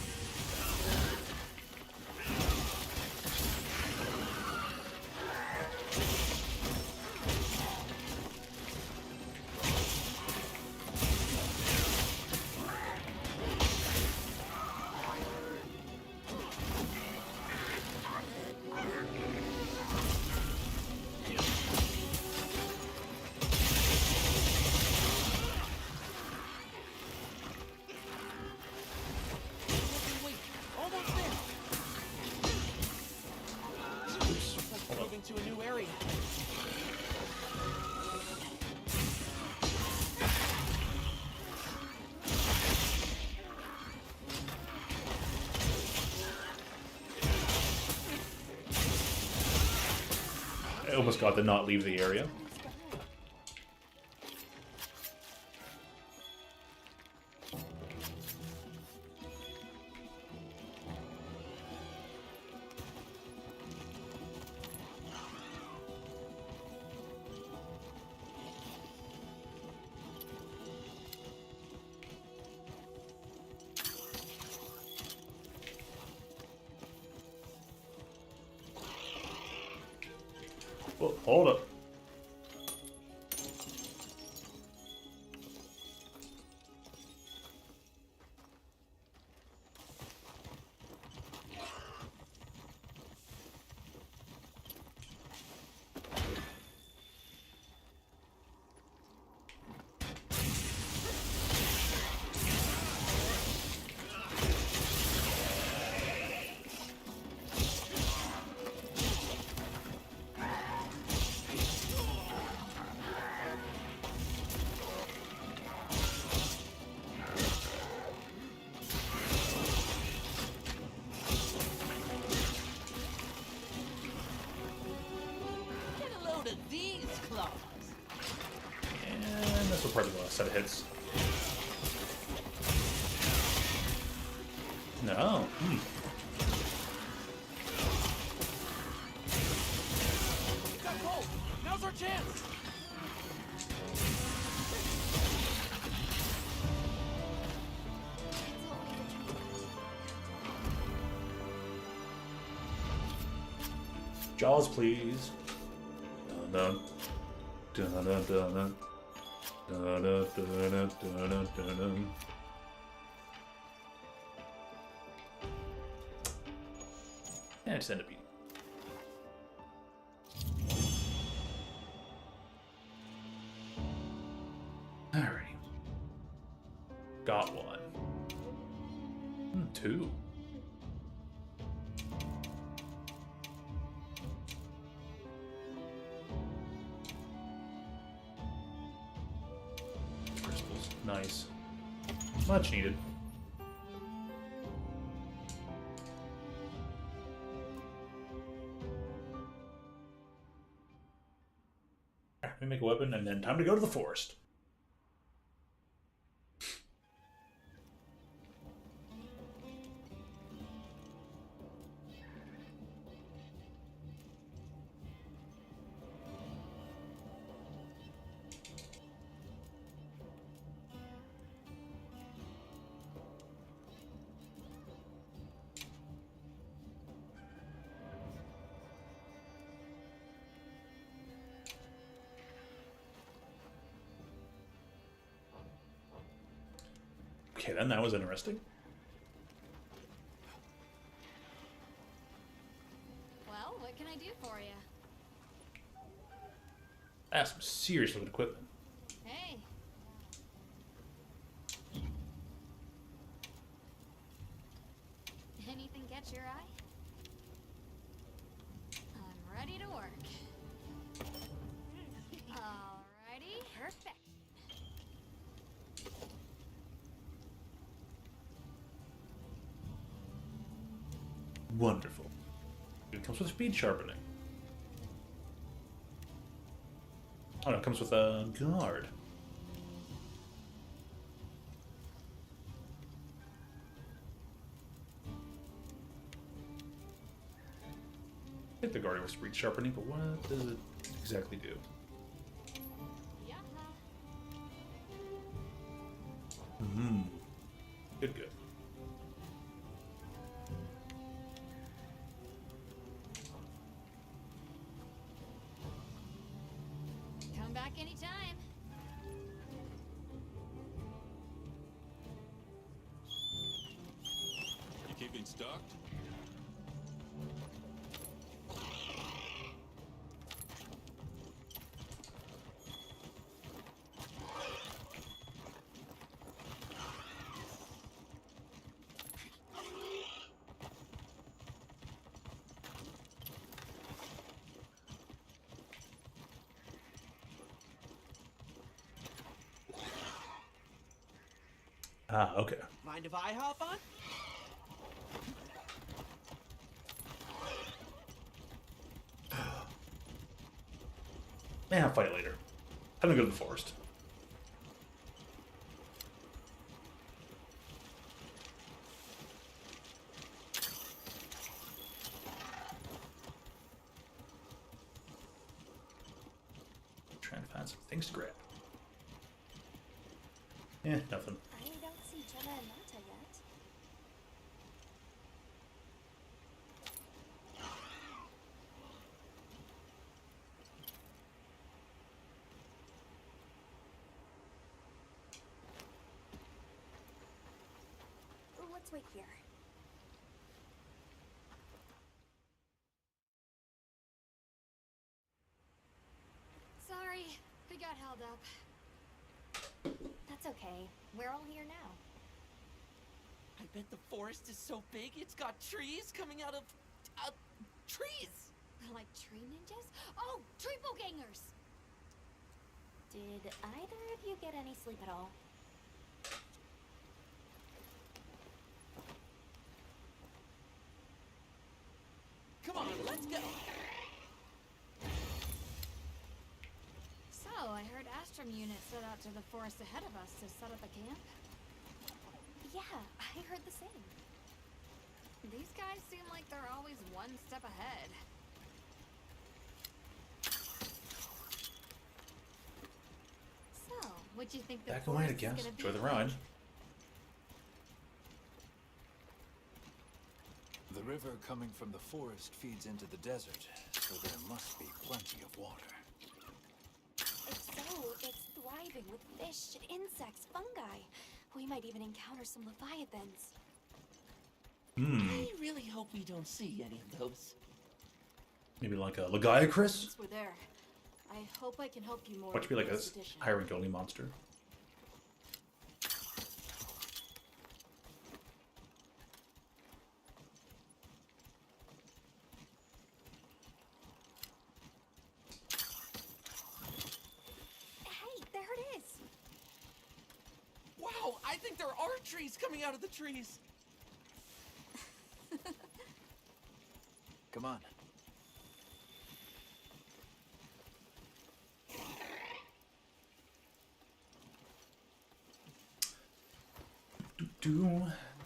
I almost got to not leave the area. Well, hold up. Get a load of these claws. And this will probably be the last set of hits. No. Got cold. Now's our chance. Jaws, please. Dun dun dun dun dun dun dun dun dun dun dun dun. And it's end up eating. Alrighty. Got one. Two. Crystals. Nice. Much needed. Alright, let me make a weapon and then time to go to the forest. Okay, then that was interesting. Well, what can I do for you? That's some serious looking equipment. Hey. Anything catch your eye? I'm ready to work. Alrighty. Perfect. Wonderful. It comes with speed sharpening. Oh no, it comes with a guard. I think the guard was speed sharpening, but what does it exactly do? Good, good. Come back anytime. You keeping stocked? Ah, okay. Mind if I hop on? I'll fight later. Time to go to the forest. Trying to find some things to grab. Nothing. I don't see Jenna and Mata yet. Let's wait here. Sorry, we got held up. That's okay. We're all here now. I bet the forest is so big it's got trees coming out of trees. Like tree ninjas? Oh, triple gangers! Did either of you get any sleep at all? Come on, let's go. So, I heard Astrum units set out to the forest ahead of us to set up a camp. Yeah, I heard the same. These guys seem like they're always one step ahead. So, what'd you think the Back away, I forest is guess. gonna be Enjoy the like? ride. The river coming from the forest feeds into the desert, so there must be plenty of water. If so, it's thriving with fish, insects, fungi. We might even encounter some leviathans. I really hope we don't see any of those. Maybe like a Legiacris? Since we're there, I hope I can help you more. Watch be like a with this edition. higher rank only monster. Hey, there it is. Wow, I think there are trees coming out of the trees. Come on.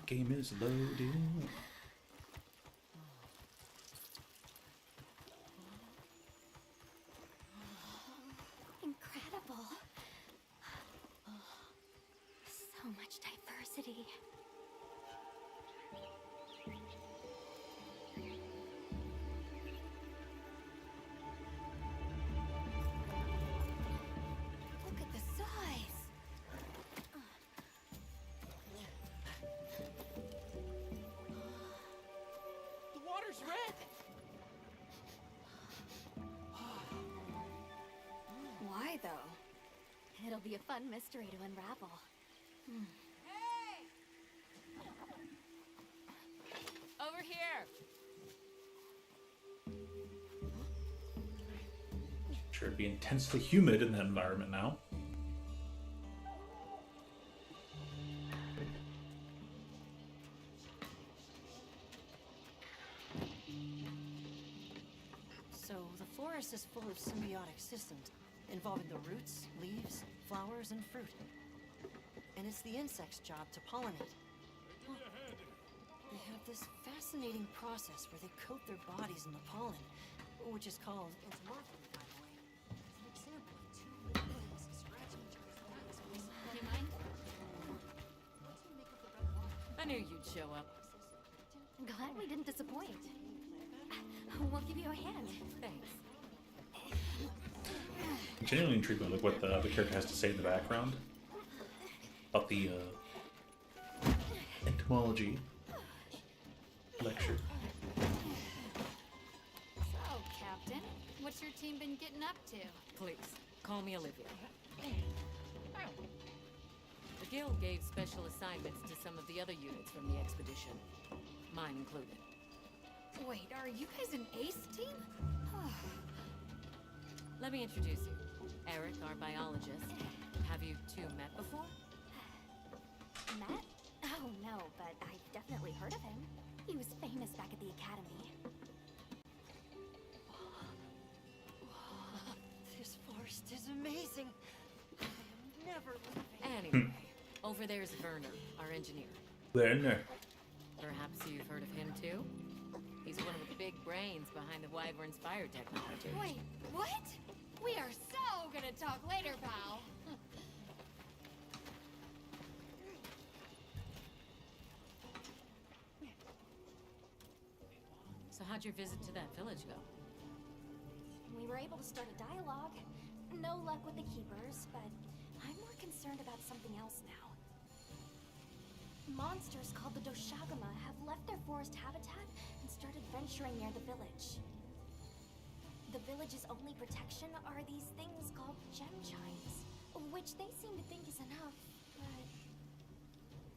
Game is loading. Incredible. So much diversity. Look at the size! The water's red. Why, though? It'll be a fun mystery to unravel. Over here! Sure, it'd be intensely humid in that environment now. So the forest is full of symbiotic systems involving the roots, leaves, flowers, and fruit. And it's the insect's job to pollinate. Look, they have this fascinating process where they coat their bodies in the pollen, which is called entomorphin, by the way. It's an example of two living things scratching each other's backs. Do you mind? I knew you'd show up. Glad we didn't disappoint. We'll give you a hand. Thanks. I'm genuinely intrigued by like what the character has to say in the background about the entomology lecture. So, Captain, what's your team been getting up to? Please, call me Olivia. The Guild gave special assignments to some of the other units from the expedition, mine included. Wait, are you guys an ace team? Let me introduce you. Eric, our biologist. Have you two met before? Matt? Oh, no, but I've definitely heard of him. He was famous back at the academy. This forest Over there's Werner, our engineer. Werner. Perhaps you've heard of him too? He's one of the big brains behind the Wyvern's fire technology. Wait, what? We are so gonna talk later, pal. So how'd your visit to that village go? We were able to start a dialogue. No luck with the keepers, but I'm more concerned about something else now. Monsters called the Doshagama have left their forest habitat and started venturing near the village. The village's only protection are these things called gem chimes, which they seem to think is enough, but...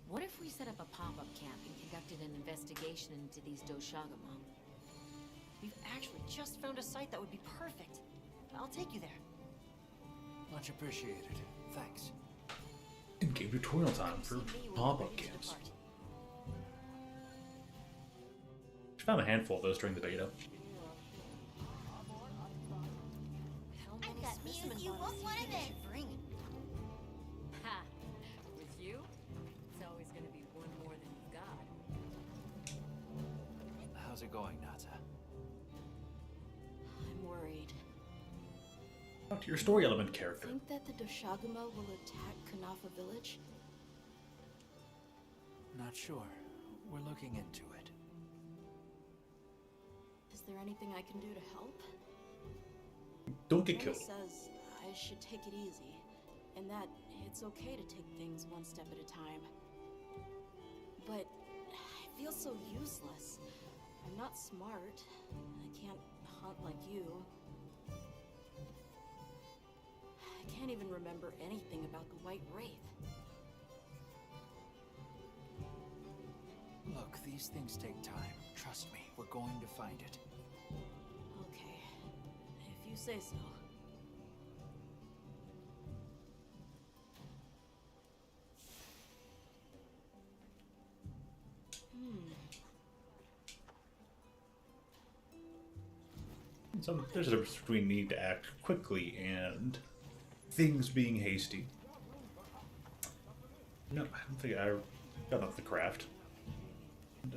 What if we set up a pop-up camp and conducted an investigation into these Doshagama? We've actually just found a site that would be perfect. I'll take you there. Much appreciated. Thanks. In-game tutorial time for pop-up camps. I found a handful of those during the beta. I bet you won't want it then. Ha! With you, it's always gonna be one more than you've got. How's it going, Nata? I'm worried. Talk to your story element character. Think that the Doshagama will attack Kanafa village? Not sure. We're looking into it. Is there anything I can do to help? Don't get Mama killed. says I should take it easy, and that it's okay to take things one step at a time. But I feel so useless. I'm not smart. I can't hunt like you. I can't even remember anything about the White Wraith. Look, these things take time. Trust me, we're going to find it. Okay, if you say so. So there's a difference between needing to act quickly and things being hasty. No, I don't think I got off the craft. And,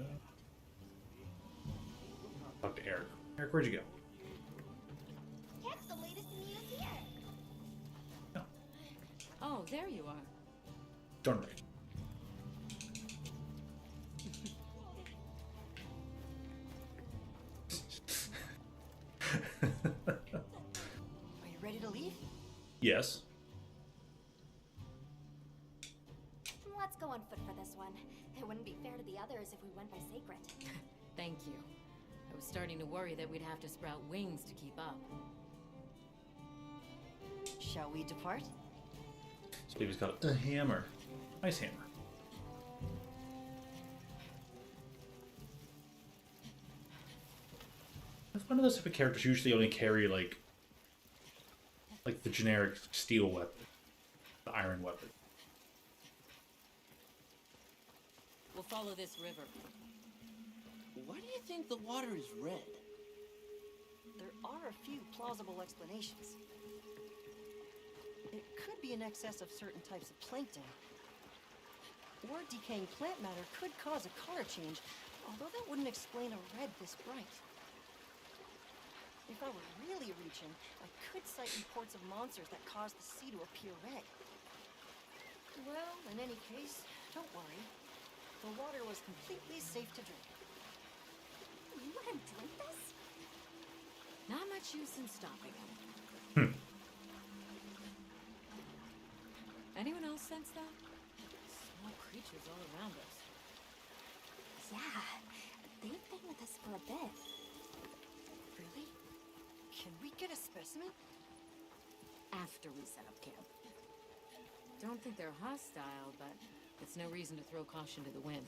talk to Eric. Eric, where'd you go? That's the latest news here. No. Oh, there you are. Darn right. Are you ready to leave? Yes. Let's go on foot for this one. It wouldn't be fair to the others if we went by sacred. Thank you. I was starting to worry that we'd have to sprout wings to keep up. Shall we depart? This baby's got a hammer. Nice hammer. That's one of those type of characters who usually only carry like the generic steel weapon, the iron weapon. We'll follow this river. Why do you think the water is red? There are a few plausible explanations. It could be in excess of certain types of plankton. Or decaying plant matter could cause a color change, although that wouldn't explain a red this bright. If I were really reaching, I could cite reports of monsters that cause the sea to appear red. Well, in any case, don't worry. The water was completely safe to drink. You want to drink this? Not much use in stopping him. Anyone else sense that? Small creatures all around us. Yeah, they've been with us for a bit. Really? Can we get a specimen? After we set up camp. Don't think they're hostile, but it's no reason to throw caution to the wind.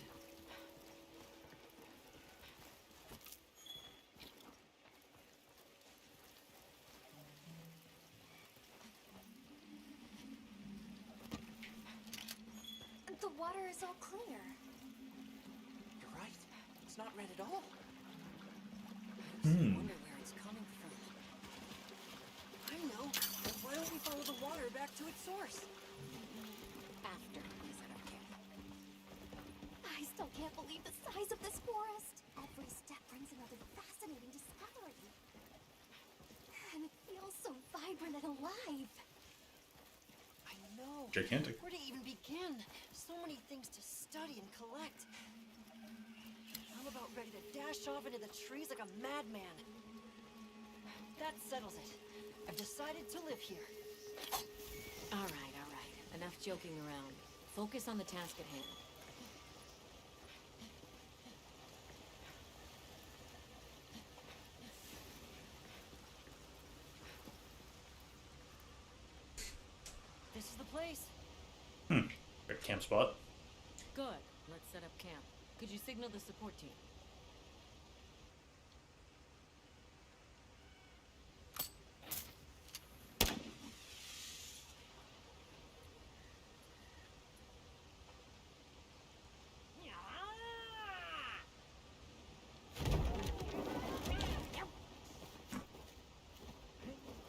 The water is all clear. You're right. It's not red at all. I wonder where it's coming from. I know. Why don't we follow the water back to its source? After we set up still can't believe the size of this forest. Every step brings another fascinating discovery. And it feels so vibrant and alive. I know. Gigantic. Where to even begin? So many things to study and collect. I'm about ready to dash off into the trees like a madman. That settles it. I've decided to live here. All right. Enough joking around. Focus on the task at hand. This is the place. Good camp spot. Good. Let's set up camp. Could you signal the support team?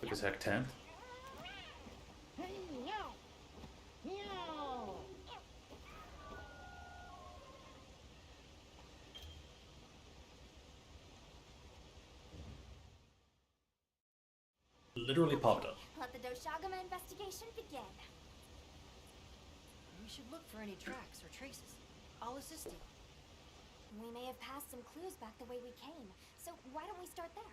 Quick as heck 10. Literally popped up. Let the Doshagama investigation begin. We should look for any tracks or traces. I'll assist you. We may have passed some clues back the way we came, so why don't we start there?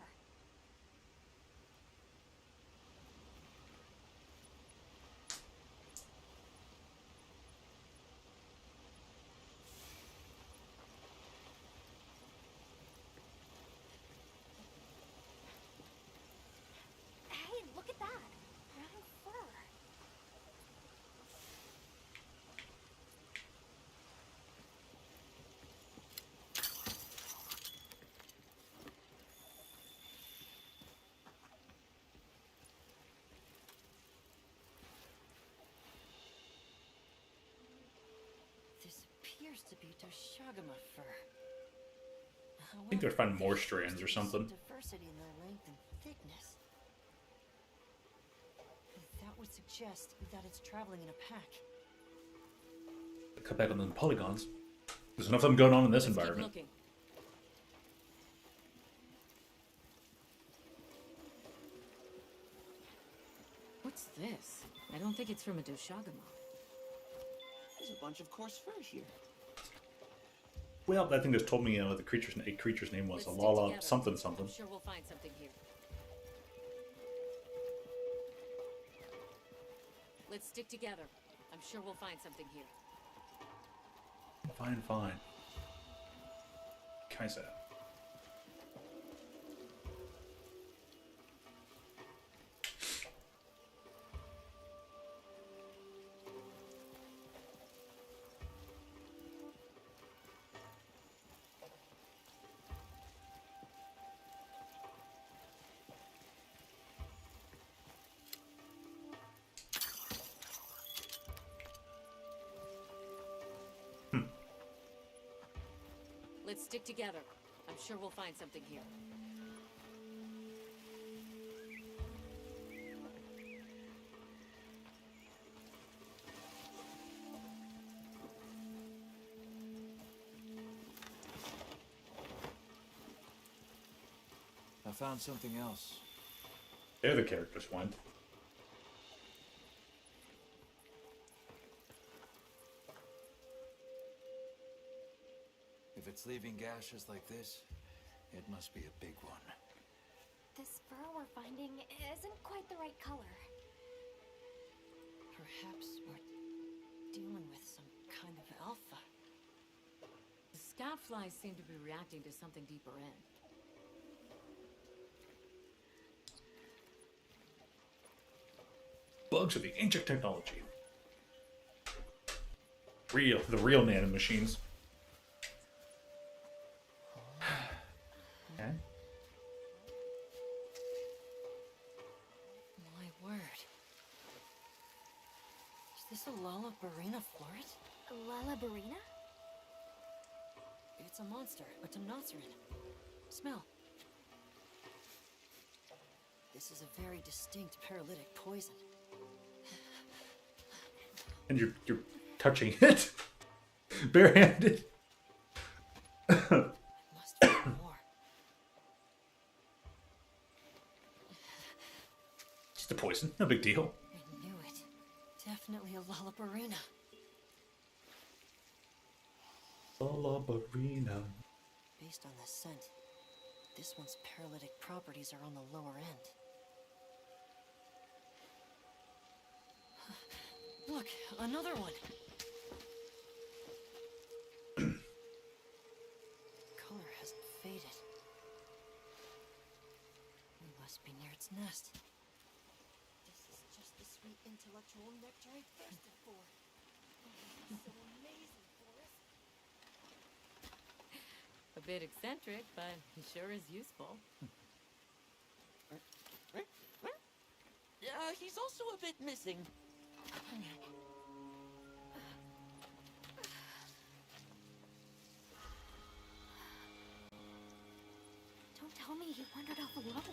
Hey, look at that! Brown fur. This appears to be Doshagama fur. I think they'd find more strands or something. Diversity in their length and thickness. That would suggest that it's traveling in a pack. Cut back on the polygons. There's enough of them going on in this Let's environment. Keep looking. What's this? I don't think it's from a Doshagama. There's a bunch of coarse fur here. Well, I think this told me what the creature's name was. Let's A stick Lala together. something something. I'm sure we'll find something here. Let's stick together. I'm sure we'll find something here. Fine. Kaisa. Let's stick together. I'm sure we'll find something here. I found something else. There the characters went. If it's leaving gashes like this, it must be a big one. This fur we're finding isn't quite the right color. Perhaps we're dealing with some kind of alpha. The scout flies seem to be reacting to something deeper in. Bugs are the ancient technology. The real nanomachines. Okay. My word. Is this a Lullabarina floret? Lullabarina? It's a monster, a Temnoceran. Smell. This is a very distinct paralytic poison. And you're touching it barehanded. the poison. No big deal. I knew it. Definitely a Lollabarina. Lollabarina. Based on the scent, this one's paralytic properties are on the lower end. Look, another one. Color hasn't faded. We must be near its nest. This is just the sweet intellectual nectar I thirsted for. Oh, so amazing, Forrest. A bit eccentric, but he sure is useful. He's also a bit missing. Don't tell me he wandered off alone.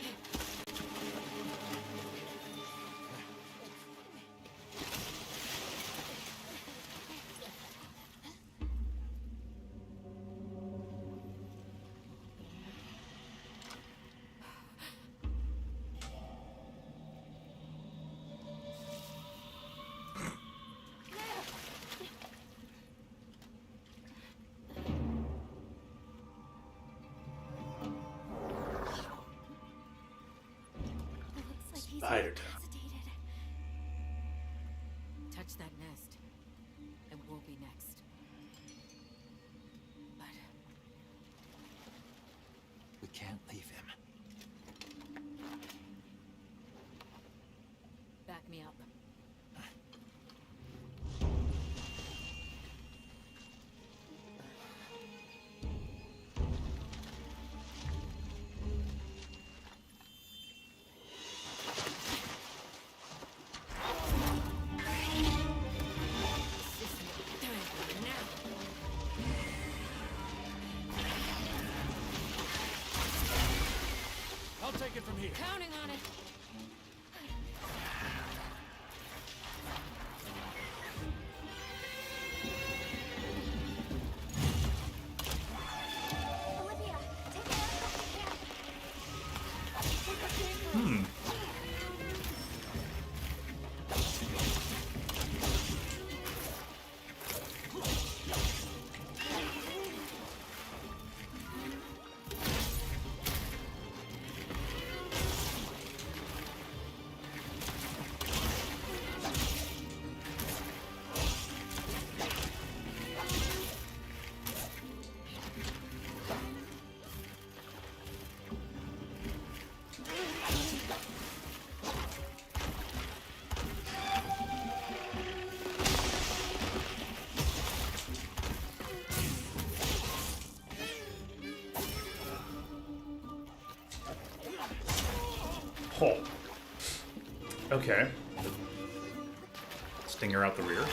Spider Town. Touch that nest, and we'll be next. But We can't leave him. back me up. I'll take it from here. Counting on it. Oh. Okay. Stinger out the rear.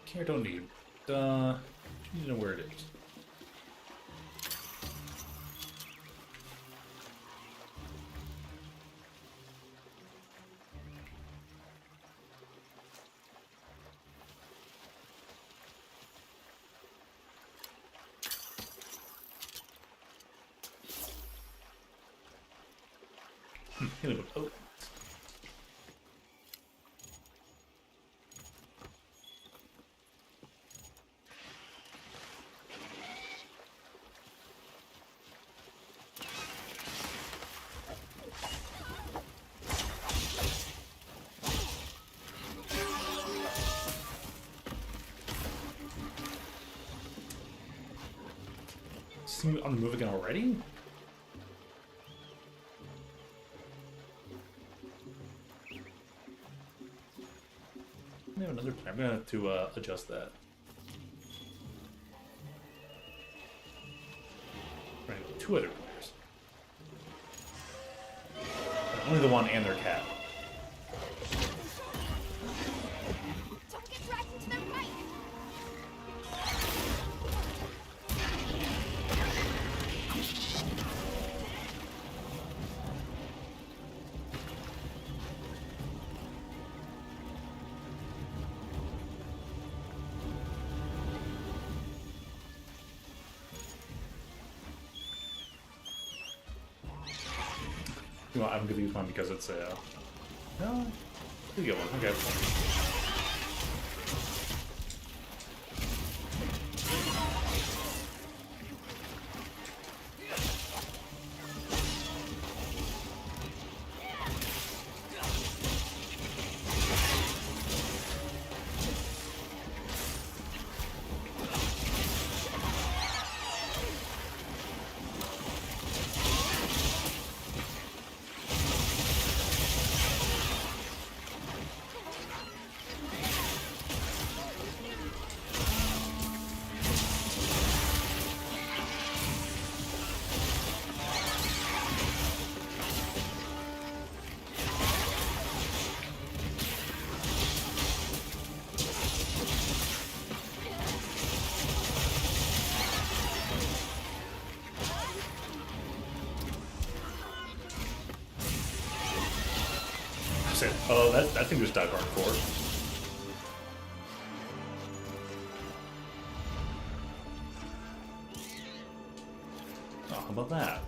Care don't need. You know where it is. Healing book. Oh. Seem on the move again already? I have another plan. I'm gonna have to adjust that. Right, two other players. Only the one and their cat. Don't get dragged into their fight! You know, I'm gonna use one because it's a. No, you get one. Okay. Oh, that thing just died hardcore. Oh, how about that?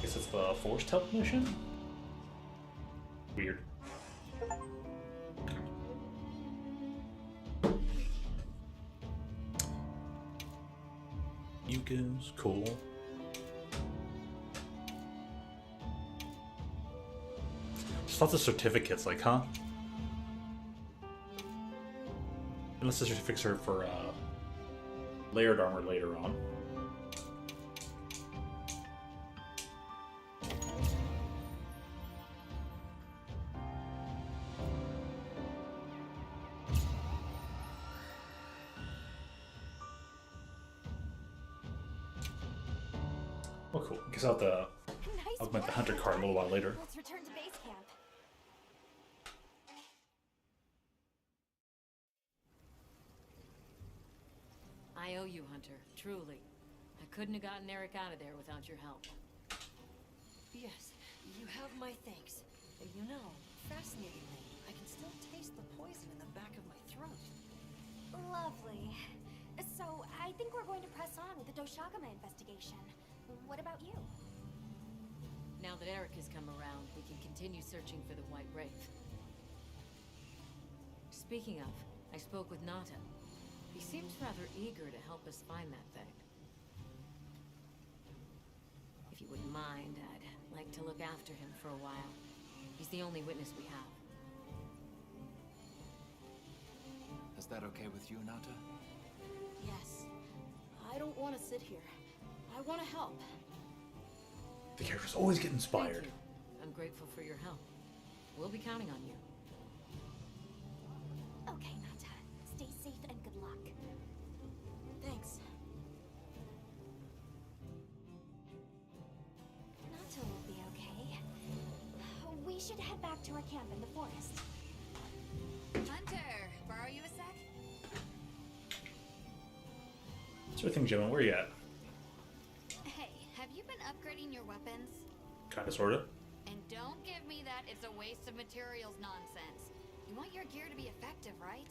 Guess it's the forced help mission? Weird. Yukins, cool. Just lots of certificates, like, huh? Unless the certificates are for layered armor later on. Oh, cool. Guess I'll have to augment the hunter card a little while later. Let's return to base camp. I owe you, Hunter. Truly. I couldn't have gotten Eric out of there without your help. Yes, you have my thanks. You know, fascinatingly, I can still taste the poison in the back of my throat. Lovely. So, I think we're going to press on with the Doshagama investigation. What about you? Now that Eric has come around, we can continue searching for the White Wraith. Speaking of, I spoke with Nata. He seems rather eager to help us find that thing. If you wouldn't mind, I'd like to look after him for a while. He's the only witness we have. Is that okay with you, Nata? Yes. I don't want to sit here. I want to help. The characters always get inspired. Thank you. I'm grateful for your help. We'll be counting on you. Okay, Nata. Stay safe and good luck. Thanks. Nata will be okay. We should head back to our camp in the forest. Hunter, borrow you a sec? Sure thing, Gemma. Where you at? Hey, have you been upgrading your weapons? Kinda, sorta. And don't give me that that, it's a waste of materials nonsense. You want your gear to be effective, right?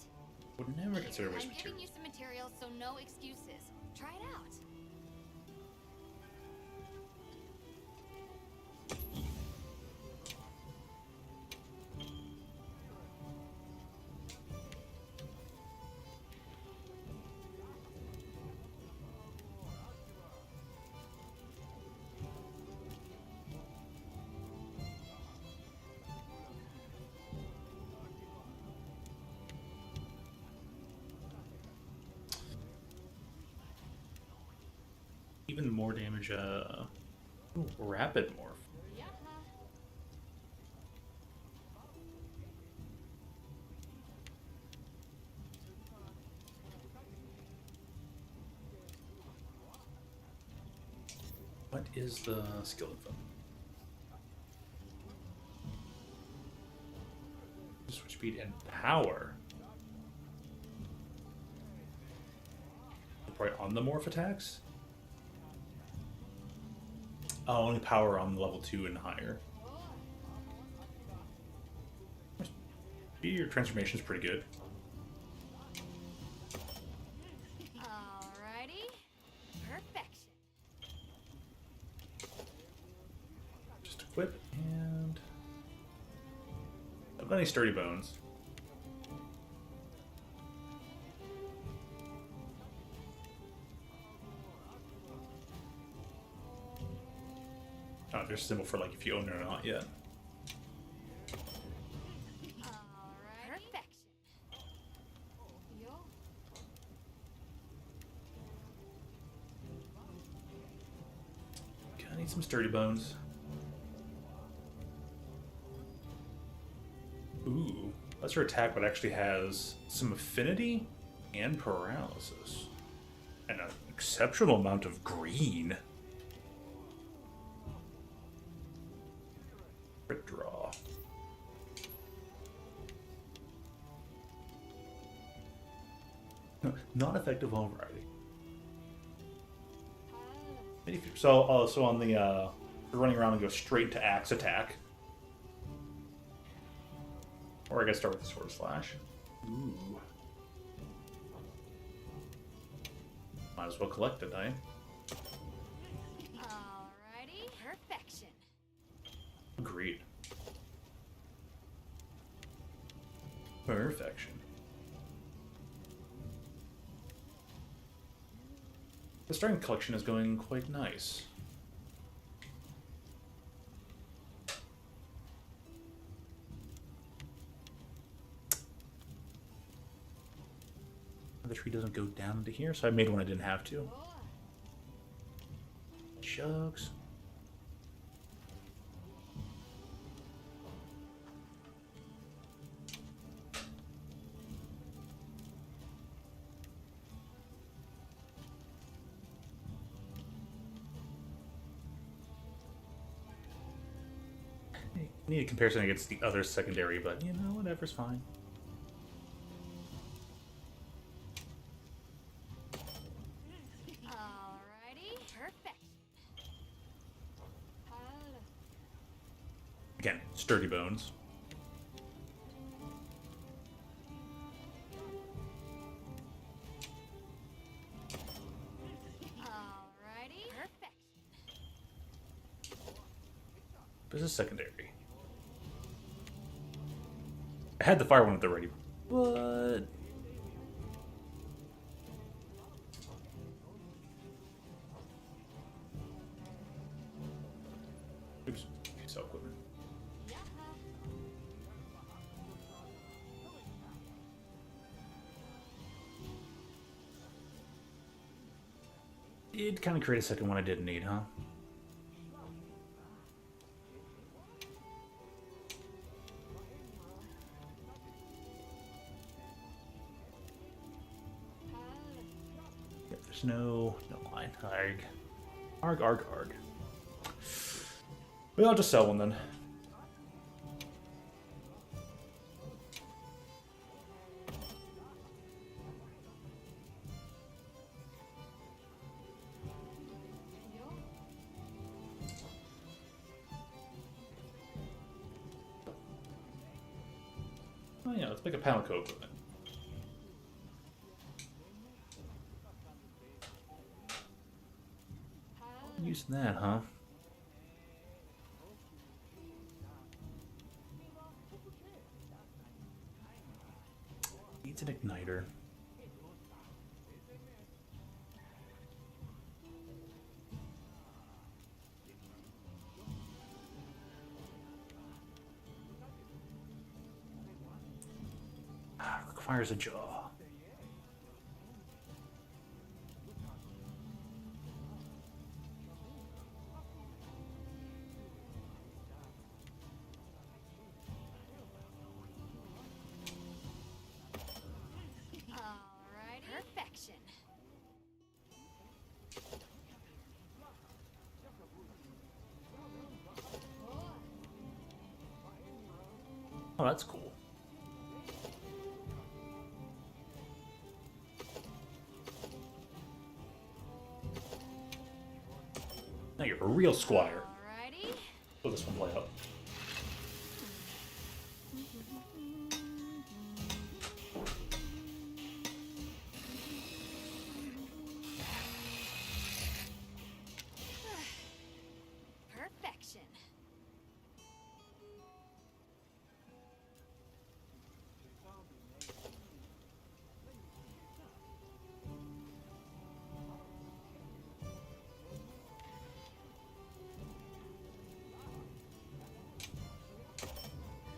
Would never consider waste I'm giving materials. you some materials, so no excuses. Try it out. Even more damage, ooh, rapid morph. Yeah. What is the skill info? Switch speed and power. Right on the morph attacks? Oh, only power on level 2 and higher. Your transformation is pretty good. Alrighty. Perfection. Just equip and... I've got any sturdy bones. Oh, there's a symbol for like if you own it or not yet. Perfection. Yo. Okay, I need some sturdy bones. Ooh, lesser attack, but actually has some affinity and paralysis. And an exceptional amount of green. Crit draw. Not effective while riding. So on the you're running around and go straight to axe attack. Or I guess start with the sword slash. Ooh. Might as well collect it, eh? Alrighty. Perfection. Agreed. Perfection. The starting collection is going quite nice. The tree doesn't go down into here, so I made one I didn't have to. Jugs. Need a comparison against the other secondary, but you know, whatever's fine. Alrighty. Perfection. Again, sturdy bones. Alrighty. Perfection. This is secondary. I had the fire one at the ready, but oops, sell equipment. It kind of created a second one I didn't need, huh? There's no line. Arg. Arg, arg, arg. Well, I'll just sell one then. Oh yeah, let's make a palico equipment. Using that, huh? Needs an igniter. Requires a jaw. Alright, perfection. Oh, that's cool. Now you're a real squire. Alrighty. Will this one play out? Perfection.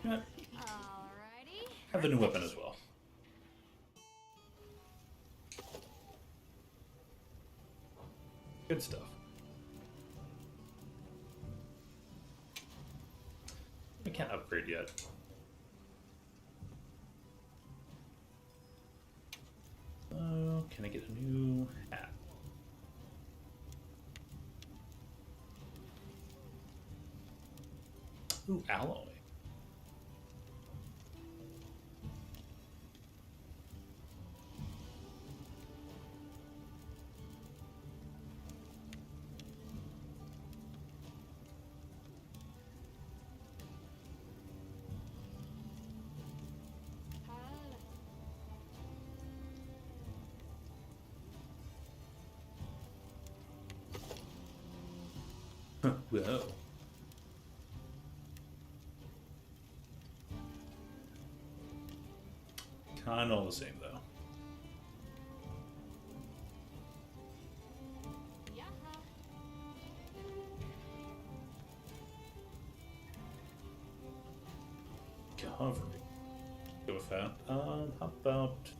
Yeah, Alrighty. have the new weapon as well. Good stuff. I can't upgrade yet. Can I get a new hat? Ooh, alloy. Whoa. Kinda all the same though. Covering. Go with that. How about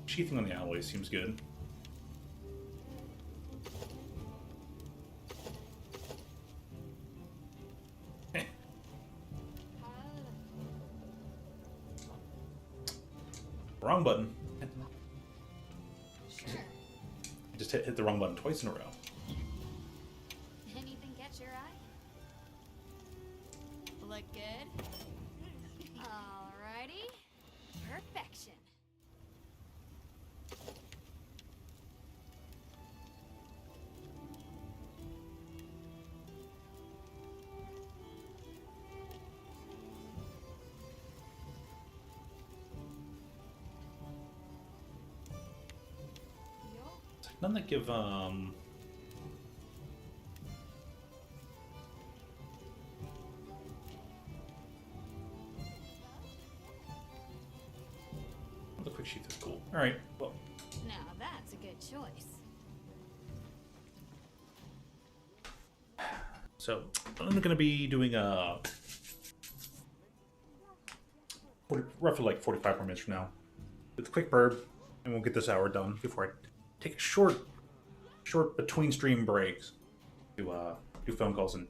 sheathing on the alloy seems good. Wrong button. Sure. Just hit the wrong button twice in a row. Anything catch your eye? Look good? Alrighty. Perfection. None that give the quick sheath is cool. Alright, well. Now that's a good choice. So I'm gonna be doing roughly like 45 more minutes from now. With a quick burb, and we'll get this hour done before I take a short between stream breaks to do phone calls and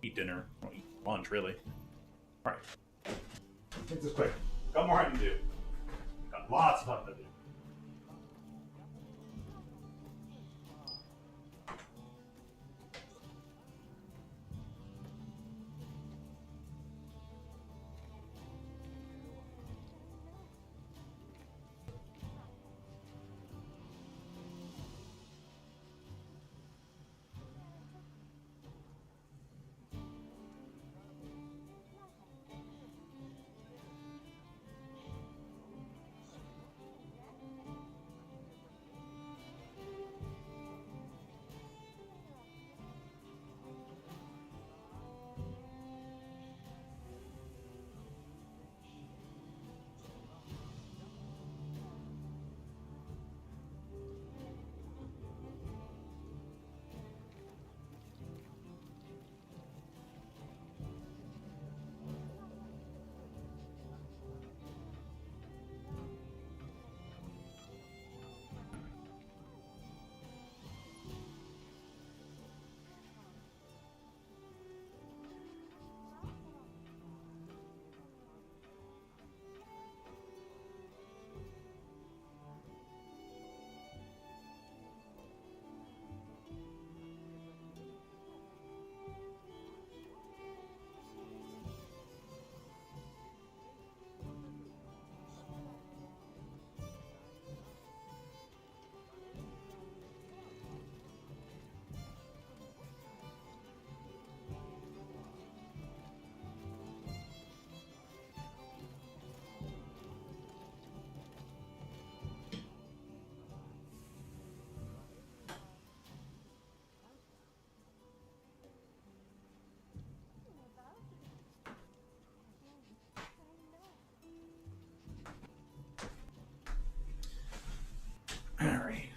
eat dinner or eat lunch really. All right, make this quick. Got more hunting to do. Got lots of hunting to do.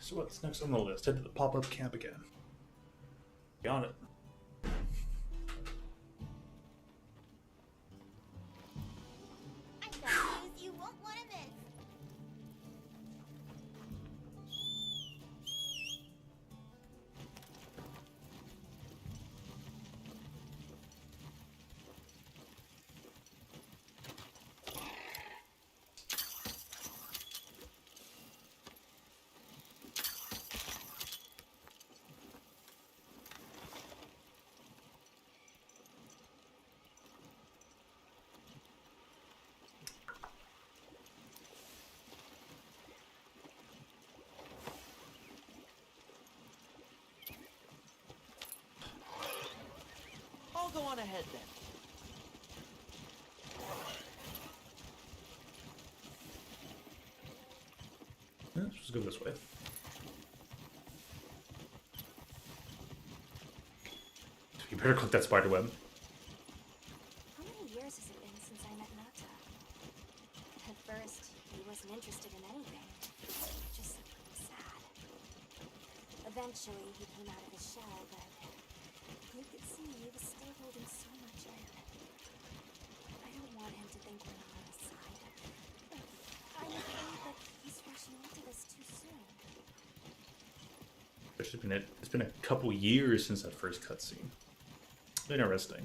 So what's next on the list? Head to the pop-up camp again. Be on it. I've got news you won't want to miss. I'll go on ahead then. Let's just go this way. You better click that spider web. How many years has it been since I met Nata? At first, he wasn't interested in anything. Just sad. Eventually, he came out of his shell, but you could see he was still holding so much in. I don't want him to think we're not on his side. But I'm afraid that he's rushing into this too soon. It's been a couple years since that first cutscene. Interesting.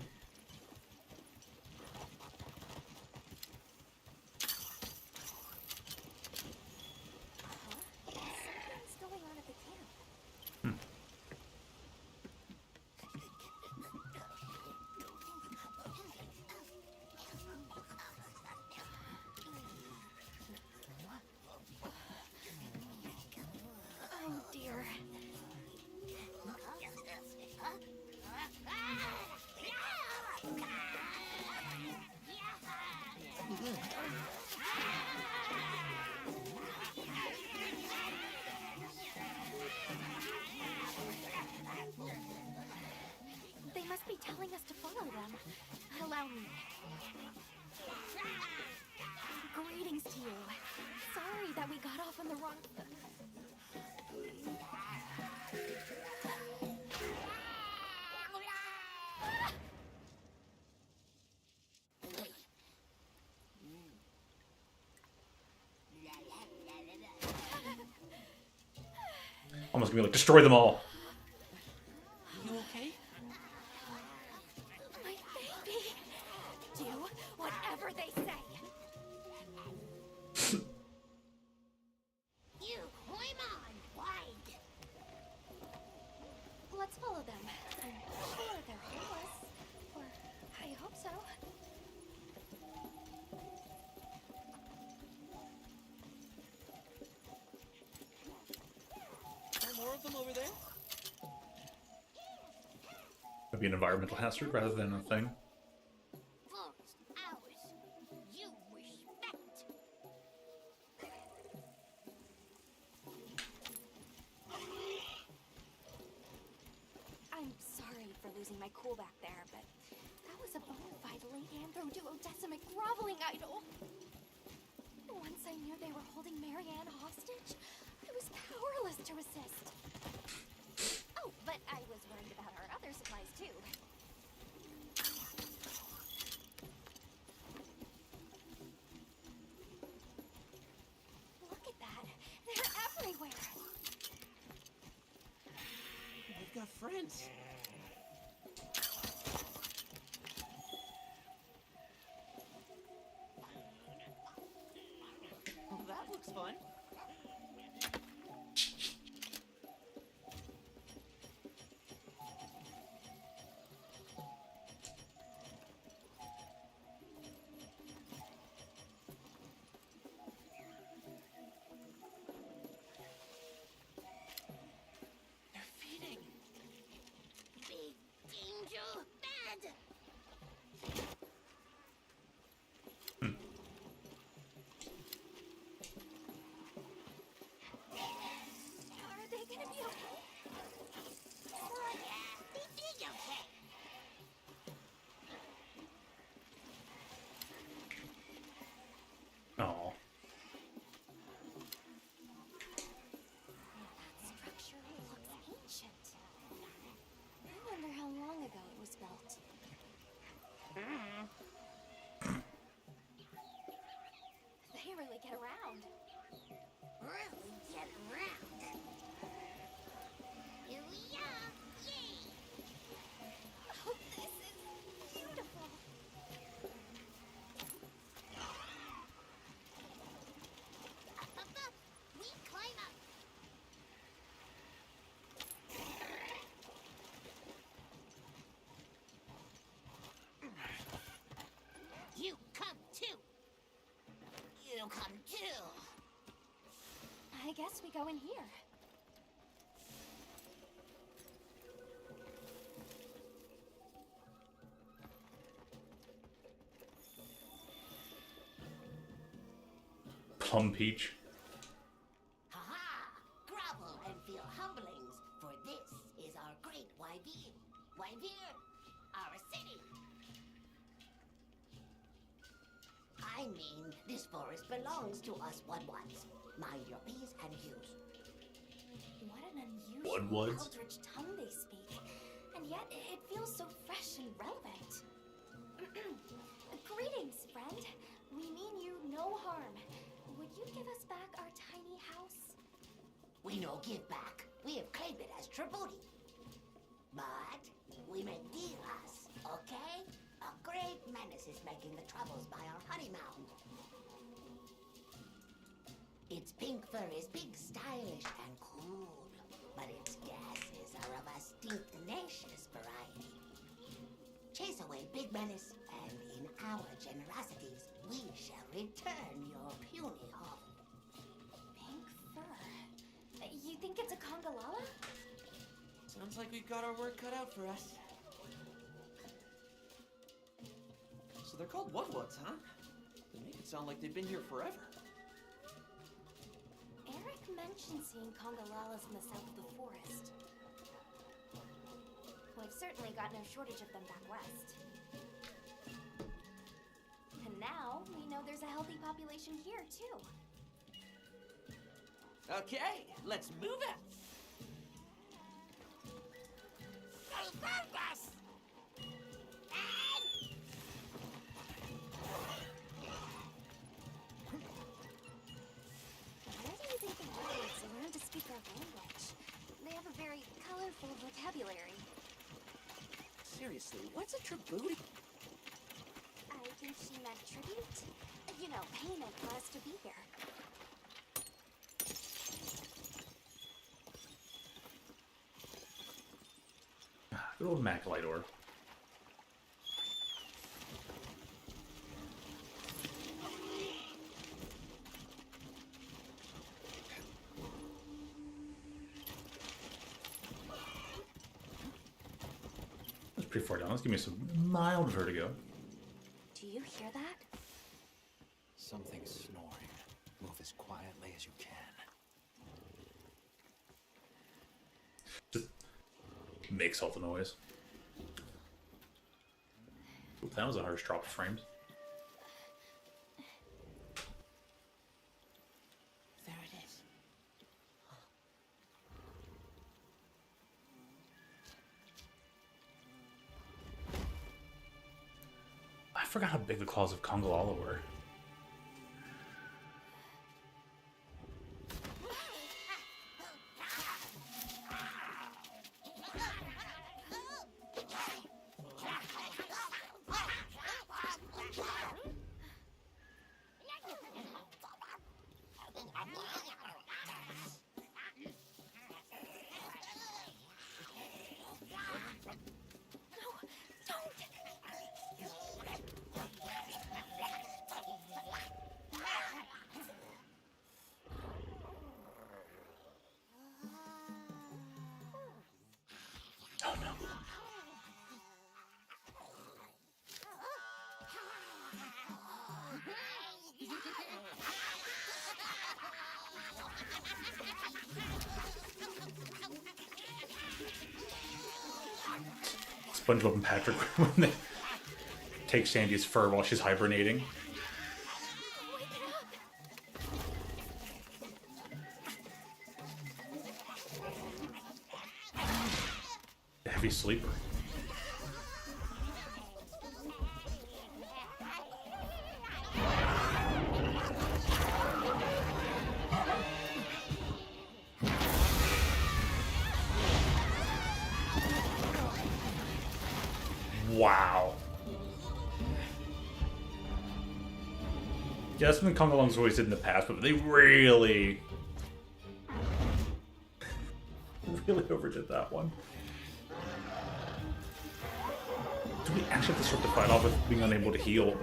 Something's going on at the camp. Oh dear. They must be telling us to follow them. Allow me. Greetings to you. Sorry that we got off on the wrong... Almost gonna be like, destroy them all. You okay? My baby! Do whatever they say! You climb on, wide! Let's follow them. I'm sure they're harmless. Or I hope so. More of them over there? It'd be an environmental hazard rather than a thing. Forest ours, you respect. I'm sorry for losing my cool back there, but that was a bona fide late anthro-duodecimic groveling idol. Once I knew they were holding Marianne hostage, I was powerless to resist. Oh, but I was worried about our other supplies too. Look at that. They're everywhere. We've got friends. Well, that looks fun. They're feeding. guess we go in here. Plum peach. Ha-ha! Grovel and feel humblings, for this is our great Wyvir. Wyvir, our city. I mean, this forest belongs to us Woodwoods. Mind your P's and Q's. What an unusual Woodwoods? eldritch tongue they speak. And yet, it feels so fresh and relevant. Greetings, friend. We mean you no harm. Would you give us back our tiny house? We no give back. We have claimed it as tribute. But we make deal us, okay? A great menace is making the troubles by our honey mound. Its pink fur is big, stylish, and cool, but its gases are of a stinknacious variety. Chase away big menace, and in our generosities, we shall return your puny home. Pink fur. You think it's a Congalala? Sounds like we've got our work cut out for us. So they're called Woodwoods, huh? They make it sound like they've been here forever. Eric mentioned seeing Congalalas in the south of the forest. We've certainly got no shortage of them back west. And now, we know there's a healthy population here, too. Okay, let's move it. They found us! Where do you think the Woodwoods learned to speak our language? They have a very colorful vocabulary. Seriously, what's a tribute? I think she meant tribute. You know, payment for us to be here. Good old Macalidor. That's pretty far down. Let's give me some mild vertigo. Do you hear that? Something's snoring. Move as quietly as you can. Just makes all the noise. Oop, that was a harsh drop of frames. There it is. I forgot how big the claws of Congalala were. Oh no. SpongeBob and Patrick when they take Sandy's fur while she's hibernating. Heavy sleeper. Wow. Yeah, that's something Congalongs always did in the past, but they really overdid that one. Do we actually have to start the fight off with being unable to heal?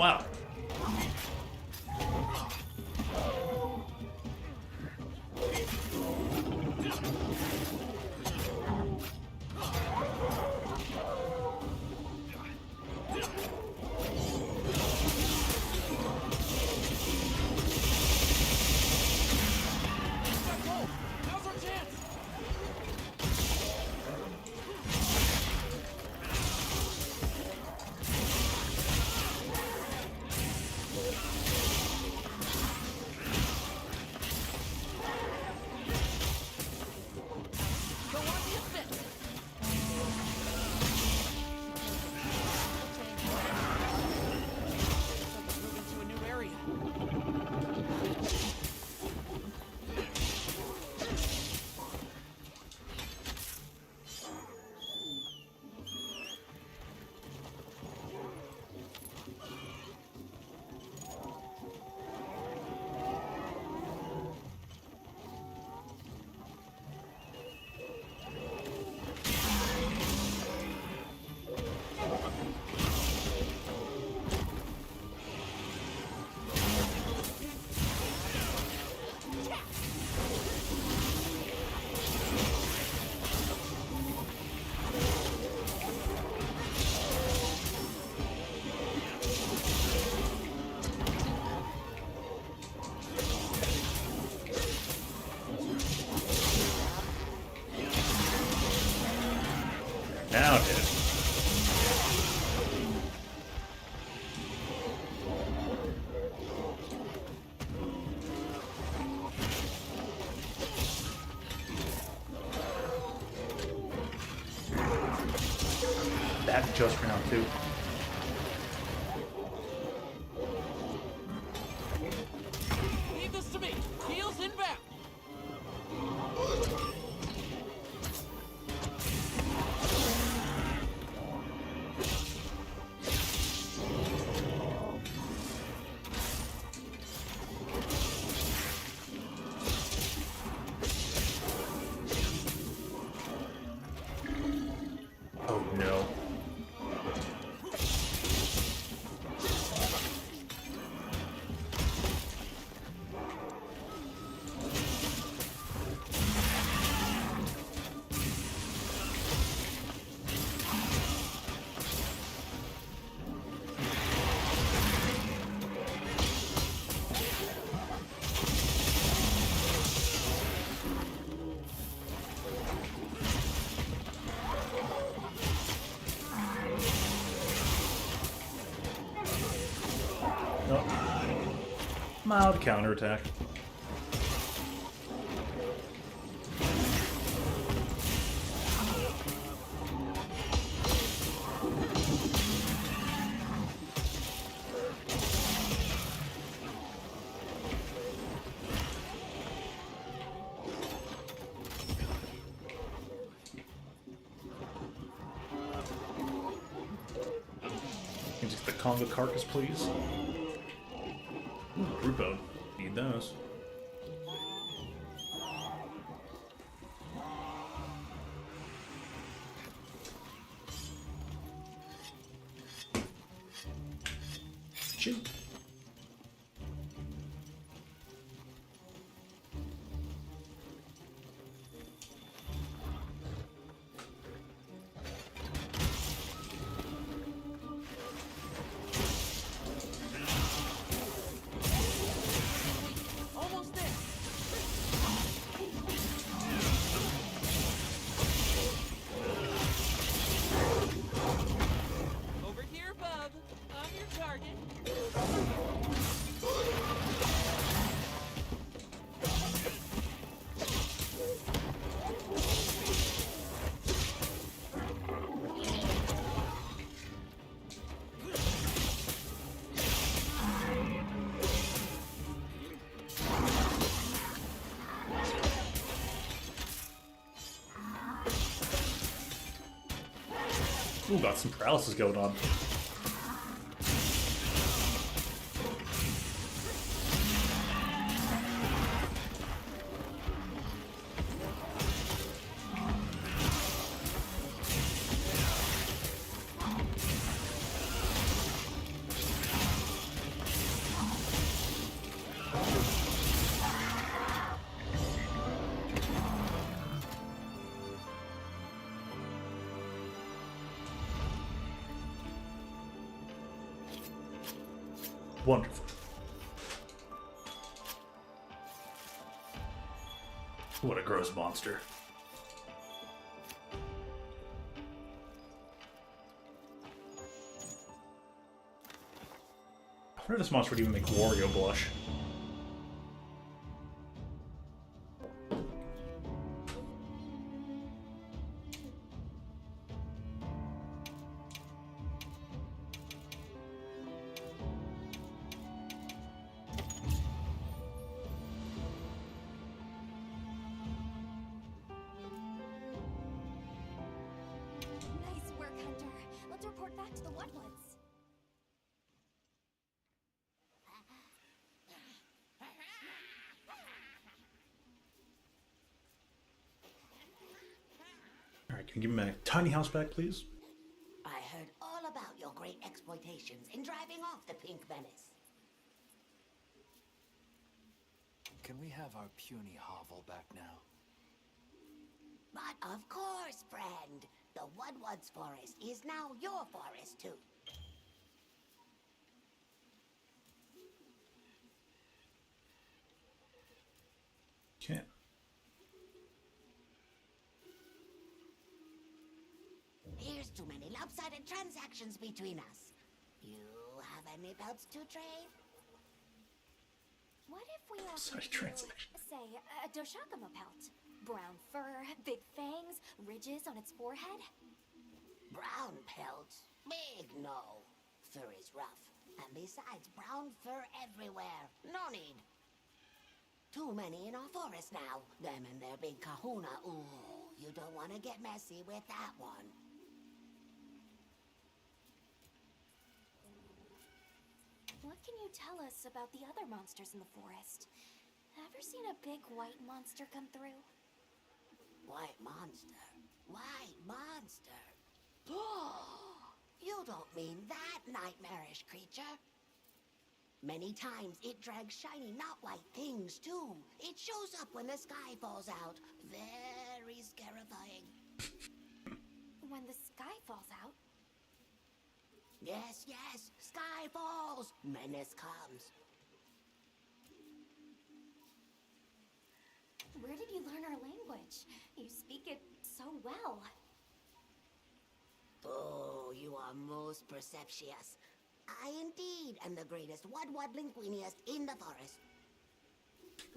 wow. Now's our chance! Go on the assist! Move into a new area. Now it did. That just round two. Leave this to me. Heels inbound. Oh no. Nope. Mild counterattack. Can you just the Conga carcass, please? Ooh, root bone. Need those. Shoot. Almost there. Over here, bub. I'm your target. Ooh, got some paralysis going on. Wonderful. What a gross monster. I wonder if this monster would even make Wario blush. Nice work, Hunter. Let's report back to the Woodwoods. Alright, can you give me my tiny house back, please? I heard all about your great exploitations in driving off the Pink Menace. Can we have our puny hovel back now? But of course, friend. The Woodwoods Forest is now your forest, too. Okay. Here's too many lopsided transactions between us. You have any pelts to trade? What if we offered Sorry, you, translation. say, a Doshakama pelt? Brown fur, big fangs, ridges on its forehead? Brown pelt? Big no. Fur is rough. And besides, brown fur everywhere. No need. Too many in our forest now. Them and their big kahuna. Ooh, you don't want to get messy with that one. What can you tell us about the other monsters in the forest? Ever seen a big white monster come through? White monster? White monster? Oh, you don't mean that nightmarish creature? Many times it drags shiny, not white things, too. It shows up when the sky falls out. Very scarifying. When the sky falls out? Yes, yes. Sky falls. Menace comes. Where did you learn our language? You speak it so well. Oh, you are most perceptious. I indeed am the greatest Woodwood linguiniast in the forest.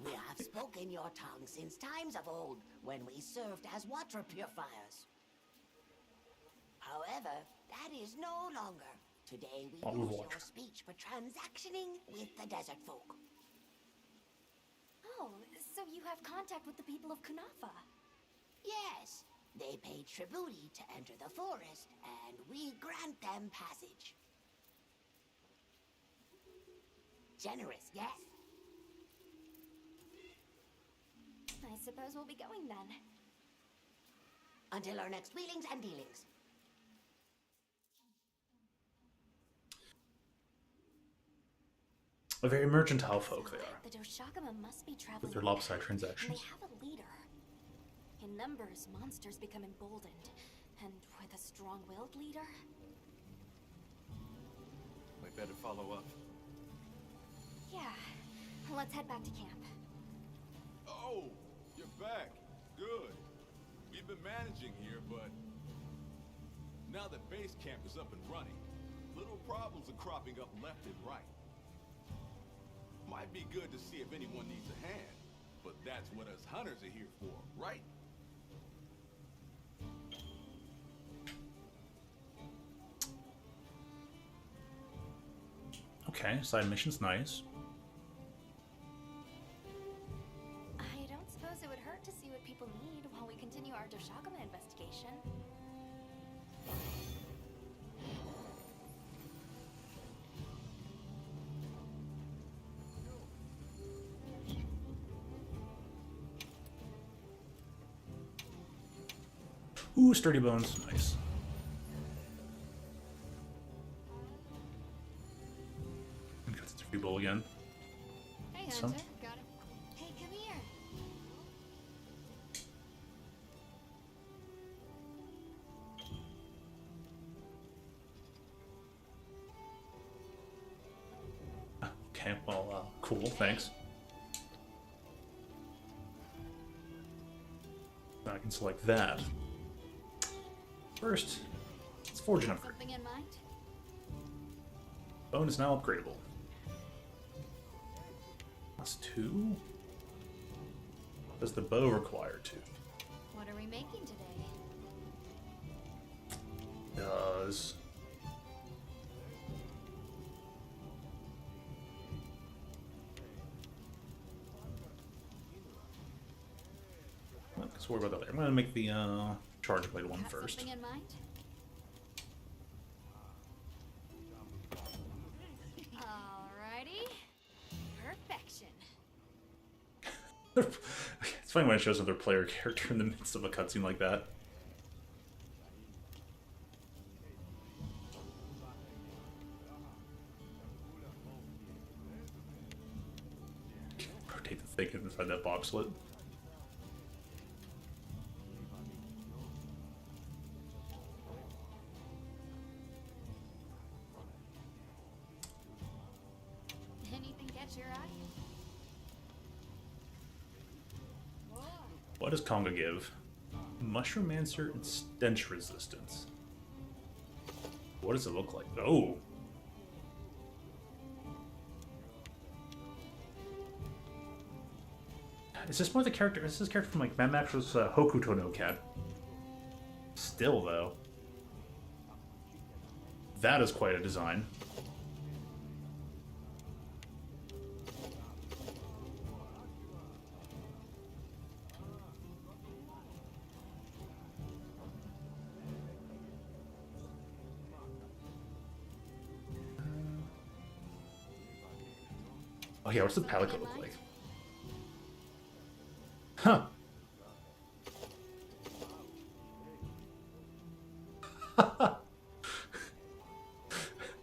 We have spoken your tongue since times of old, when we served as water purifiers. However, that is no longer. Today we use your speech for transactioning with the desert folk. Oh, so you have contact with the people of Kunafa? Yes, they pay tribute to enter the forest, and we grant them passage. Generous, yes? I suppose we'll be going then. Until our next wheelings and dealings. A very mercantile folk they are, The Doshakama must be traveling with their lopsided and transactions. they have a leader. In numbers, monsters become emboldened. And with a strong-willed leader? We better follow up. Yeah. Let's head back to camp. Oh, you're back. Good. We've been managing here, but now that base camp is up and running, little problems are cropping up left and right. Might be good to see if anyone needs a hand, but that's what us hunters are here for, right? Okay, side mission's nice. I don't suppose it would hurt to see what people need while we continue our Doshakama investigation. Ooh, sturdy bones, nice. Got the tree bowl again. Hey, Some- Hunter. Got it. Hey, come here. Okay, well, cool, thanks. I can select that. First, let's forge an upgrade. Something in mind? Bone is now upgradable. +2? Does the bow require 2? What are we making today? Does... Let's worry about that later. I'm going to make the charge blade one first. Something in mind? Alrighty. Perfection. It's funny when it shows another player character in the midst of a cutscene like that. Rotate the thing inside that box slit. Anything catch your eye? What does Conga give? Mushroom Answer and Stench Resistance. What does it look like? Oh! Is this more the character? Is this character from like Mad Max's Hokuto no Cat? Still, though. That is quite a design. Oh yeah, what's the palico look like? Huh.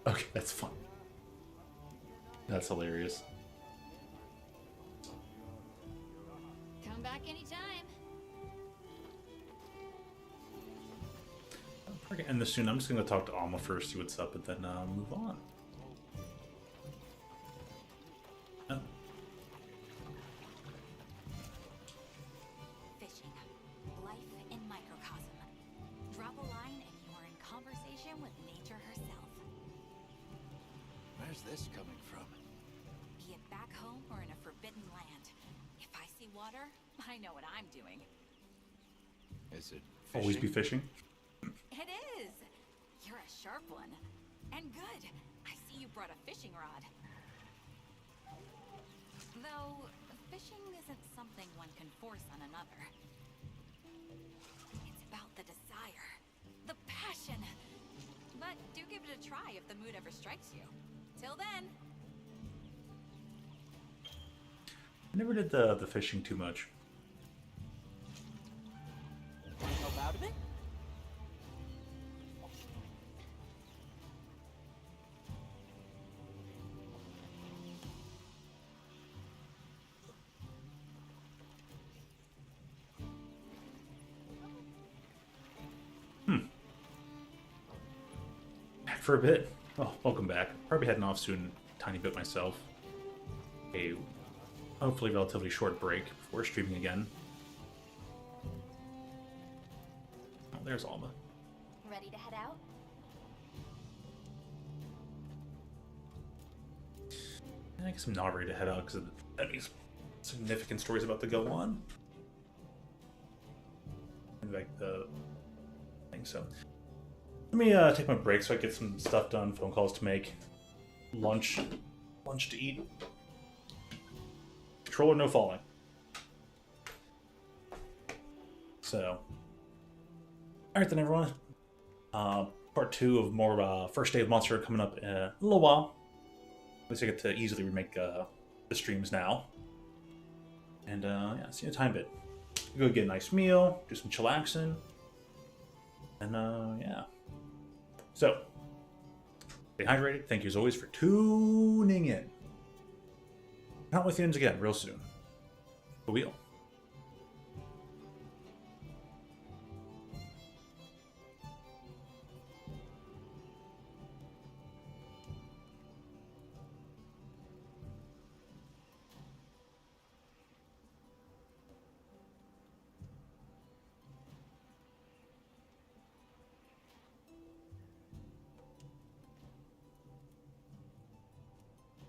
Okay, that's fun. That's hilarious. Come back anytime. I'm probably gonna end this soon. I'm just gonna talk to Alma first, see what's up, and then move on. Oh. Fishing. Life in microcosm. Drop a line and you are in conversation with nature herself. Where's this coming from? Be it back home or in a forbidden land. If I see water, I know what I'm doing. Is it fishing? Always be fishing. It is! You're a sharp one. And good. I see you brought a fishing rod. Though, fishing isn't something one can force on another. It's about the desire. The passion. But do give it a try if the mood ever strikes you. Till then. I never did the fishing too much. Want to help out a bit? Back for a bit. Oh, welcome back. Probably heading off soon, tiny bit myself. A hopefully relatively short break before streaming again. Oh, there's Alma. Ready to head out? I guess I'm not ready to head out because that means significant stories about to go on. In fact, the thing. So let me take my break so I get some stuff done, phone calls to make, lunch to eat. Controller no falling. So, alright then everyone. Part 2 of more first day of Monster coming up in a little while. At least I get to easily remake the streams now. And yeah, see you in a time bit. Go get a nice meal, do some chillaxing. And yeah. So, stay hydrated. Thank you as always for tuning in. Out with you again real soon. For real.